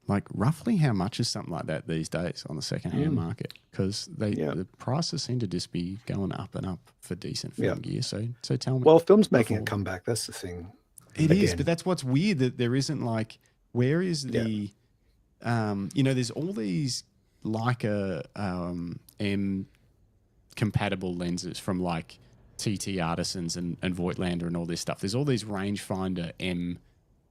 like, roughly how much is something like that these days on the second-hand market? Because the prices seem to just be going up and up for decent film gear. So tell me. Well, film's making a comeback. That's the thing. It is, but that's what's weird, that there isn't, like, where is the, there's all these Leica M compatible lenses from, like, TT Artisans and Voigtlander and all this stuff. There's all these rangefinder M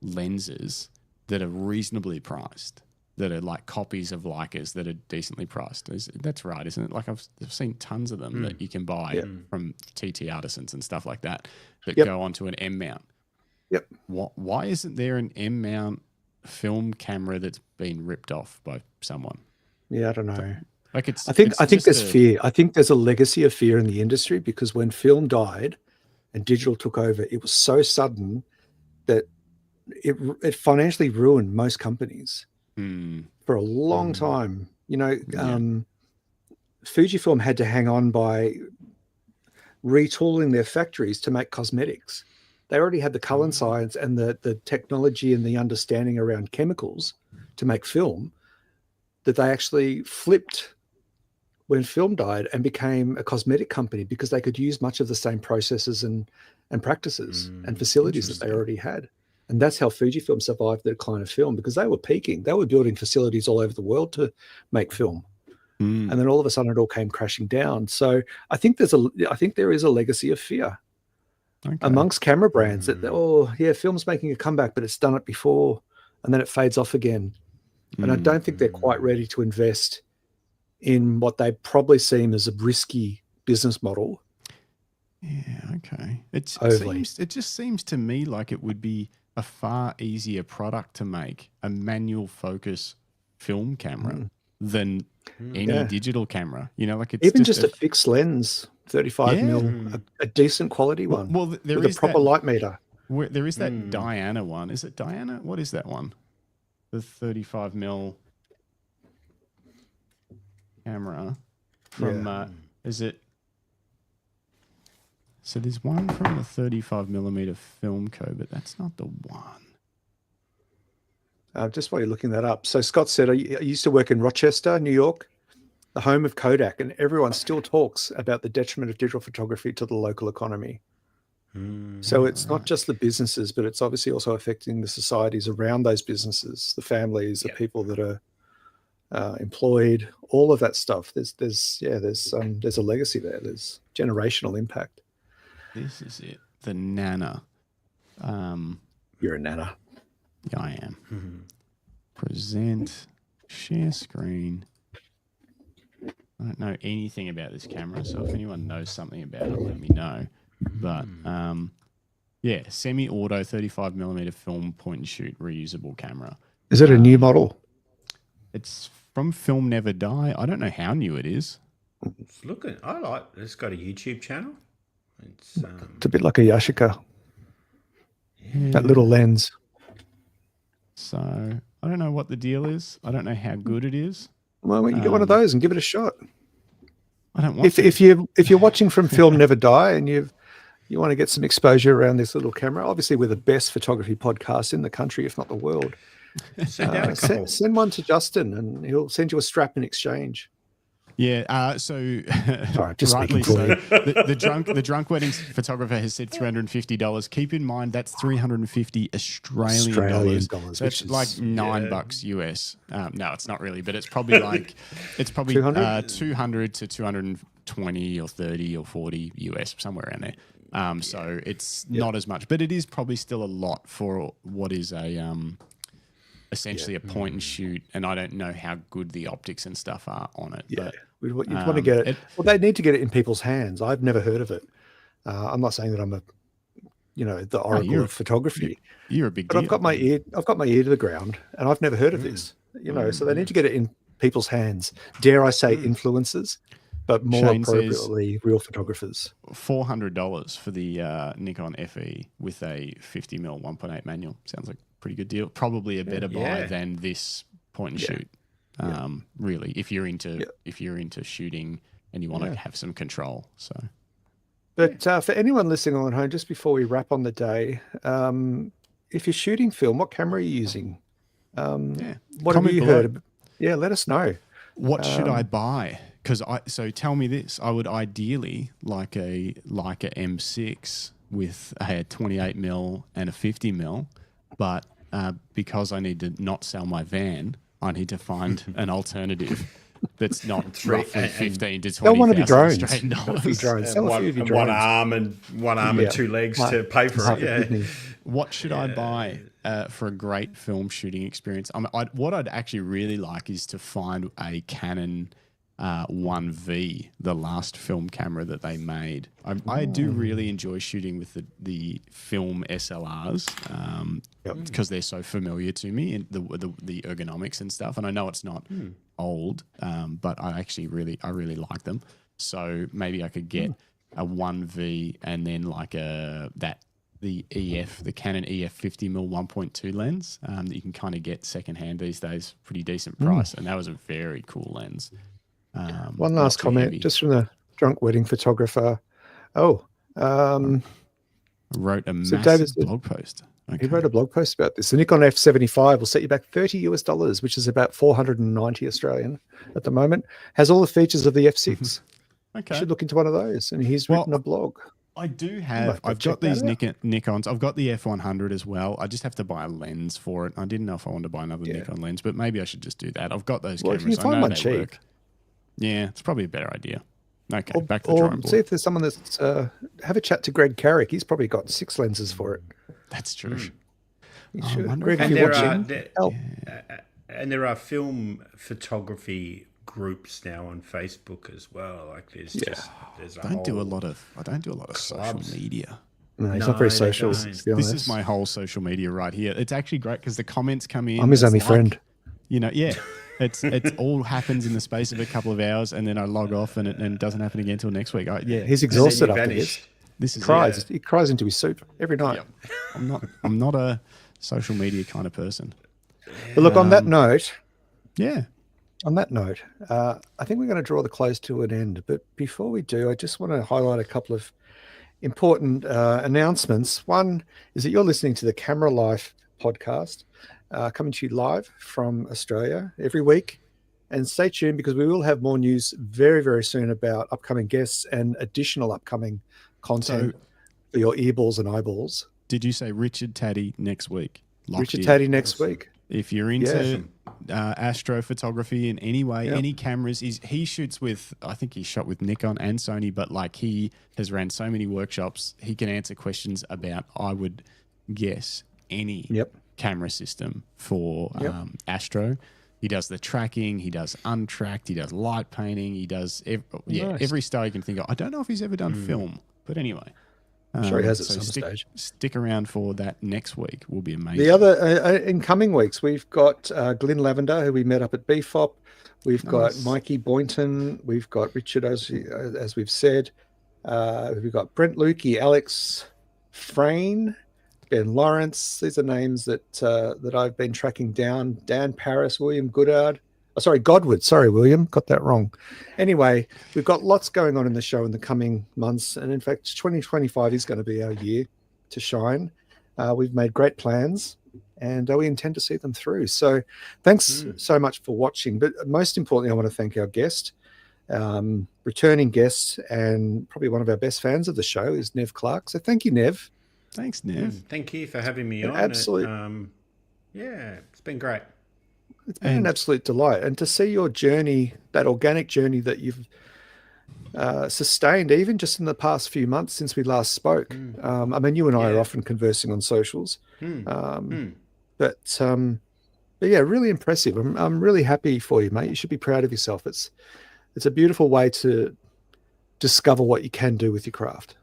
lenses that are reasonably priced, that are like copies of Leicas that are decently priced. That's right, isn't it? Like, I've seen tons of them that you can buy from TT Artisans and stuff like that go onto an M mount. Yep. Why isn't there an M mount film camera that's been ripped off by someone? Yeah, I don't know. Like, I think there's fear. I think there's a legacy of fear in the industry, because when film died and digital took over, it was so sudden that it financially ruined most companies for a long time. Fujifilm had to hang on by retooling their factories to make cosmetics. They already had the color science and the technology and the understanding around chemicals to make film, that they actually flipped when film died and became a cosmetic company, because they could use much of the same processes and practices and facilities that they already had. And that's how Fujifilm survived the decline of film, because they were peaking. They were building facilities all over the world to make film. And then all of a sudden it all came crashing down. So I think there is a legacy of fear amongst camera brands that, film's making a comeback, but it's done it before, and then it fades off again. And I don't think they're quite ready to invest in what they probably seem as a risky business model. Yeah, okay. It just seems to me like it would be a far easier product to make, a manual focus film camera, than any digital camera. Like, it's even just a fixed lens, 35 mil, a decent quality one. Well, there with is a proper light meter. There is that Diana one. Is it Diana? What is that one? The 35 mil camera from is it? So there's one from the 35 millimeter film co, but that's not the one. Just while you're looking that up. So Scott said, I used to work in Rochester, New York, the home of Kodak, and everyone still talks about the detriment of digital photography to the local economy. So it's not just the businesses, but it's obviously also affecting the societies around those businesses, the families, the people that are employed, all of that stuff. There's a legacy there. There's generational impact. This is it. The Nana. You're a Nana. Yeah, I am. Present, share screen. I don't know anything about this camera, so if anyone knows something about it, let me know. But semi-auto 35 millimeter film point and shoot reusable camera. Is it a new model? It's from Film Never Die. I don't know how new it is. It's looking. It's got a YouTube channel. It's a bit like a Yashica. That little lens. So I don't know what the deal is. I don't know how good it is. Well, you get one of those and give it a shot. I don't want if you're watching from Film Never Die and you want to get some exposure around this little camera, obviously we're the best photography podcast in the country, if not the world. Send one to Justin and he'll send you a strap in exchange. Yeah. Sorry, just rightly speaking so. for you. The drunk weddings photographer has said $350. Keep in mind that's $350 Australian dollars. So that's like $9 US. No, it's not really, but it's probably 200 to 220 or 30 or 40 US, somewhere around there. So it's not as much, but it is probably still a lot for what is a essentially a point and shoot, and I don't know how good the optics and stuff are on it. Yeah, but, you'd want to get it. Well, they need to get it in people's hands. I've never heard of it. I'm not saying that I'm the oracle of photography. You're a big but deal. I've got my ear to the ground, and I've never heard of this. So they need to get it in people's hands. Dare I say influencers? but more Shane says appropriately, real photographers. $400 for the Nikon FE with a 50mm 1.8 manual. Sounds like a pretty good deal. Probably a better buy than this point and shoot. Really, if you're into shooting and you want to have some control. So, but for anyone listening on home, just before we wrap on the day, if you're shooting film, what camera are you using? What have you heard? Yeah, let us know. What should I buy? So tell me this. I would ideally like a M6 with a 28mm and a 50mm, but because I need to not sell my van, I need to find an alternative that's not roughly 15 to 20,000 Australian dollars. One arm and two legs to pay for it. Yeah. What should I buy for a great film shooting experience? What I'd actually really like is to find a Canon 1V, the last film camera that they made. I do really enjoy shooting with the film SLRs because they're so familiar to me and the ergonomics and stuff. And I know it's not old, but I really like them. So maybe I could get a 1V and then like the Canon EF 50mm 1.2 lens that you can kind of get secondhand these days, pretty decent price. And that was a very cool lens. One last comment, just from the drunk wedding photographer. Wrote a massive blog post. Okay. He wrote a blog post about this. The Nikon F75 will set you back $30 which is about 490 Australian at the moment. Has all the features of the F6. Okay. You should look into one of those. And he's written a blog. I've got these Nikons. I've got the F100 as well. I just have to buy a lens for it. I didn't know if I wanted to buy another Nikon lens, but maybe I should just do that. I've got those cameras. If you find one cheap. Work. Yeah, it's probably a better idea. Okay, back to the drawing board. See if there's someone that's have a chat to Greg Carrick. He's probably got 6 lenses for it. That's true. Greg, if you're watching, help. And there are film photography groups now on Facebook as well. Like I don't do a lot of social media. No, he's not very social. This is my whole social media right here. It's actually great because the comments come in. I'm his only friend. It's all happens in the space of a couple of hours, and then I log off, and it doesn't happen again until next week. He's exhausted after this. He cries into his soup every night. Yep. I'm not a social media kind of person. But look, on that note, I think we're going to draw the close to an end. But before we do, I just want to highlight a couple of important announcements. One is that you're listening to the Camera Life podcast, coming to you live from Australia every week. And stay tuned because we will have more news very, very soon about upcoming guests and additional upcoming content for your earballs and eyeballs. Did you say Richard Taddy next week? Richard Taddy next week. If you're into astrophotography in any way, any cameras, he shoots with, I think he shot with Nikon and Sony, but like he has ran so many workshops, he can answer questions about, I would guess, any camera system for astro. He does the tracking, he does untracked, he does light painting, he does every style you can think of. I don't know if he's ever done film, but anyway. I'm sure he has at some stage. Stick around for that next week. Will be amazing. The other, in coming weeks, we've got Glenn Lavender, who we met up at BFOP. We've got Mikey Boynton. We've got Richard, as we've said. We've got Brent Lukey, Alex Frayne, Ben Lawrence. These are names that I've been tracking down. Dan Paris, William Goddard. Godwood. Sorry, William. Got that wrong. Anyway, we've got lots going on in the show in the coming months. And in fact, 2025 is going to be our year to shine. We've made great plans and we intend to see them through. So thanks so much for watching. But most importantly, I want to thank our guest, returning guest, and probably one of our best fans of the show is Nev Clarke. So thank you, Nev. Thanks, Nev. Thank you for having me on. Absolutely. It's been great. It's been an absolute delight. And to see your journey, that organic journey that you've sustained, even just in the past few months since we last spoke. I mean, you and I are often conversing on socials. But yeah, really impressive. I'm really happy for you, mate. You should be proud of yourself. It's a beautiful way to discover what you can do with your craft.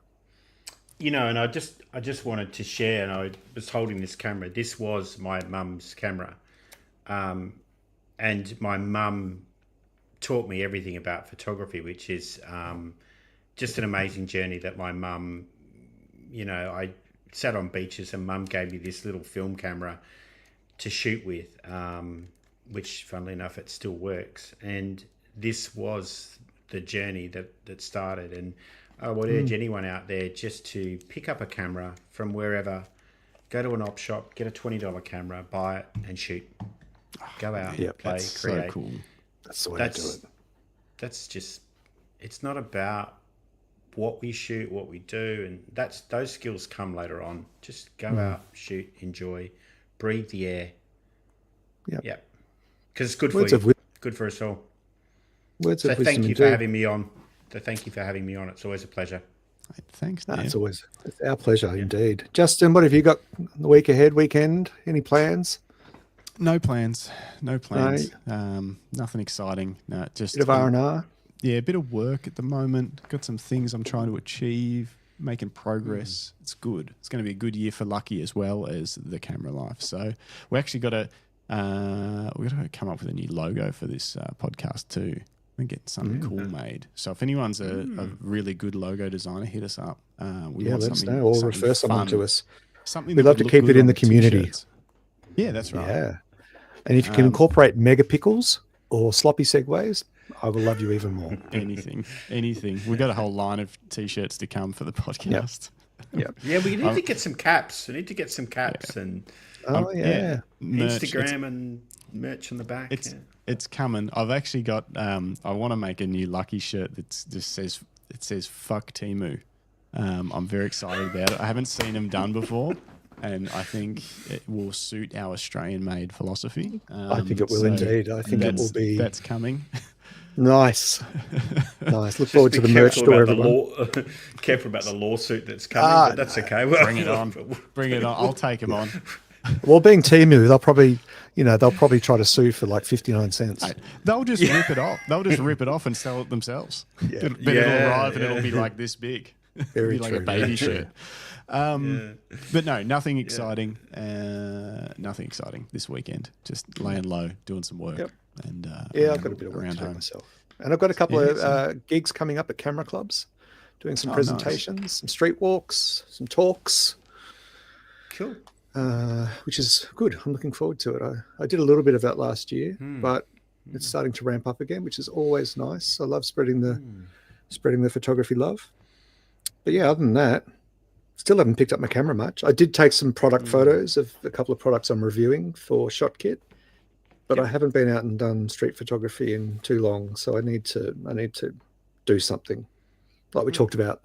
And I just wanted to share, and I was holding this camera. This was my mum's camera. And my mum taught me everything about photography, which is just an amazing journey that my mum, I sat on beaches and mum gave me this little film camera to shoot with, which funnily enough, it still works. And this was the journey that started. And I would urge anyone out there just to pick up a camera from wherever, go to an op shop, get a $20 camera, buy it and shoot. Go out, play, that's create. So cool. That's the way to do it. That's just, it's not about what we shoot, what we do, and those skills come later on. Just go out, shoot, enjoy, breathe the air. Yeah. Because it's good for you. Good for us all. So thank you for having me on. It's always a pleasure. Thanks, It's our pleasure indeed. Justin, what have you got the week ahead, weekend? Any plans? No plans. Nothing exciting. No, just bit of R&R. Yeah, a bit of work at the moment. Got some things I'm trying to achieve, making progress. It's good. It's going to be a good year for Lucky as well as the Camera Life. So we actually got to come up with a new logo for this podcast too. We're getting something cool made. So if anyone's a really good logo designer, hit us up. Let us know or refer someone to us. We'd love to keep it in the community. T-shirts. Yeah, that's right. Yeah. And if you can incorporate megapixels or sloppy segues, I will love you even more. Anything. We've got a whole line of T-shirts to come for the podcast. Yep. Yeah, we need to get some caps. And Instagram and merch on the back. It's coming. I've actually got. I want to make a new Lucky shirt that just says "fuck Temu." I'm very excited about it. I haven't seen them done before, and I think it will suit our Australian-made philosophy. I think it will indeed. I think it will be. That's coming. Nice. Look forward to the merch store, everyone. Careful about the lawsuit that's coming, but that's okay. Bring it on. I'll take them on. Well, being Temu, they'll probably try to sue for like 59 cents. They'll just rip it off. They'll just rip it off and sell it themselves. It'll arrive and it'll be like this big. Very like true. A baby shirt. But no, nothing exciting. Nothing exciting this weekend. Just laying low, doing some work. Yep. And I've got a bit of work to do myself. And I've got a couple of gigs coming up at camera clubs, doing some presentations, some street walks, some talks. Cool. Which is good. I'm looking forward to it. I did a little bit of that last year, but it's starting to ramp up again, which is always nice. I love spreading the photography love. But yeah, other than that, still haven't picked up my camera much. I did take some product photos of a couple of products I'm reviewing for ShotKit, but I haven't been out and done street photography in too long. So I need to do something like we talked about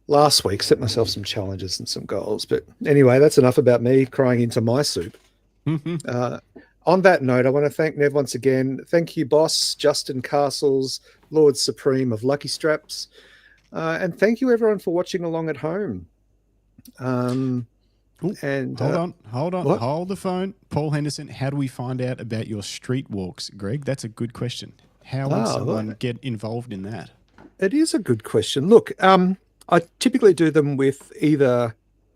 last week. Set myself some challenges and some goals. But anyway, that's enough about me crying into my soup. On that note, I want to thank Nev once again. Thank you, boss, Justin Castles, Lord Supreme of Lucky Straps. And thank you, everyone, for watching along at home. And hold on. what? Hold the phone. Paul Henderson, how do we find out about your street walks, Greg? That's a good question. How would someone get involved in that? It is a good question. Look, I typically do them with either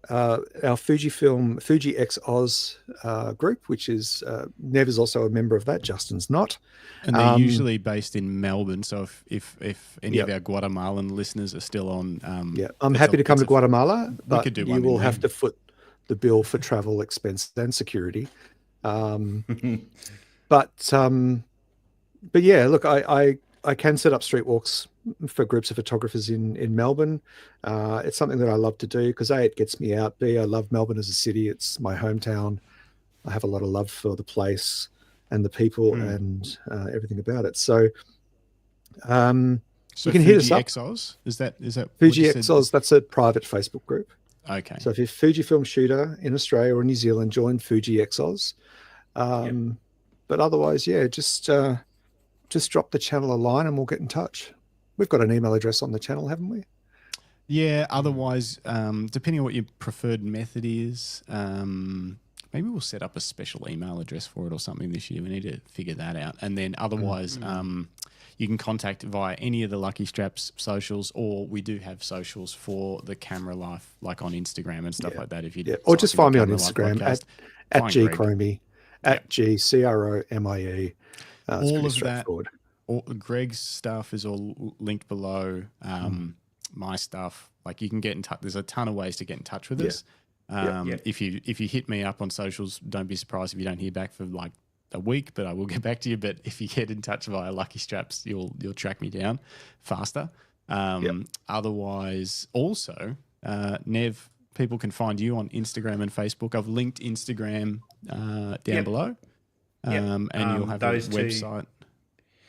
our Fujifilm Fuji X Oz group, which is Nev is also a member of that. Justin's not, and they're usually based in Melbourne. So if any of our Guatemalan listeners are still on, I'm happy to come to Guatemala, but do you will have to foot the bill for travel expense and security. But yeah, look, I can set up street walks for groups of photographers in Melbourne. It's something that I love to do because A, it gets me out. B, I love Melbourne as a city. It's my hometown. I have a lot of love for the place and the people and everything about it. So, you can hit us up. Xos? Is that Fuji Xos? That's a private Facebook group. Okay. So if you're a Fujifilm shooter in Australia or New Zealand, join Fuji Xos. But otherwise, just drop the channel a line and we'll get in touch. We've got an email address on the channel, haven't we? Yeah. Otherwise, depending on what your preferred method is, maybe we'll set up a special email address for it or something this year. We need to figure that out. And then otherwise, you can contact via any of the Lucky Straps socials, or we do have socials for the Camera Life, like on Instagram and stuff like that. If you or just find me on Instagram at gcromie, at GCROMIE. All Greg's stuff is all linked below. My stuff, like you can get in touch. There's a ton of ways to get in touch with us. If you hit me up on socials, don't be surprised if you don't hear back for like a week, but I will get back to you. But if you get in touch via Lucky Straps, you'll track me down faster. Otherwise, also, Nev, people can find you on Instagram and Facebook. I've linked Instagram down below, and you'll have a website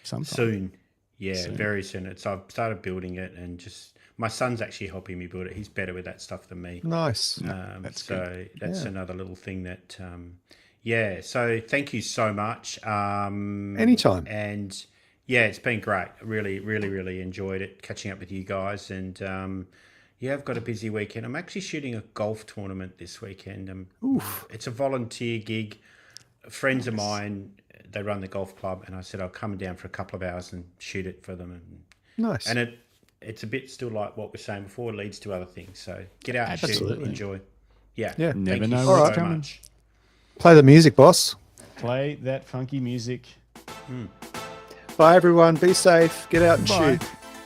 sometime. Soon. Very soon. I've started building it, and just my son's actually helping me build it. He's better with that stuff than me. Nice. That's another little thing that. So thank you so much. Anytime. And yeah, it's been great. Really, really, really enjoyed it catching up with you guys. And I've got a busy weekend. I'm actually shooting a golf tournament this weekend. It's a volunteer gig. Friends of mine, they run the golf club, and I said I'll come down for a couple of hours and shoot it for them. Nice. And it's a bit still like what we're saying before. It leads to other things. So get out and shoot, enjoy. Yeah. Never know what's coming. Much. Play the music, boss. Play that funky music. Bye, everyone. Be safe. Get out and shoot.